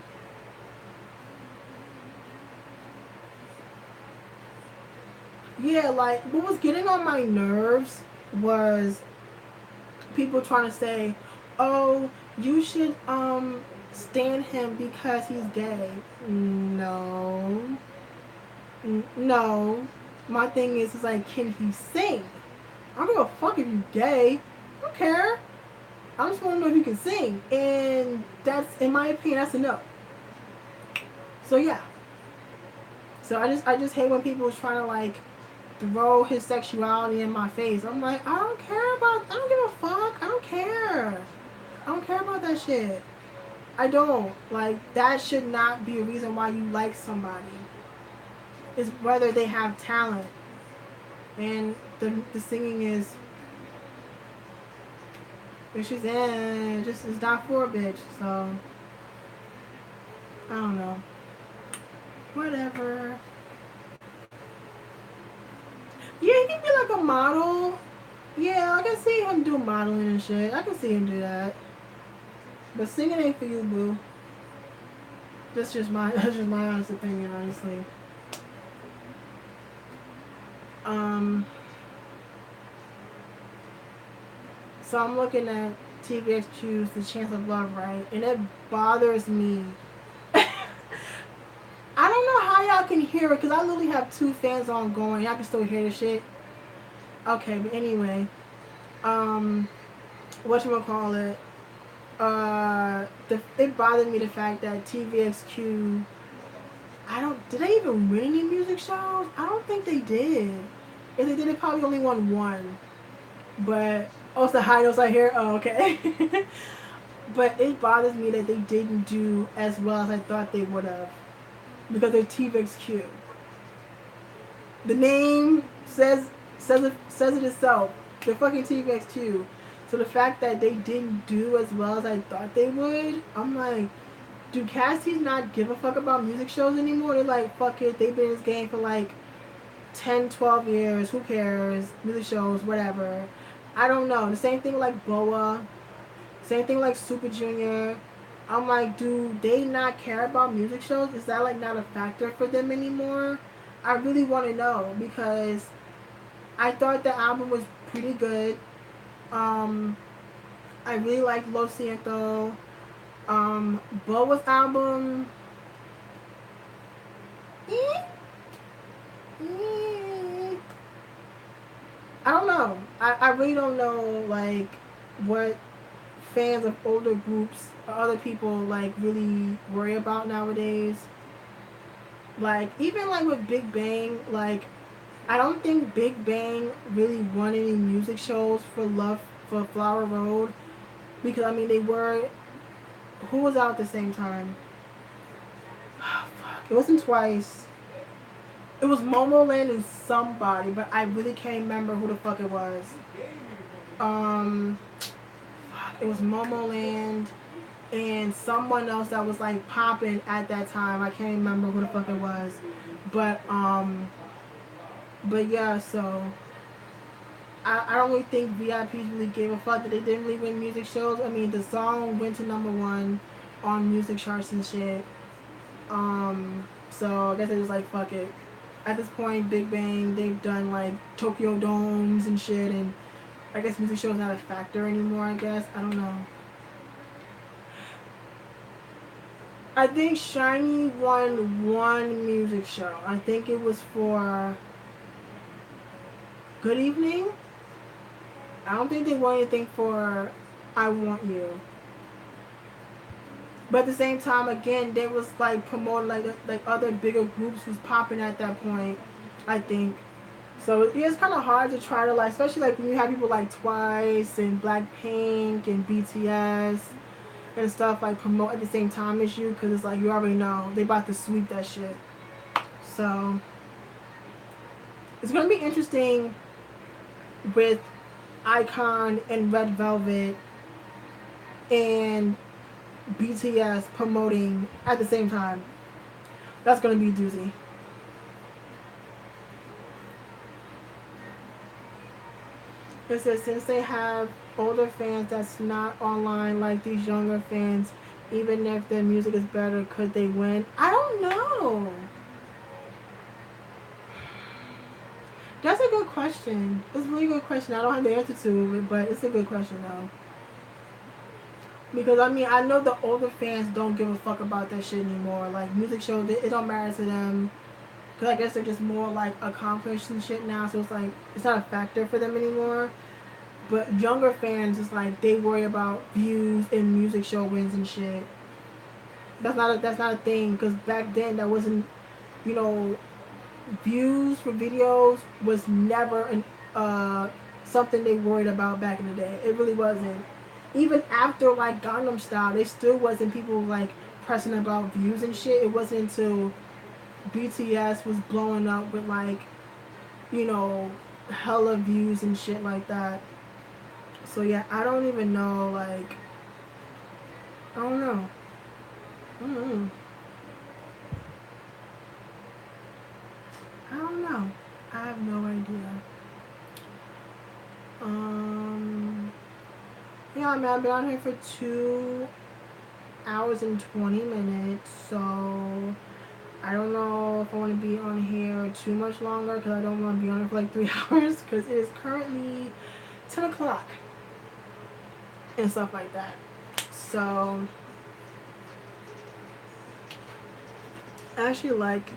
Yeah, like, what was getting on my nerves was people trying to say, oh, you should stand him because he's gay. No. No. My thing is like, can he sing? I don't give a fuck if you're gay. I don't care. I just want to know if you can sing. And that's, in my opinion, that's a no. So yeah. So I just hate when people is trying to like throw his sexuality in my face. I'm like, I don't give a fuck. I don't care. I don't care about that shit. I don't. Like, that should not be a reason why you like somebody. It's whether they have talent. And the singing is, it's just, it's not for a bitch. So, I don't know. Whatever. Yeah, he can be like a model. Yeah, I can see him do modeling and shit. I can see him do that. But singing ain't for you, boo. That's just my honest opinion, honestly. Um, so I'm looking at TVXQ's The Chance of Love, right? And it bothers me. I don't know how y'all can hear it because I literally have two fans on going. Y'all can still hear the shit. Okay, but anyway, um, whatchamacallit, it bothered me the fact that TVXQ, did they even win any music shows? I don't think they did. If they did, they probably only won one. But, oh, it's the high notes I hear? Oh, okay. But it bothers me that they didn't do as well as I thought they would have. Because they're TVXQ. The name says it itself. They're fucking TVXQ. So the fact that they didn't do as well as I thought they would, I'm like, do casties not give a fuck about music shows anymore? They're like, fuck it, they've been in this game for like 10, 12 years, who cares? Music shows, whatever. I don't know. The same thing like Boa, same thing like Super Junior. I'm like, do they not care about music shows? Is that like not a factor for them anymore? I really want to know because I thought the album was pretty good. I really liked Lo Siento. Boa's album. I don't know. I really don't know like what fans of older groups or other people like really worry about nowadays. Like even like with Big Bang, like I don't think Big Bang really won any music shows for Flower Road because I mean they were who was out at the same time? Oh, fuck. It wasn't Twice. It was Momoland and somebody, but I really can't remember who the fuck it was. Um, it was Momoland and someone else that was like popping at that time. I can't remember who the fuck it was, but yeah. So I don't really think VIPs really gave a fuck that they didn't really win music shows. I mean, the song went to #1 on music charts and shit. So I guess they was like, fuck it. At this point, Big Bang, they've done like Tokyo Domes and shit, and I guess music shows not a factor anymore, I guess. I don't know. I think Shiny won one music show. I think it was for Good Evening. I don't think they won anything for I Want You. But at the same time, again, they was like promoting like other bigger groups was popping at that point. I think so. It's kind of hard to try to like, especially like when you have people like Twice and Blackpink and BTS and stuff like promote at the same time as you because it's like you already know they about to sweep that shit. So it's gonna be interesting with iKON and Red Velvet and BTS promoting at the same time. That's gonna be a doozy. It says since they have older fans that's not online like these younger fans, even if their music is better, could they win? I don't know. That's a good question. It's a really good question. I don't have the answer to it, but it's a good question though. Because I mean, I know the older fans don't give a fuck about that shit anymore. Like music shows, it don't matter to them. Cause I guess they're just more like accomplished and shit now, so it's like it's not a factor for them anymore. But younger fans, it's like they worry about views and music show wins and shit. That's not a thing. Because back then that wasn't, you know, views for videos was never something they worried about back in the day. It really wasn't. Even after like Gangnam Style, they still wasn't people like pressing about views and shit. It wasn't until BTS was blowing up with like, you know, hella views and shit like that. So yeah, I don't even know. Like, I don't know. Mm-hmm. I don't know. I have no idea. Yeah, man, I've been on here for 2 hours and 20 minutes, so I don't know if I want to be on here too much longer because I don't want to be on it for like 3 hours because it is currently 10 o'clock and stuff like that. So I actually like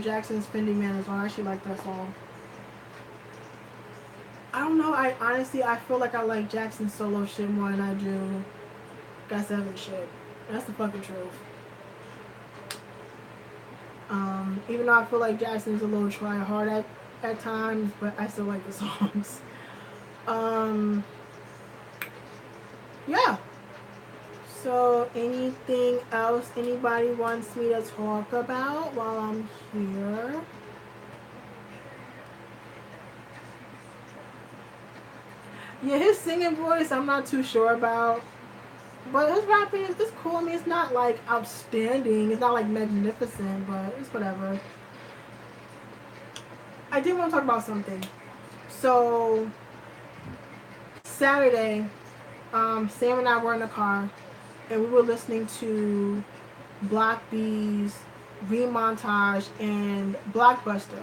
Jackson's Fendi Man as well. I actually like that song. I don't know. I honestly I feel like I like Jackson's solo shit more than I do GOT7 shit. That's the fucking truth. Even though I feel like Jackson's a little try hard at times, but I still like the songs. Um, yeah. So anything else anybody wants me to talk about while I'm here? Yeah, his singing voice I'm not too sure about. But his rapping is just cool. I mean, it's not like outstanding. It's not like magnificent, but it's whatever. I did want to talk about something. So Saturday, Sam and I were in the car, and we were listening to Block B's Remontage and Blockbuster.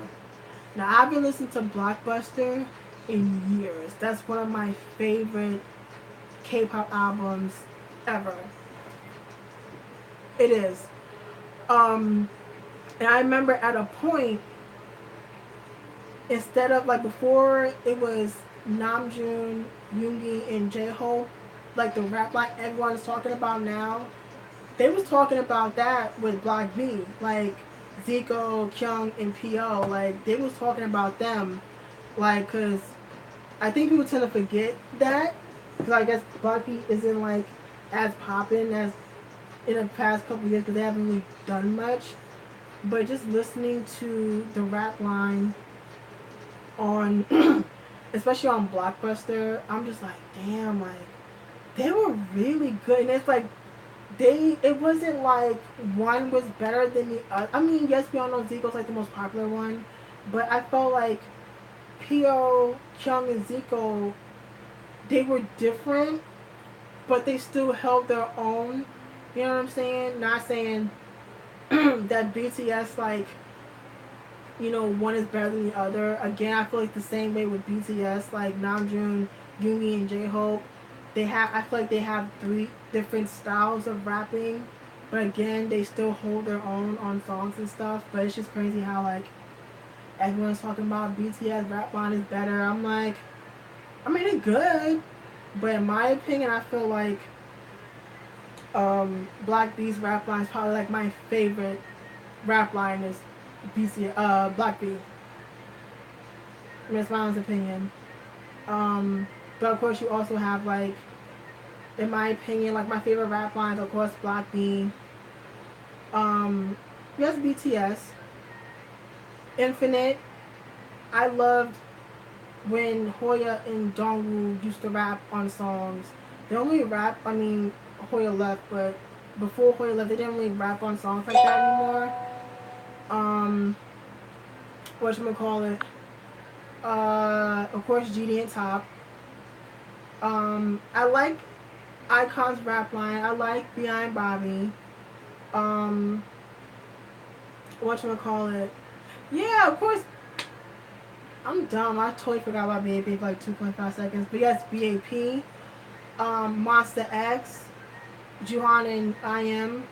Now I've been listening to Blockbuster in years. That's one of my favorite K-pop albums ever. It is. And I remember at a point, instead of like before, it was Namjoon, Yoongi, and J-Hope, like the rap like everyone is talking about now. They was talking about that with Block B, like Zico, Kyung, and P.O. Like they was talking about them, like because I think people tend to forget that because I guess Block B isn't like as poppin' as in the past couple years because they haven't really done much. But just listening to the rap line on, especially on Blockbuster, I'm just like, damn, like they were really good, and it's like it wasn't like one was better than the other. I mean, yes, we all know Zico's like the most popular one, but I felt like P.O., Kyung, and Zico, they were different, but they still held their own. You know what I'm saying? Not saying that BTS like one is better than the other. Again, I feel like the same way with BTS, like Namjoon, Yoongi, and J-Hope. I feel like they have 3 different styles of rapping, but again, they still hold their own on songs and stuff. But it's just crazy how like everyone's talking about BTS rap line is better. I'm like, I mean, it's good, but in my opinion, I feel like Black B's rap line is probably like my favorite rap line is Black B. That's my own opinion. But of course, you also have like, in my opinion, like my favorite rap lines, of course, Black B. Yes, BTS. Infinite. I loved when Hoya and Dongwoo used to rap on songs. They only rap. I mean, Hoya left, but before Hoya left, they didn't really rap on songs like that anymore. Whatchamacallit? Of course, GD and Top. I like Icon's rap line. I like Behind Bobby. Whatchamacallit? Yeah, of course. I'm dumb. I totally forgot about BAP for like 2.5 seconds. But yes, BAP. Monster X. Juhan and IM.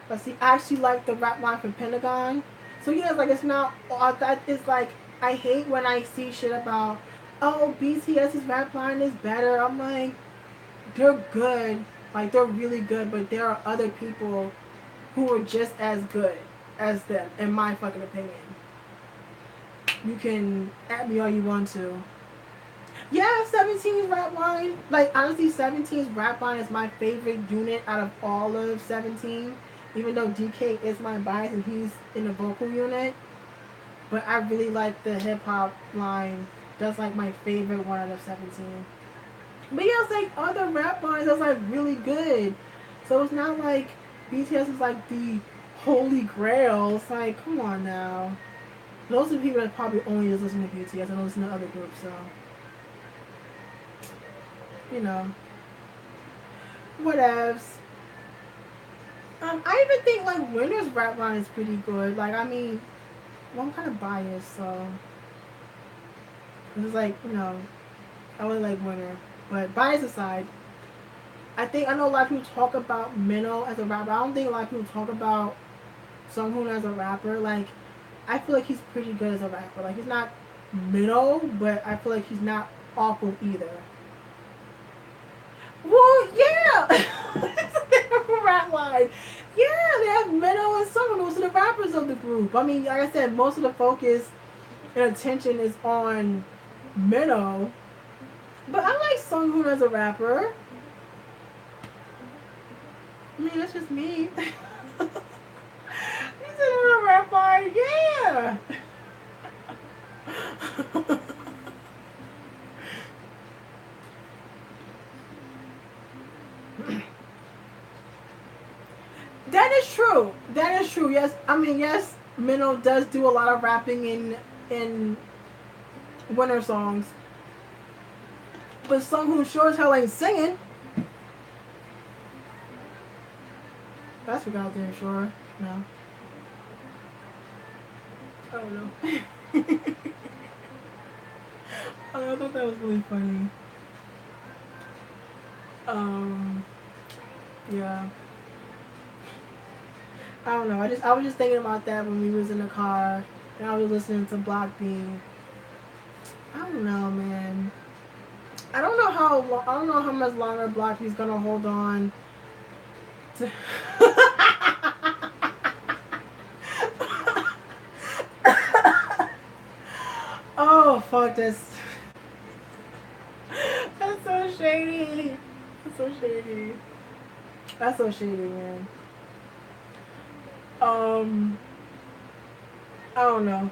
Let's see. I actually like the rap line from Pentagon. So yeah, it's like it's not. It's like I hate when I see shit about, oh, BTS's rap line is better. I'm like, they're good. Like they're really good, but there are other people who are just as good as them, in my fucking opinion. You can at me all you want to. Yeah, 17's rap line. Like honestly, 17's rap line is my favorite unit out of all of 17. Even though DK is my bias and he's in the vocal unit, but I really like the hip hop line. That's like my favorite one out of 17. But yeah, it's like other rap lines that's like really good. So it's not like BTS is like the holy grail. It's like, come on now. Those are the people that probably only just listen to BTS and don't listen to other groups, so you know. Whatevs. I even think like Winter's rap line is pretty good. Like I mean, well, I'm kind of biased, so it's like I really like Winter. But bias aside, I know a lot of people talk about Minnow as a rapper. I don't think a lot of people talk about Sunghoon as a rapper. Like I feel like he's pretty good as a rapper. Like he's not Minnow, but I feel like he's not awful either. Well, yeah. It's a rap line. Yeah, they have Minnow and Sunghoon. Those are the rappers of the group. I mean, like I said, most of the focus and attention is on Minnow. But I like Sunghoon as a rapper. I mean, that's just me. He's in a rap line, yeah. That is true. That is true. Yes, I mean yes, Minnow does do a lot of rapping in winter songs, but Sunghoon sure as hell ain't singing. That's what out there, sure. No. I don't know. I thought that was really funny. Yeah. I don't know. I was just thinking about that when we was in the car and I was listening to Block B. I don't know, man. I don't know how much longer Block B's gonna hold on to. Oh fuck this. That's so shady. That's so shady. That's so shady, man. I don't know.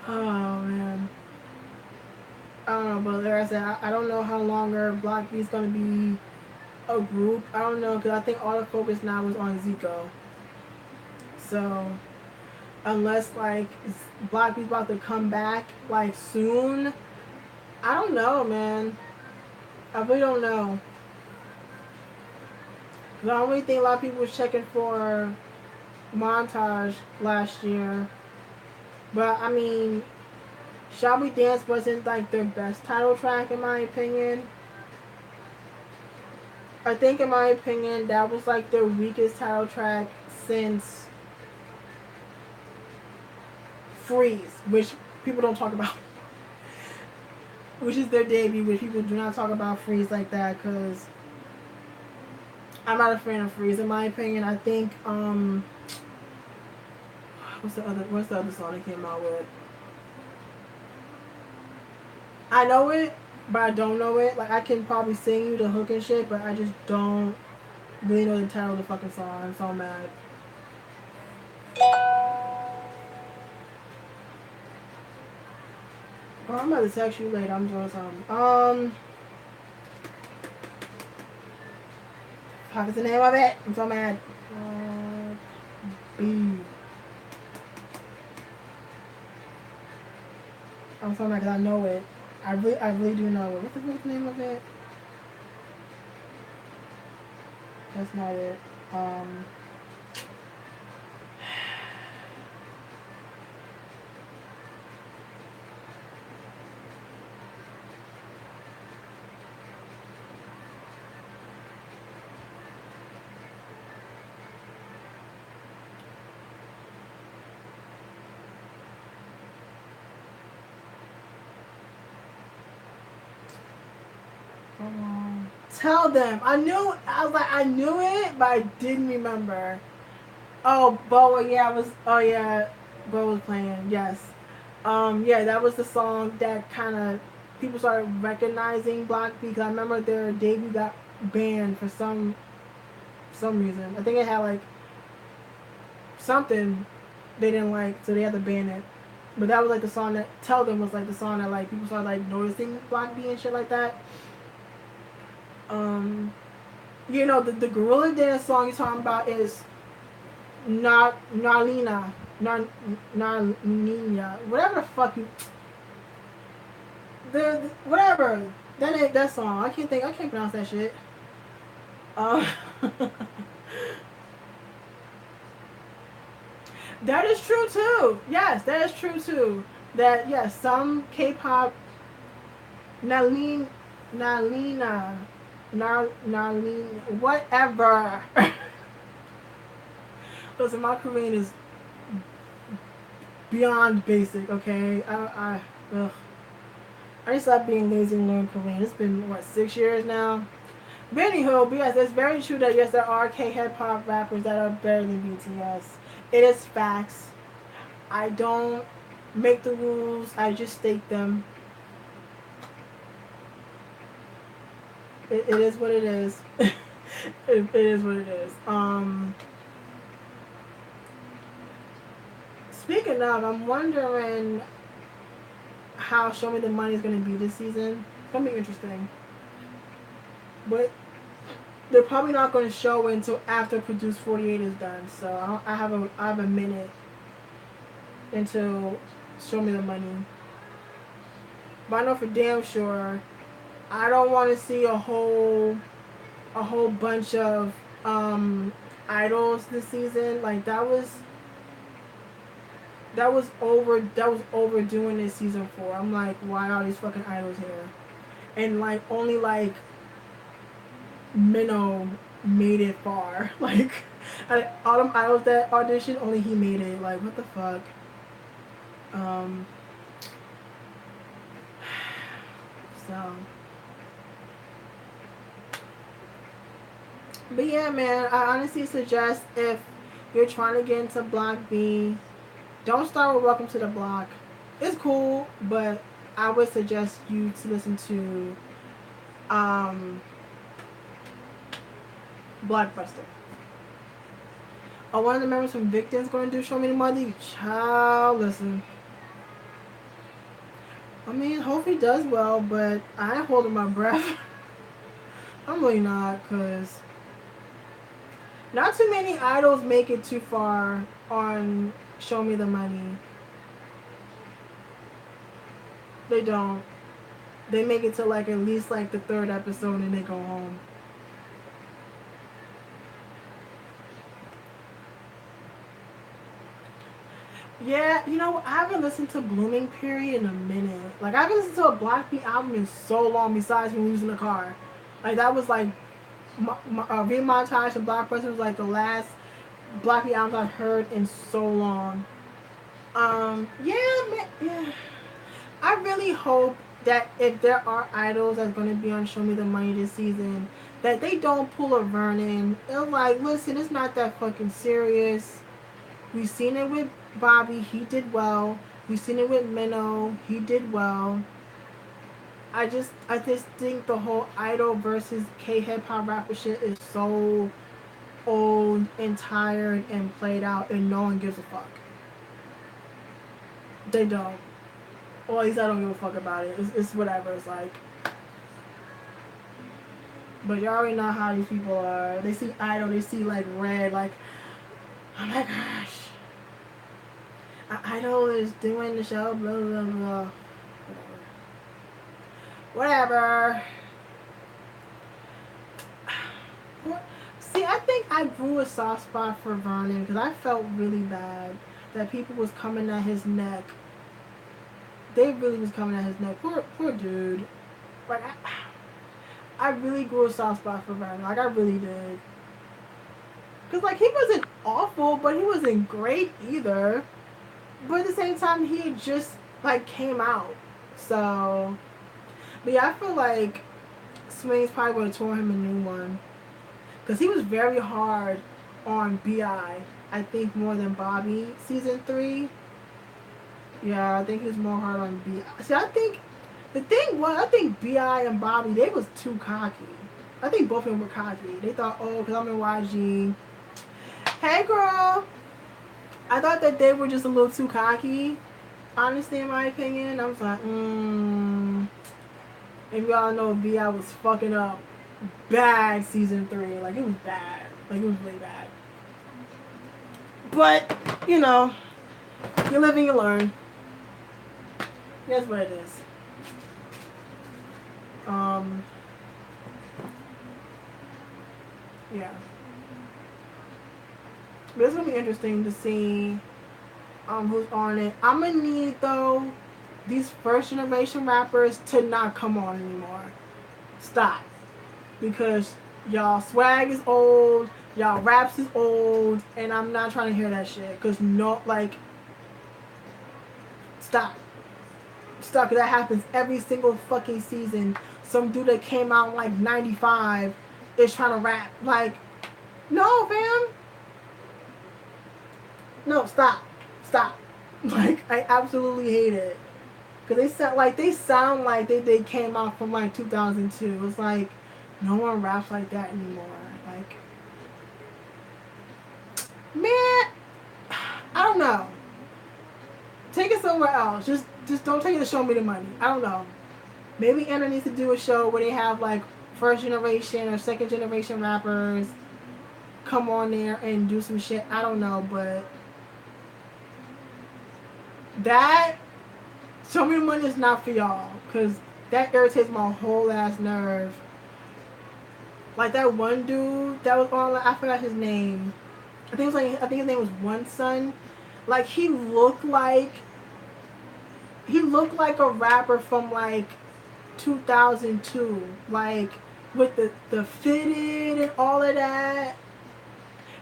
Oh man. I don't know, but like I said, I don't know how longer Block B is gonna be a group. I don't know because I think all the focus now is on Zico. So unless like Block B's about to come back like soon, I don't know, man. I really don't know. I don't really think a lot of people was checking for Montage last year, but I mean, Shall We Dance wasn't like their best title track in my opinion. I think in my opinion that was like their weakest title track since Freeze, which people don't talk about. Which is their debut, which people do not talk about Freeze like that because I'm not a fan of Freeze in my opinion. I think what's the other song they came out with? I know it, but I don't know it. Like I can probably sing you the hook and shit, but I just don't really know the title of the fucking song. I'm so mad. Oh, I'm about to text you later. I'm doing something. Fuck is the name of it? I'm so mad. B. I'm so mad because I know it. I really do know it. What's the name of it? That's not it. Tell them. I knew it, but I didn't remember. Oh, Boa, yeah, Boa was playing, yes. Yeah, that was the song that kind of people started recognizing Block B because I remember their debut got banned for some reason. I think it had like something they didn't like, so they had to ban it. But that was like the song that Tell Them was like the song that like people started like noticing Block B and shit like that. The Gorilla Dance song you're talking about is not Nalina, Nina, whatever the fuck you, whatever that ain't that song. I can't pronounce that shit. Uh, that is true too. Yes, that is true too. That yes, some K-pop Nalin Nalina Nalin whatever. Listen, my Korean is beyond basic. Okay, ugh. I just stopped being lazy and learn Korean. It's been what 6 years now. But anywho, but yes, it's very true that yes, there are K-hip hop rappers that are better than BTS. It is facts. I don't make the rules. I just state them. It is what it is. It is what it is. Speaking of, I'm wondering how Show Me the Money is going to be this season. It's going to be interesting. But they're probably not going to show it until after Produce 48 is done. So I have a minute until Show Me the Money. But I know for damn sure, I don't want to see a whole bunch of idols this season. Like that was overdoing this season 4. I'm like, why are these fucking idols here? And like only like Minnow made it far. Like all them idols that auditioned, only he made it. Like what the fuck? So but yeah, man, I honestly suggest if you're trying to get into Block B, don't start with Welcome to the Block. It's cool, but I would suggest you to listen to Blockbuster. One of the members from Victim's going to do Show Me the Money. Child, listen. I mean, hope he does well, but I ain't holding my breath. I'm really not, because not too many idols make it too far on Show Me the Money. They don't. They make it to like at least like the 3rd episode and they go home. Yeah, you know, I haven't listened to Blooming Period in a minute. Like, I haven't listened to a Black Beat album in so long besides when we was in the car. Like, that was like, Remontage and Blockbuster was like the last Black Beat album I've heard in so long. Yeah, man, yeah. I really hope that if there are idols that's going to be on Show Me the Money this season, that they don't pull a Vernon. They're like, listen, it's not that fucking serious. We've seen it with Bobby, he did well. We've seen it with Minnow, he did well. I just think the whole idol versus K-hip hop rapper shit is so old and tired and played out, and no one gives a fuck. They don't. Or at least I don't give a fuck about it. It's whatever. It's like, but you already know how these people are. They see idol, they see like red, like, oh my gosh. Idol is doing the show, blah, blah, blah. Whatever. See, I think I grew a soft spot for Vernon because I felt really bad that people was coming at his neck. They really was coming at his neck. Poor dude. Like, I really grew a soft spot for Vernon. Like, I really did. Because, like, he wasn't awful, but he wasn't great either. But at the same time, he had just, like, came out. So, but yeah, I feel like Swing's probably going to tour him a new one. Because he was very hard on B.I. I think more than Bobby season 3. Yeah, I think he was more hard on B.I. See, I think the thing was, I think B.I. and Bobby, they was too cocky. I think both of them were cocky. They thought, oh, because I'm in YG. Hey, girl. I thought that they were just a little too cocky. Honestly, in my opinion, I was like, and we all know B.I. was fucking up bad season 3. Like, it was bad. Like, it was really bad. But, you know, you live and you learn. That's what it is. Yeah. But it's gonna be interesting to see who's on it. I'm gonna need though these first generation rappers to not come on anymore. Stop. Because y'all swag is old, y'all raps is old, and I'm not trying to hear that shit. Cause no, like, stop. Stop. Cause that happens every single fucking season. Some dude that came out in like '95 is trying to rap. Like, no, fam. No, stop. Stop. Like, I absolutely hate it. Cause they came out from like 2002. It's like no one raps like that anymore. Like, man, I don't know. Take it somewhere else. Just don't take it to Show Me the Money. I don't know. Maybe Anna needs to do a show where they have like first generation or second generation rappers come on there and do some shit. I don't know, but that Show Me the Money is not for y'all. Cause that irritates my whole ass nerve. Like that one dude that was on, like, I forgot his name. I think his name was One Son. Like he looked like a rapper from like 2002, like with the fitted and all of that.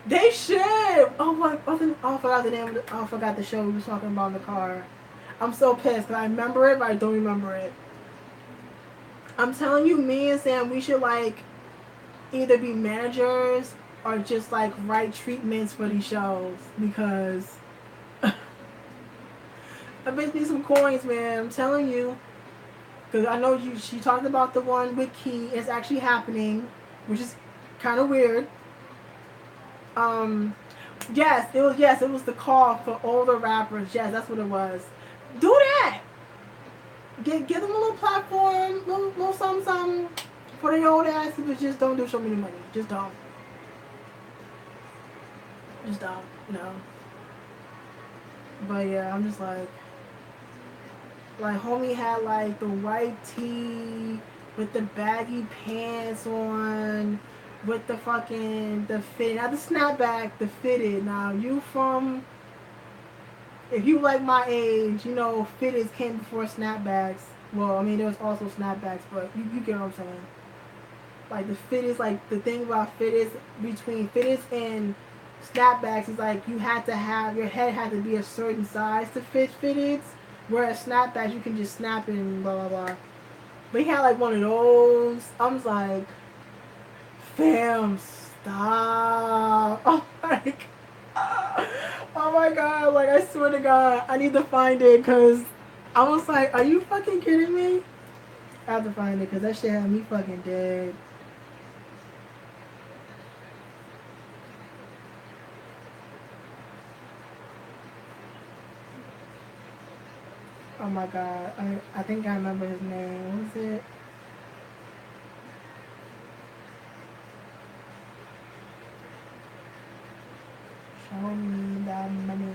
They should. Oh my! Oh, I forgot the name. I forgot the show we were talking about in the car. I'm so pissed because I remember it, but I don't remember it. I'm telling you, me and Sam, we should like either be managers or just like write treatments for these shows because I bet need some coins, man. I'm telling you. Because I know she talked about the one with Key. It's actually happening, which is kind of weird. Um, yes, it was the call for older rappers. Yes, that's what it was. Do that. Give them a little platform, little something for the old asses, but just don't do Show Me the Money. Just don't. Just don't. You know. But yeah, I'm just like homie had like the white tee with the baggy pants on, with the fit, not the snapback, the fitted. Now you from, if you like my age, you know fitteds came before snapbacks. Well, I mean there was also snapbacks, but you get what I'm saying. Like the fitteds, like the thing about fitteds between fitteds and snapbacks is like you had to have your head had to be a certain size to fit fitteds. Whereas snapbacks, you can just snap it and blah, blah, blah. But he had like one of those. I was like, fam, stop. I'm like, oh my god. Like, I swear to God, I need to find it because I was like, are you fucking kidding me? I have to find it because that shit had me fucking dead. Oh my god. I think I remember his name. What was it? Show me that money.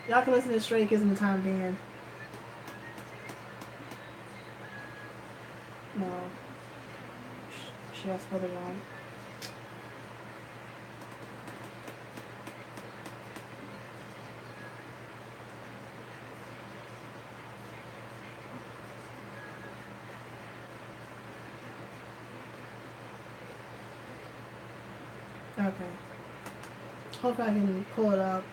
Y'all can listen to Stray Kids in the time being. No. She has spelled it wrong. Okay. Hope I can pull it up.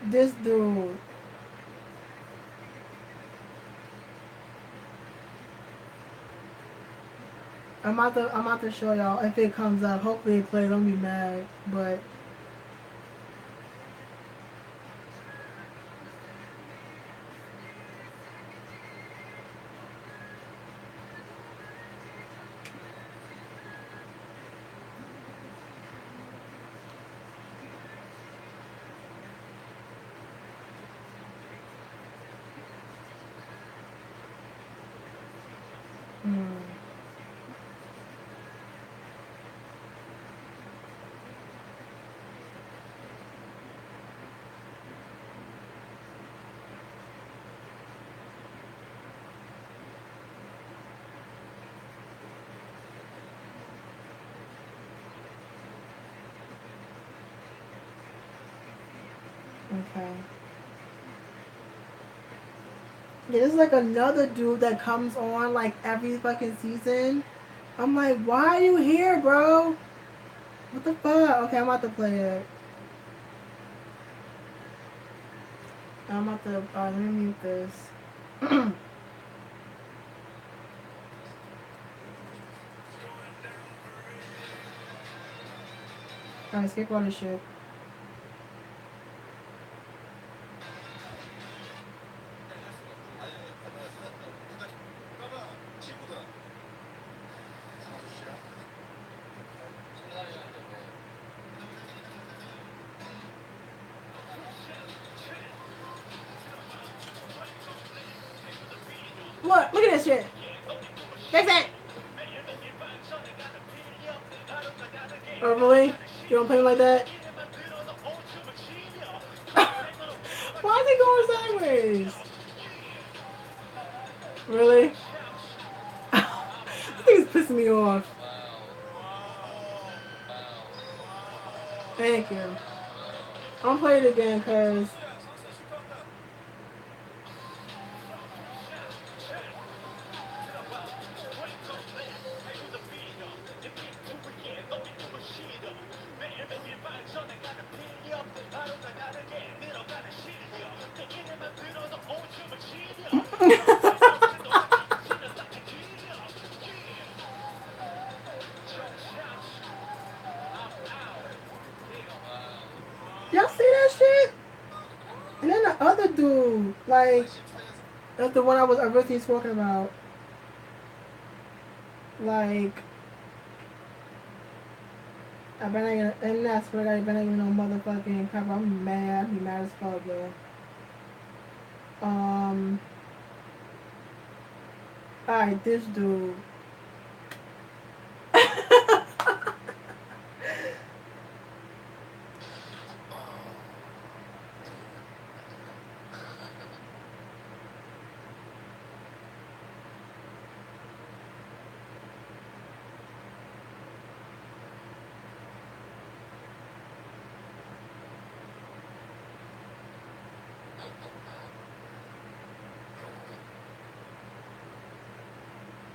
This dude. I'm about to show y'all if it comes up. Hopefully it plays. Don't be mad, but hmm. Okay. Yeah, there's like another dude that comes on like every fucking season. I'm like, why are you here, bro? What the fuck? Okay, I'm about to play it. I'm about to. Let me mute this. Alright, skip all this shit. Look at this shit. Fix it. Oh, really? You don't play like that? Why is it going sideways? Really? This thing's pissing me off. Thank you. I'm gonna play it again because y'all see that shit? And then the other dude, like, that's the one I was originally talking about. Like, I better not get, and that's what I better not get no motherfucking cover. I'm mad. I'm mad as fuck, yo. Alright, this dude.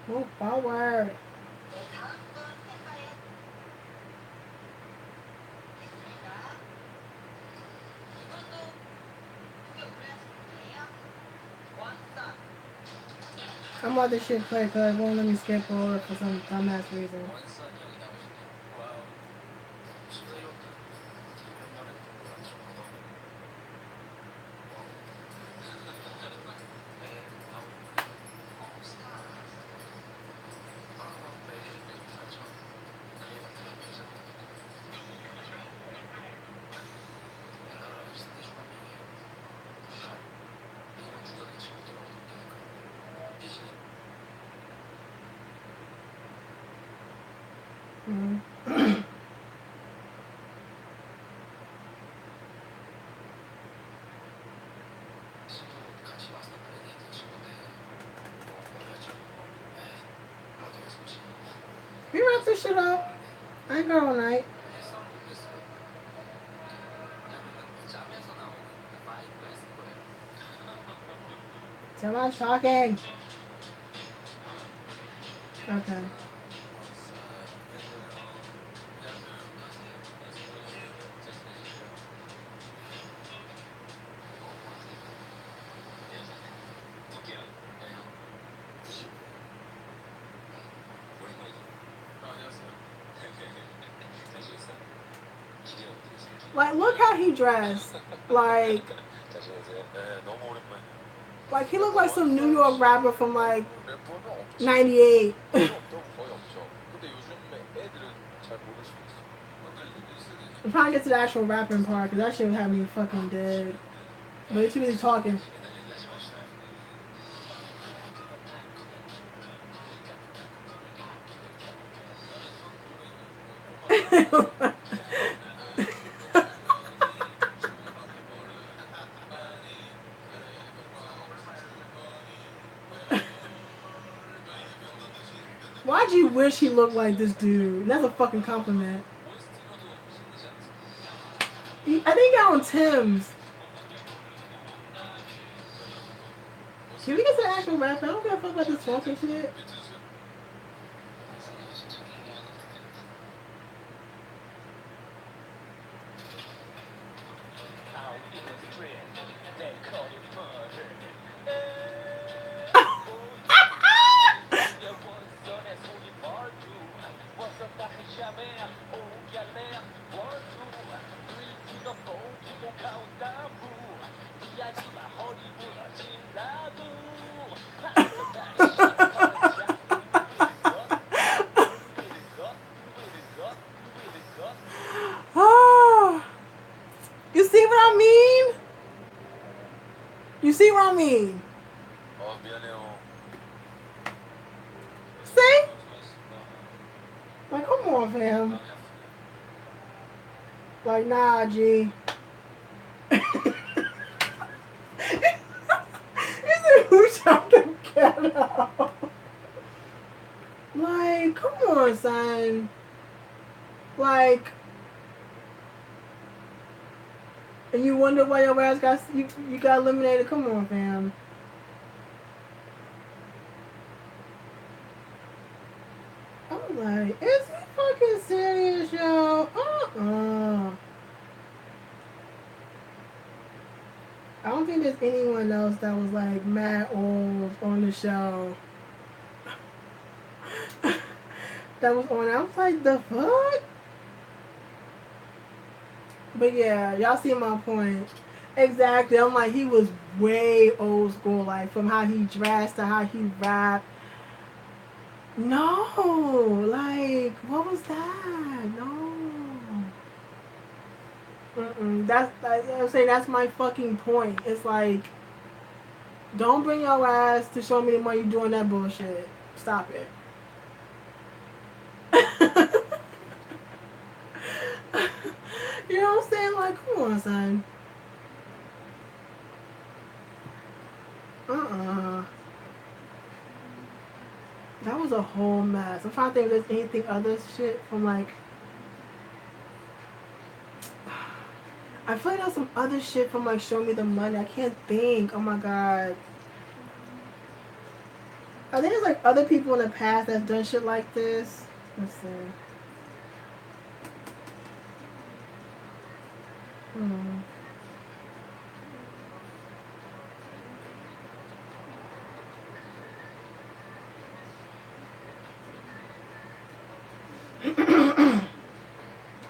Move forward. I'm about this shit play because it won't let me skip over for some dumbass reason. We wrap this shit up. I ain't got all night. Someone's talking. Okay. Like, look how he dressed. Like he looked like some New York rapper from like 98. I'm trying to get to the actual rapping part because that shit would have me fucking dead. But you're too busy talking. Why'd you wish he looked like this dude? That's a fucking compliment. I think he got on Tim's. Can we get to the actual rap? I don't give a fuck about this talking shit. Oh, you see what I mean? You see what I mean? See? Like, come on, fam. Like, nah, G. He said, who shot the ghetto? Like, come on, son. Like, and you wonder why your ass got you got eliminated. Come on, fam. I'm like, is he fucking serious, yo? I don't think there's anyone else that was like mad old on the show. That was on. I was like, the fuck? But yeah, y'all see my point. Exactly. I'm like, he was way old school, like from how he dressed to how he rapped. No, like, what was that? No. I'm saying that's my fucking point. It's like, don't bring your ass to show me the money doing that bullshit. Stop it. You know what I'm saying? Like, come on, son. That was a whole mess. I'm trying to think if there's anything other shit from like. I feel like there's some other shit from like Show Me the Money. I can't think. Oh my god. I think there's like other people in the past that's done shit like this. Let's see.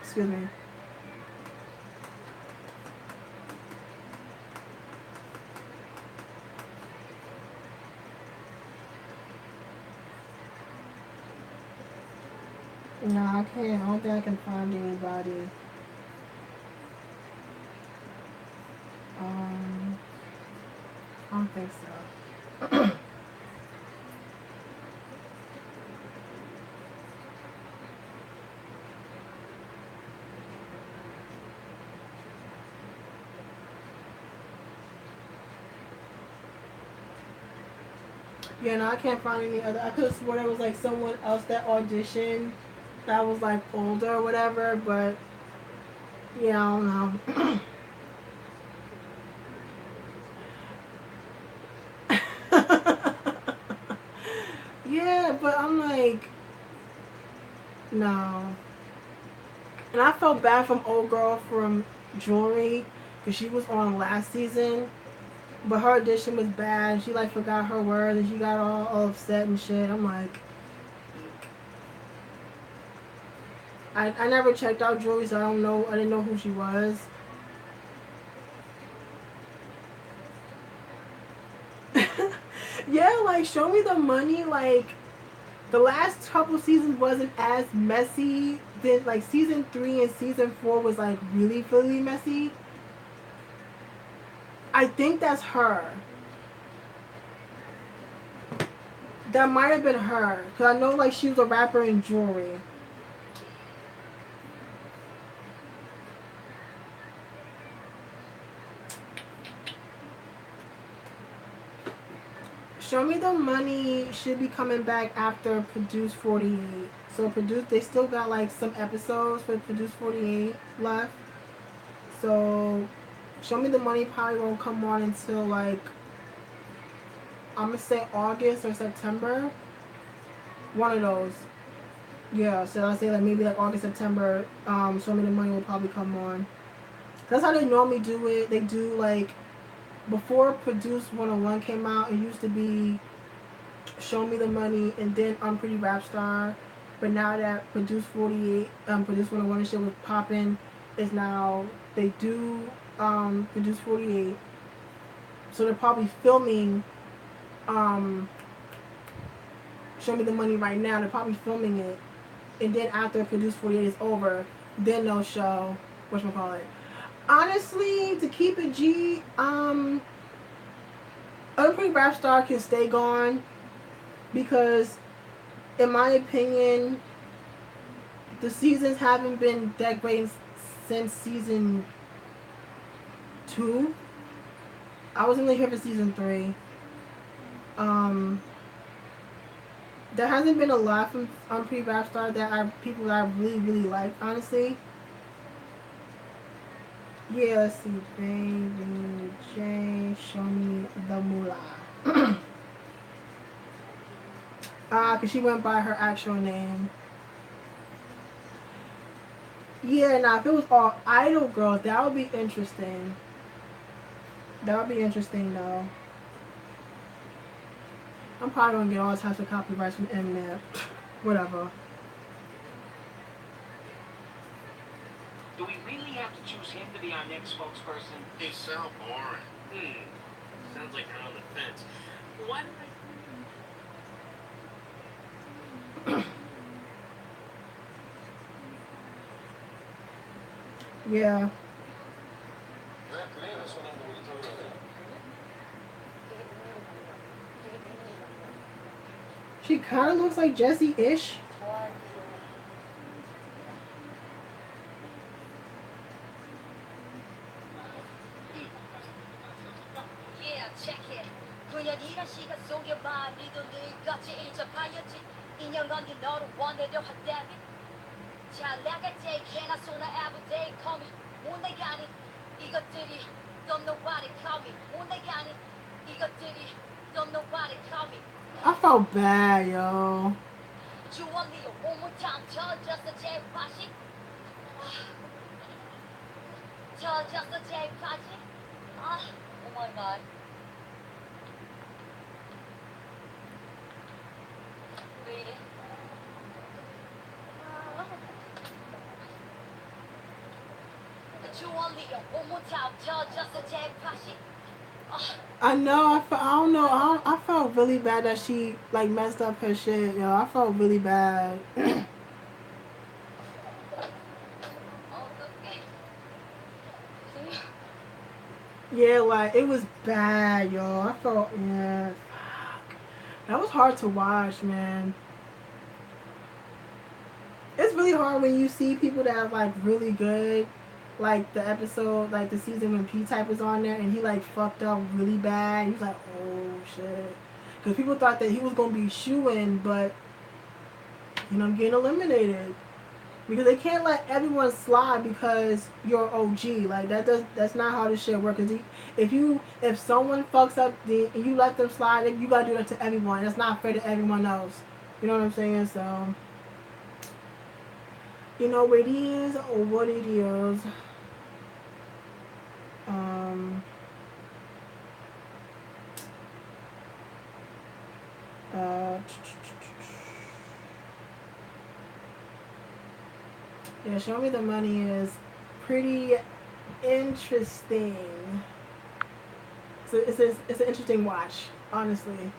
Excuse me. No, I can't. I don't think I can find anybody. I don't think so. Yeah, no, I can't find any other. I could have sworn there was like someone else that auditioned that was like older or whatever, but yeah, I don't know. Yeah, but I'm like, no. And I felt bad from old girl from Jewelry because she was on last season, but her audition was bad. She like forgot her words and she got all upset and shit. I'm like, I never checked out Jewelry, so I don't know. I didn't know who she was. Yeah, like Show Me the Money. Like the last couple seasons wasn't as messy. Then like season 3 and season 4 was like really messy. I think that's her. That might have been her because I know like she was a rapper in Jewelry. Show Me the Money should be coming back after Produce 48. So they still got like some episodes for Produce 48 left. So Show Me the Money probably won't come on until like I'm gonna say August or September. One of those. Yeah, so I say like maybe like August, September. Show Me the Money will probably come on. That's how they normally do it. They do like before Produce 101 came out. It used to be Show Me the Money and then Pretty Rap Star. But now that Produce 48, Produce 101 and shit was popping, is now they do Produce 48. So they're probably filming um Show Me the Money right now. They're probably filming it, and then after Produce 48 is over, then they'll show whatchamacallit. Honestly, to keep it G, Unpretty Rap Star can stay gone because, in my opinion, the seasons haven't been that great since season 2. I was only here for season 3. Um, there hasn't been a lot from Unpretty Rap Star that people that I really really like, honestly. Yeah, let's see. Baby J, show me the moolah. Cause she went by her actual name. Yeah, now if it was all idol girls, that would be interesting. That would be interesting though. I'm probably gonna get all types of copyrights from Eminem. Whatever. Do we really have to choose him to be our next spokesperson? He's so boring. Sounds like you're on the fence. Why did Yeah. She kind of looks like Jessie-ish. Yeah, check it. 그녀니가 시간 속에 많이도 늙었지 잊어봐야지. 인형언니 너를 원하려 한다면 잘 나갔지 걔나 소나 everyday call me 못내가 아닌 이것들이 don't know why they call me 못내가 아닌 이것들이 don't know why they call me. I felt bad, yo. 주원리요 one more time 젖었어 제파시 젖었어 제파시 oh my god. Really? 주원리요 one more time 젖었어 제파시 I know. I don't know. I felt really bad that she like messed up her shit, yo. I felt really bad. Yeah, like it was bad, yo. I felt yeah. Fuck. That was hard to watch, man. It's really hard when you see people that are like really good, like the episode, like the season when P-Type was on there and he like fucked up really bad. He was like, oh shit, because people thought that he was gonna be shoo-in, but you know, getting eliminated because they can't let everyone slide because you're OG. Like that's not how this shit works. If someone fucks up and you let them slide, you gotta do that to everyone. That's not fair to everyone else. You know what I'm saying? So. You know what it is or what it is. Yeah, Show Me the Money is pretty interesting. So it's an interesting watch, honestly.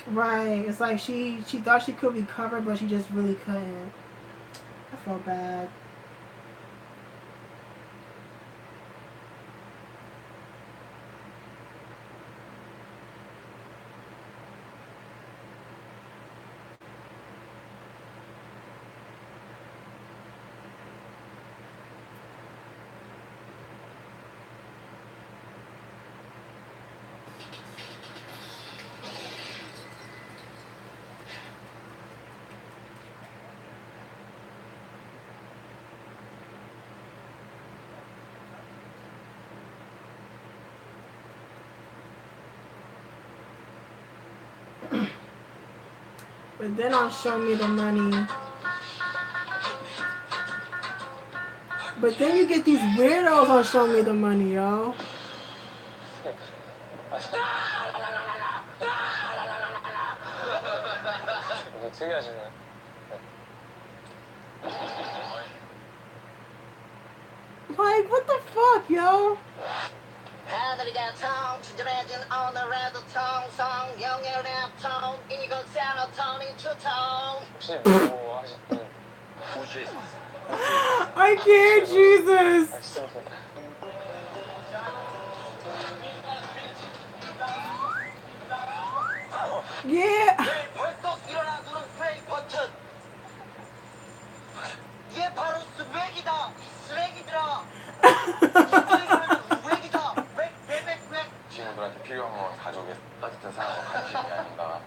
Right. It's like she thought she could recover, but she just really couldn't. I felt bad. But then on Show Me the Money. But then you get these weirdos on Show Me the Money, yo. 이거 특이하시네. Like, what the fuck, yo? 하늘이가 텅 친절해진 오늘에도 통성경의 랩통 이건 세로토닌 두통 혹시 뭐 하시는 우주에서 I can't, Jesus. Yeah. 벌떡 일어나 누른 플레이 버튼 얘 바로 스웩이다 쓰레기들아 스웩이다 웩 친구들한테 필요한 건 가족의 따뜻한 사랑과 관심이 아닌가.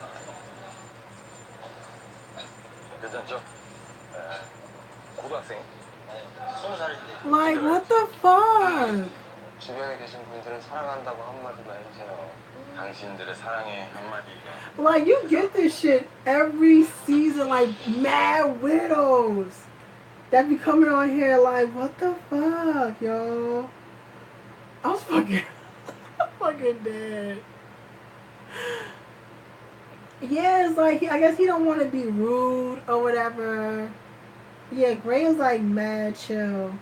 괜찮죠? 고등학생. 20살인데 Like, what the fuck? 주변에 계신 분들은 사랑한다고 한마디만 해주세요. 당신들의 사랑의 한마디가. Like, you get this shit every season, like, mad widows that be coming on here, like, what the fuck, yo? I was fucking, fucking dead. Yeah, it's like, I guess he don't want to be rude or whatever. Yeah, Gray was, like, mad chill.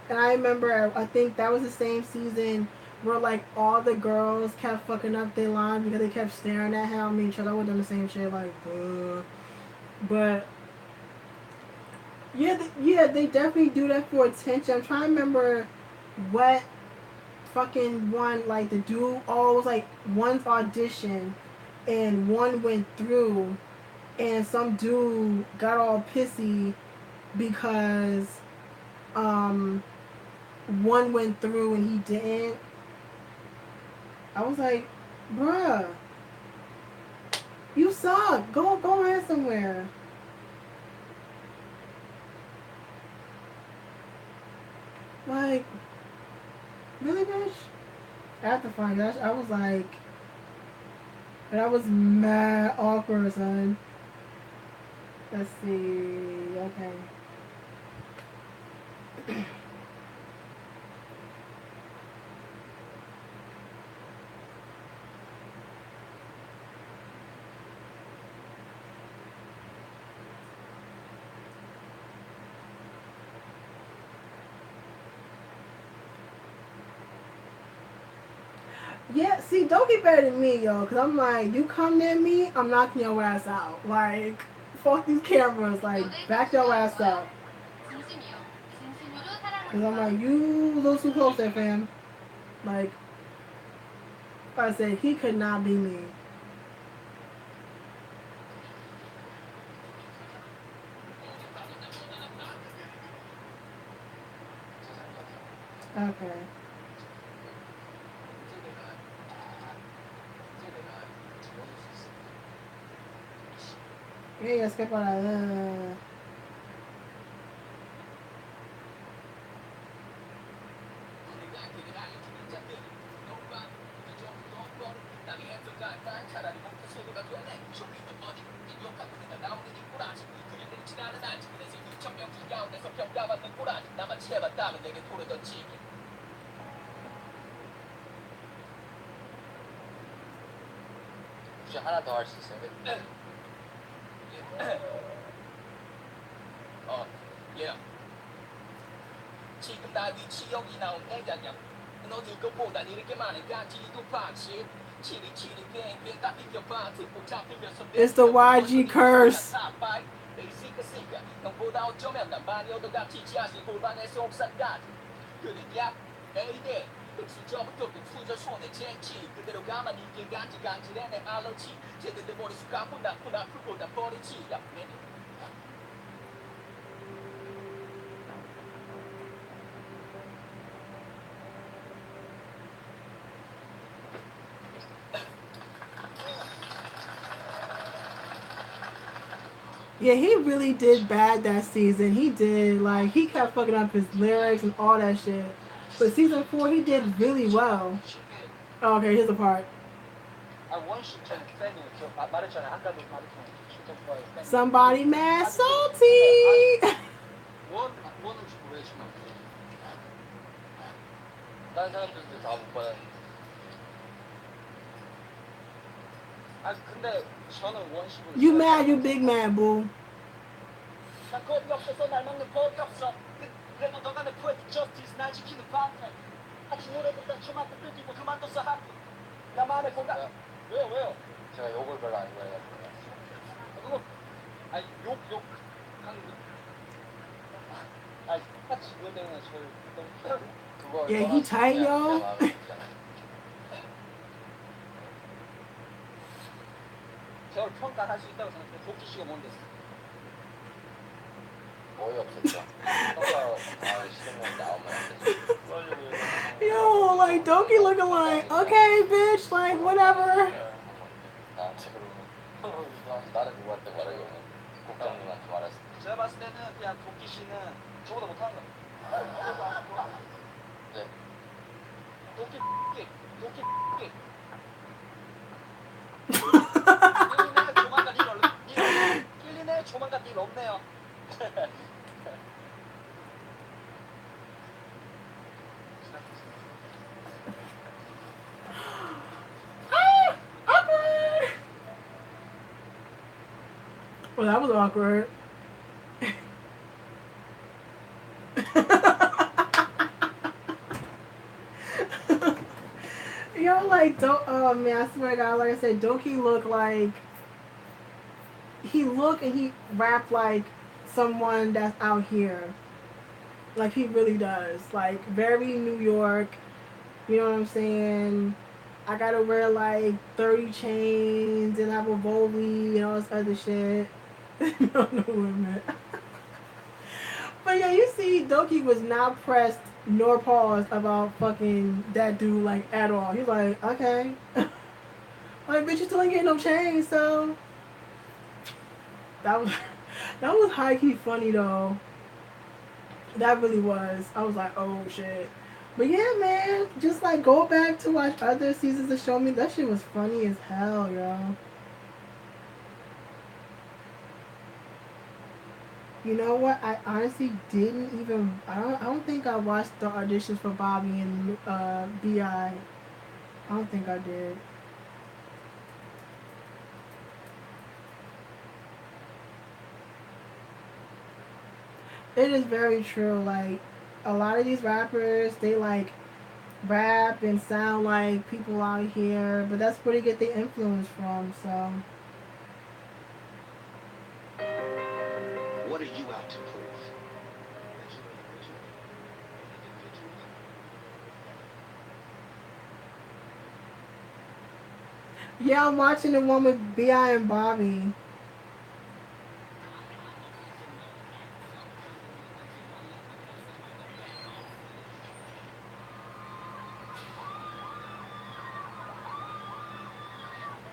And I remember, I think that was the same season where, like, all the girls kept fucking up their lines because they kept staring at him. I mean, shit, I would have done the same shit, like, but, yeah, they definitely do that for attention. I'm trying to remember what fucking one, like, the dude, it was, like, one's audition, and one went through, and some dude got all pissy because, one went through and he didn't. I was like, bruh, you suck. Go ahead somewhere. Like, really, bitch? I have to find that. I was like, that was mad awkward, son. Let's see. Okay. Yeah, see, don't get better than me, yo, because I'm like, you come near me, I'm knocking your ass out. Like, fuck these cameras, like, back your ass up. Because I'm like, you a little too close there, fam. Like I said, he could not be me. Okay. Es que para... 혹시 하나 더 할 수 있어요? 예. 지금 나 위치 여기 나온 애가냐? 너들 것보다 이렇게 많은 가지도 파지. 치리치리 뱅뱅 다 비벼봐. 듣고 잡히면서 It's the YG curse. 너보다 어쩌면 난 많이 얻어같이 지하실 골반의 속삭까지. 그러냐? 에이데. 흑수저부터 수저 손에 쟁취. 그대로 가만히 있긴 간질간질해 내 알러지. 제대로 머리숱 감고 나쁘다 풀보다 버리지. 야, Yeah, he really did bad that season. He did. Like, he kept fucking up his lyrics and all that shit. But season 4, he did really well. Oh, okay, here's the part. 아 원시 좀 팬이에요. 저 말했잖아요. 아까도 말했잖아요. 진짜 좋아요. 팬. Somebody mad salty. 원은 주고 왜 주면 다른 사람들도 다 못 받아요. 아 근데 저는 원식으로 You mad, you big mad, boo. 난 겁이 없어서 날 막는 법이 없어. 그래도 너가 내 포에틱 저스티스 날 지키는 파트너. 아침 노래보다 춤한테 뜯기고 그만뒀어 하프. 나만의 공간. 왜요? 제가 욕을 별로 안 좋아해요. 그거 아니 욕 하는 거. 아니 똑같이 그거 때문에 저를 너무 그거 Yeah, he tight, yo. 저를 평가할 수 있다고 생각해요. 도끼 씨가 뭔데? 어이없었죠. 평가 다 싫으면 나오면 Yo, like, Doki looking like, okay, bitch, like, whatever. 나한테 그러면 나는 누구한테 말하려고 국장님한테 말했어. 제가 봤을 때는 그냥 도끼 씨는 저보다 못하는 거야. 네. 도끼. 낄리네 조만간 일 없네요. Well, that was awkward. Yo, like, oh man, I swear to God, like I said, Doki looked like, he looked and he rapped like someone that's out here. Like, he really does. Like, very New York, you know what I'm saying? I gotta wear like 30 chains and have a Volvo and all this other shit. No women. But yeah, you see, Doki was not pressed nor paused about fucking that dude like at all. He's like, okay. Like, bitch, you still ain't getting no chains, so that was high key funny though. That really was. I was like, oh shit. But yeah, man, just like go back to watch other seasons of Show Me. That shit was funny as hell, yo. You know what? I honestly didn't even. I don't think I watched the auditions for Bobby and Bi. I don't think I did. It is very true. Like, a lot of these rappers, they like rap and sound like people out here, but that's where they get their influence from. So. What are you out to prove? Yeah, I'm watching the one with Bi and Bobby.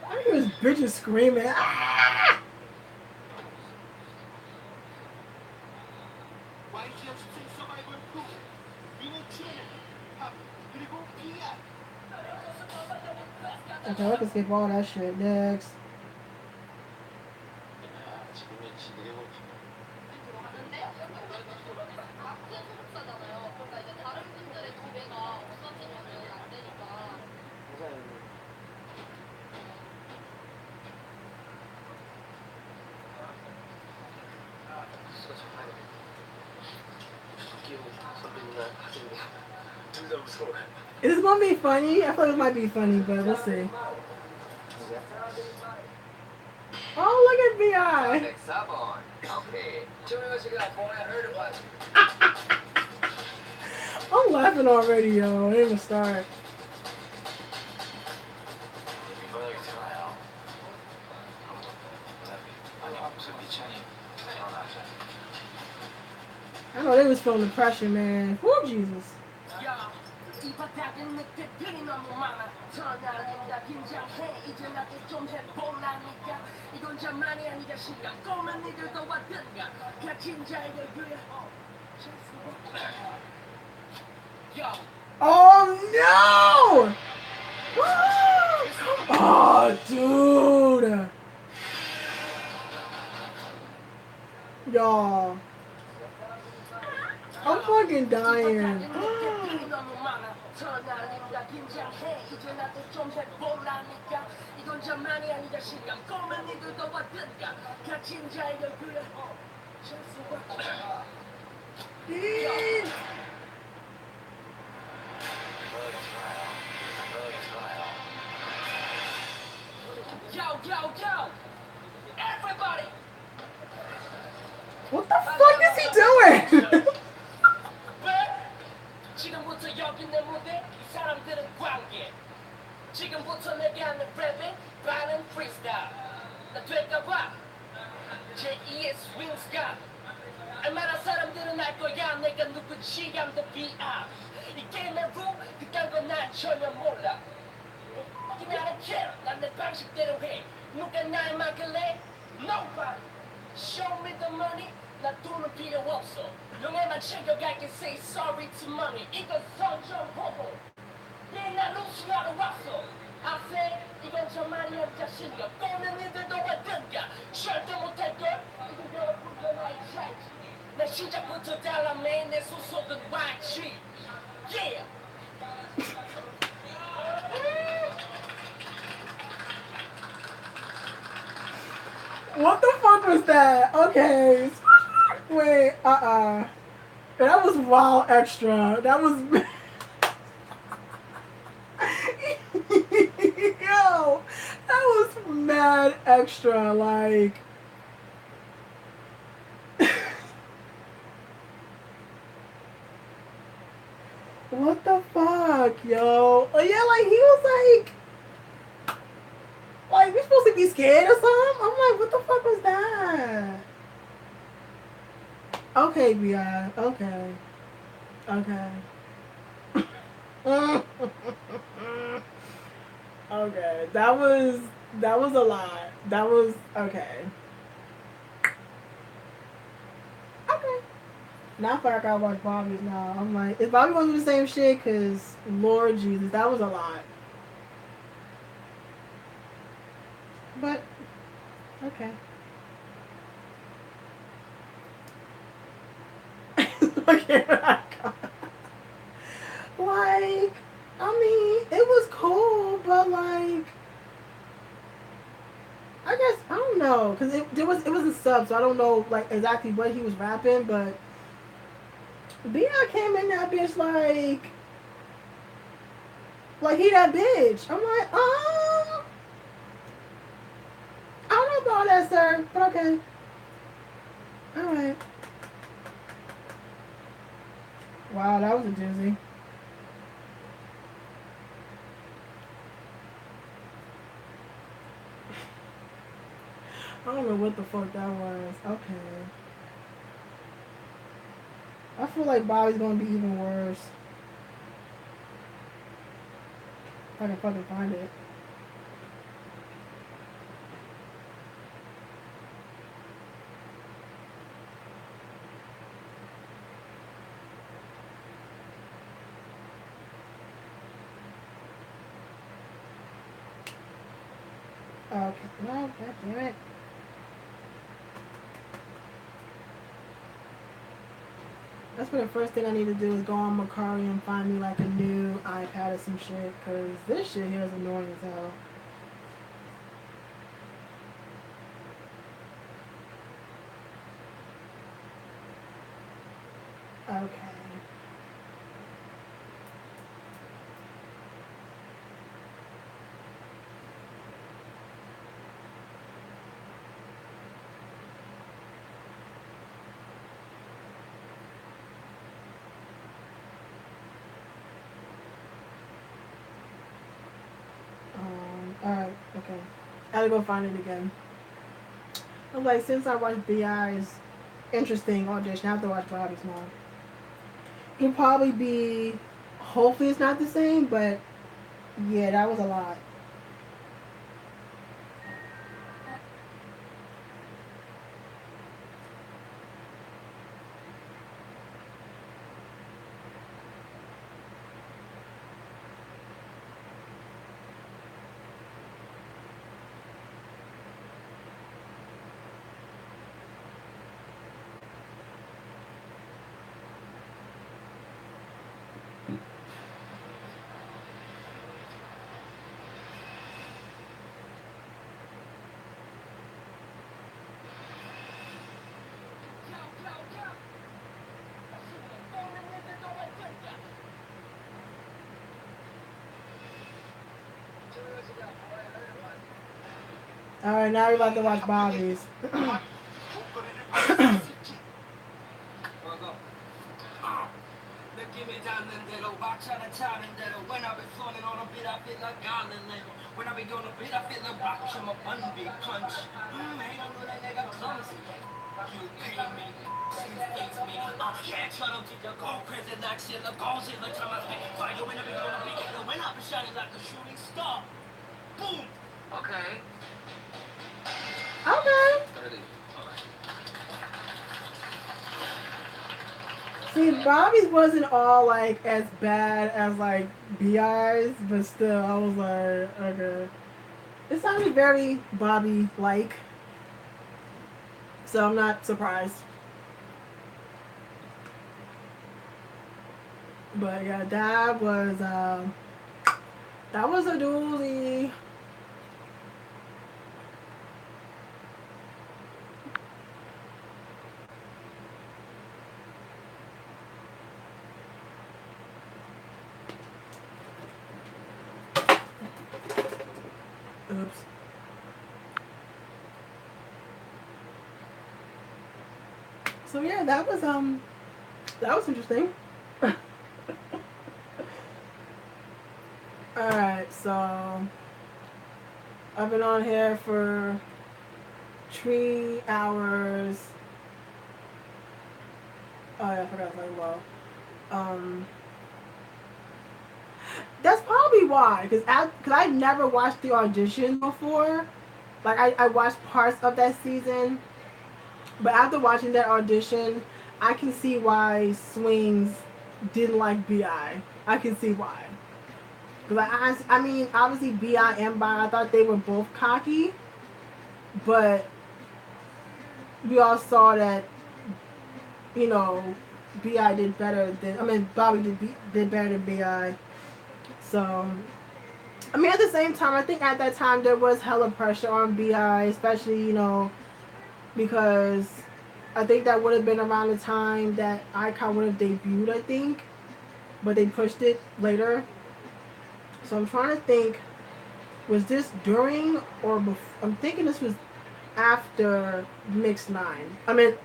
I hear this bitches screaming. Ah! Okay, I can skip all that shit. Next. Is this gonna be funny? I thought it might be funny, but we'll see. Oh, look at Bi. Next up on. Okay. Tell me what you got, boy. I heard about you. I'm laughing already, yo. It didn't even start. I know they was feeling the pressure, man. Woo, Jesus. 이 바닥은 늑대들이 너무 많아 전화를 다 긴장해 이제 나도 좀 해보라니까 이건 혼자만이 아니자 신경 꼬만 니들도 왔던가 갇힌 자에게 그래 Yo, Oh no! Oh, dude. Y'all. I'm fucking dying. 너무 많아 전날입니다 긴장해 이제 나도 좀 해보라니까 이건 자만이 아니자 신경 꼬만 니들도 왔던가 갇힌 자에게 그래 Yo, yo, yo! Everybody! What the fuck is he doing? 지금부터 여기 내 무대 이 사람들은 관계 지금부터 내게 하는 랩에 반은 프리스타일 나 될까봐 제2의 스윙스가 얼마나 사람들은 알 거야 내가 누군지 I'm the BR 이 게임의 룰 그딴 건난 전혀 몰라 나는 care 난 내 방식대로 해 누가 날 막을래? Nobody Show me the money 나 돈은 필요 없어 명예만 챙겨갈게 Say sorry to money 이건 선전포고 내날 우승하러 왔어 I say 이건 저만이 한 자신감 꼬는 이들도 왔던가 절대 못할걸 이건 여러분과 나의 차이지 내 시작부터 달라매 내 소속은 YG Yeah What the fuck was that? Okay. Wait, That was wild extra. That was... Yo, that was mad extra, like... What the fuck, yo? Oh, yeah, like, he was like, we supposed to be scared or something? I'm like, what the fuck was that? Okay, B.I. Okay. Okay. Okay. That was a lot. That was, okay. Okay. Now I feel like I watch Bobby's now. I'm like, is Bobby gonna do the same shit? Cause, Lord Jesus, that was a lot. But, okay. Look at that. Like, I mean, it was cool, but like, I guess, I don't know, because it was a sub, so I don't know, like, exactly what he was rapping, but B.I. came in that bitch like he that bitch. I'm like, I don't know about that, sir, but okay. Alright. Wow, that was a doozy. I don't know what the fuck that was. Okay. I feel like Bobby's gonna be even worse. If I can fucking find it. Okay. No, god damn it. That's what the first thing I need to do is go on Mercari and find me like a new iPad or some shit, cause this shit here is annoying as hell. Okay. Alright, okay. I gotta go find it again. I'm like, since I watched B.I.'s interesting audition, I have to watch Bobby's now. It'll probably be, hopefully it's not the same, but yeah, that was a lot. Alright, now we're about to watch Bobby's. 느낌이 닿는 대로 박차는 차는 대로 When I be floating on a beat I feel like Galileo When I be on a beat I feel like rock from a unbeat punch ain't no good 내가 clumsy You pay me You face me yeah, 진짜 go crazy like shit Like go shit like time I hit Fire when I be on a beat When I be shining like a shooting star Boom Okay Okay. See, Bobby's wasn't all like as bad as like BI's, but still, I was like, okay. It sounded very Bobby-like, so I'm not surprised. But yeah, that was a doozy. Oops. So yeah, that was interesting. Alright, so I've been on here for 3 hours. Oh yeah, I forgot to talk about. That's probably why, because I never watched the audition before. Like, I watched parts of that season. But after watching that audition, I can see why Swings didn't like B.I. I can see why. Because I mean, obviously B.I. and Bi, I thought they were both cocky. But we all saw that, you know, B.I. did better than, I mean, Bobby did better than B.I. So, I mean, at the same time, I think at that time there was hella pressure on B.I., especially, you know, because I think that would have been around the time that Icon would have debuted, I think. But they pushed it later. So I'm trying to think, was this during or before? I'm thinking this was after Mix 9. I mean,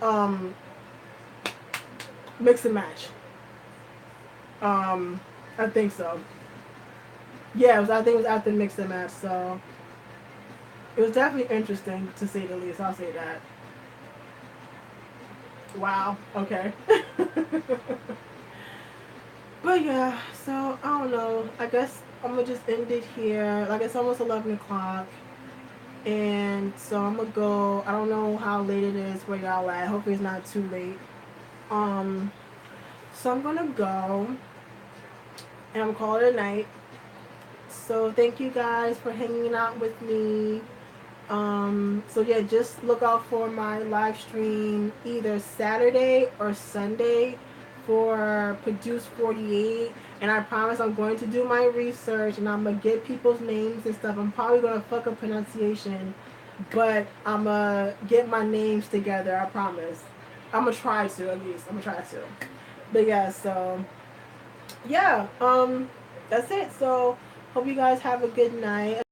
Mix and Match. I think so. Yeah, I think it was after Mix and Match, so it was definitely interesting, to say the least. I'll say that. Wow. Okay. But yeah, so I don't know. I guess I'm gonna just end it here. Like, it's almost 11 o'clock. And so I'm gonna go. I don't know how late it is where y'all at. Hopefully it's not too late. So I'm gonna go. And I'm calling it a night. So thank you guys for hanging out with me. So yeah, just look out for my live stream either Saturday or Sunday for Produce 48. And I promise I'm going to do my research and I'm gonna get people's names and stuff. I'm probably gonna fuck up pronunciation, but I'm gonna get my names together, I promise. I'm gonna try to, at least. I'm gonna try to. But yeah, so yeah, that's it. So hope you guys have a good night.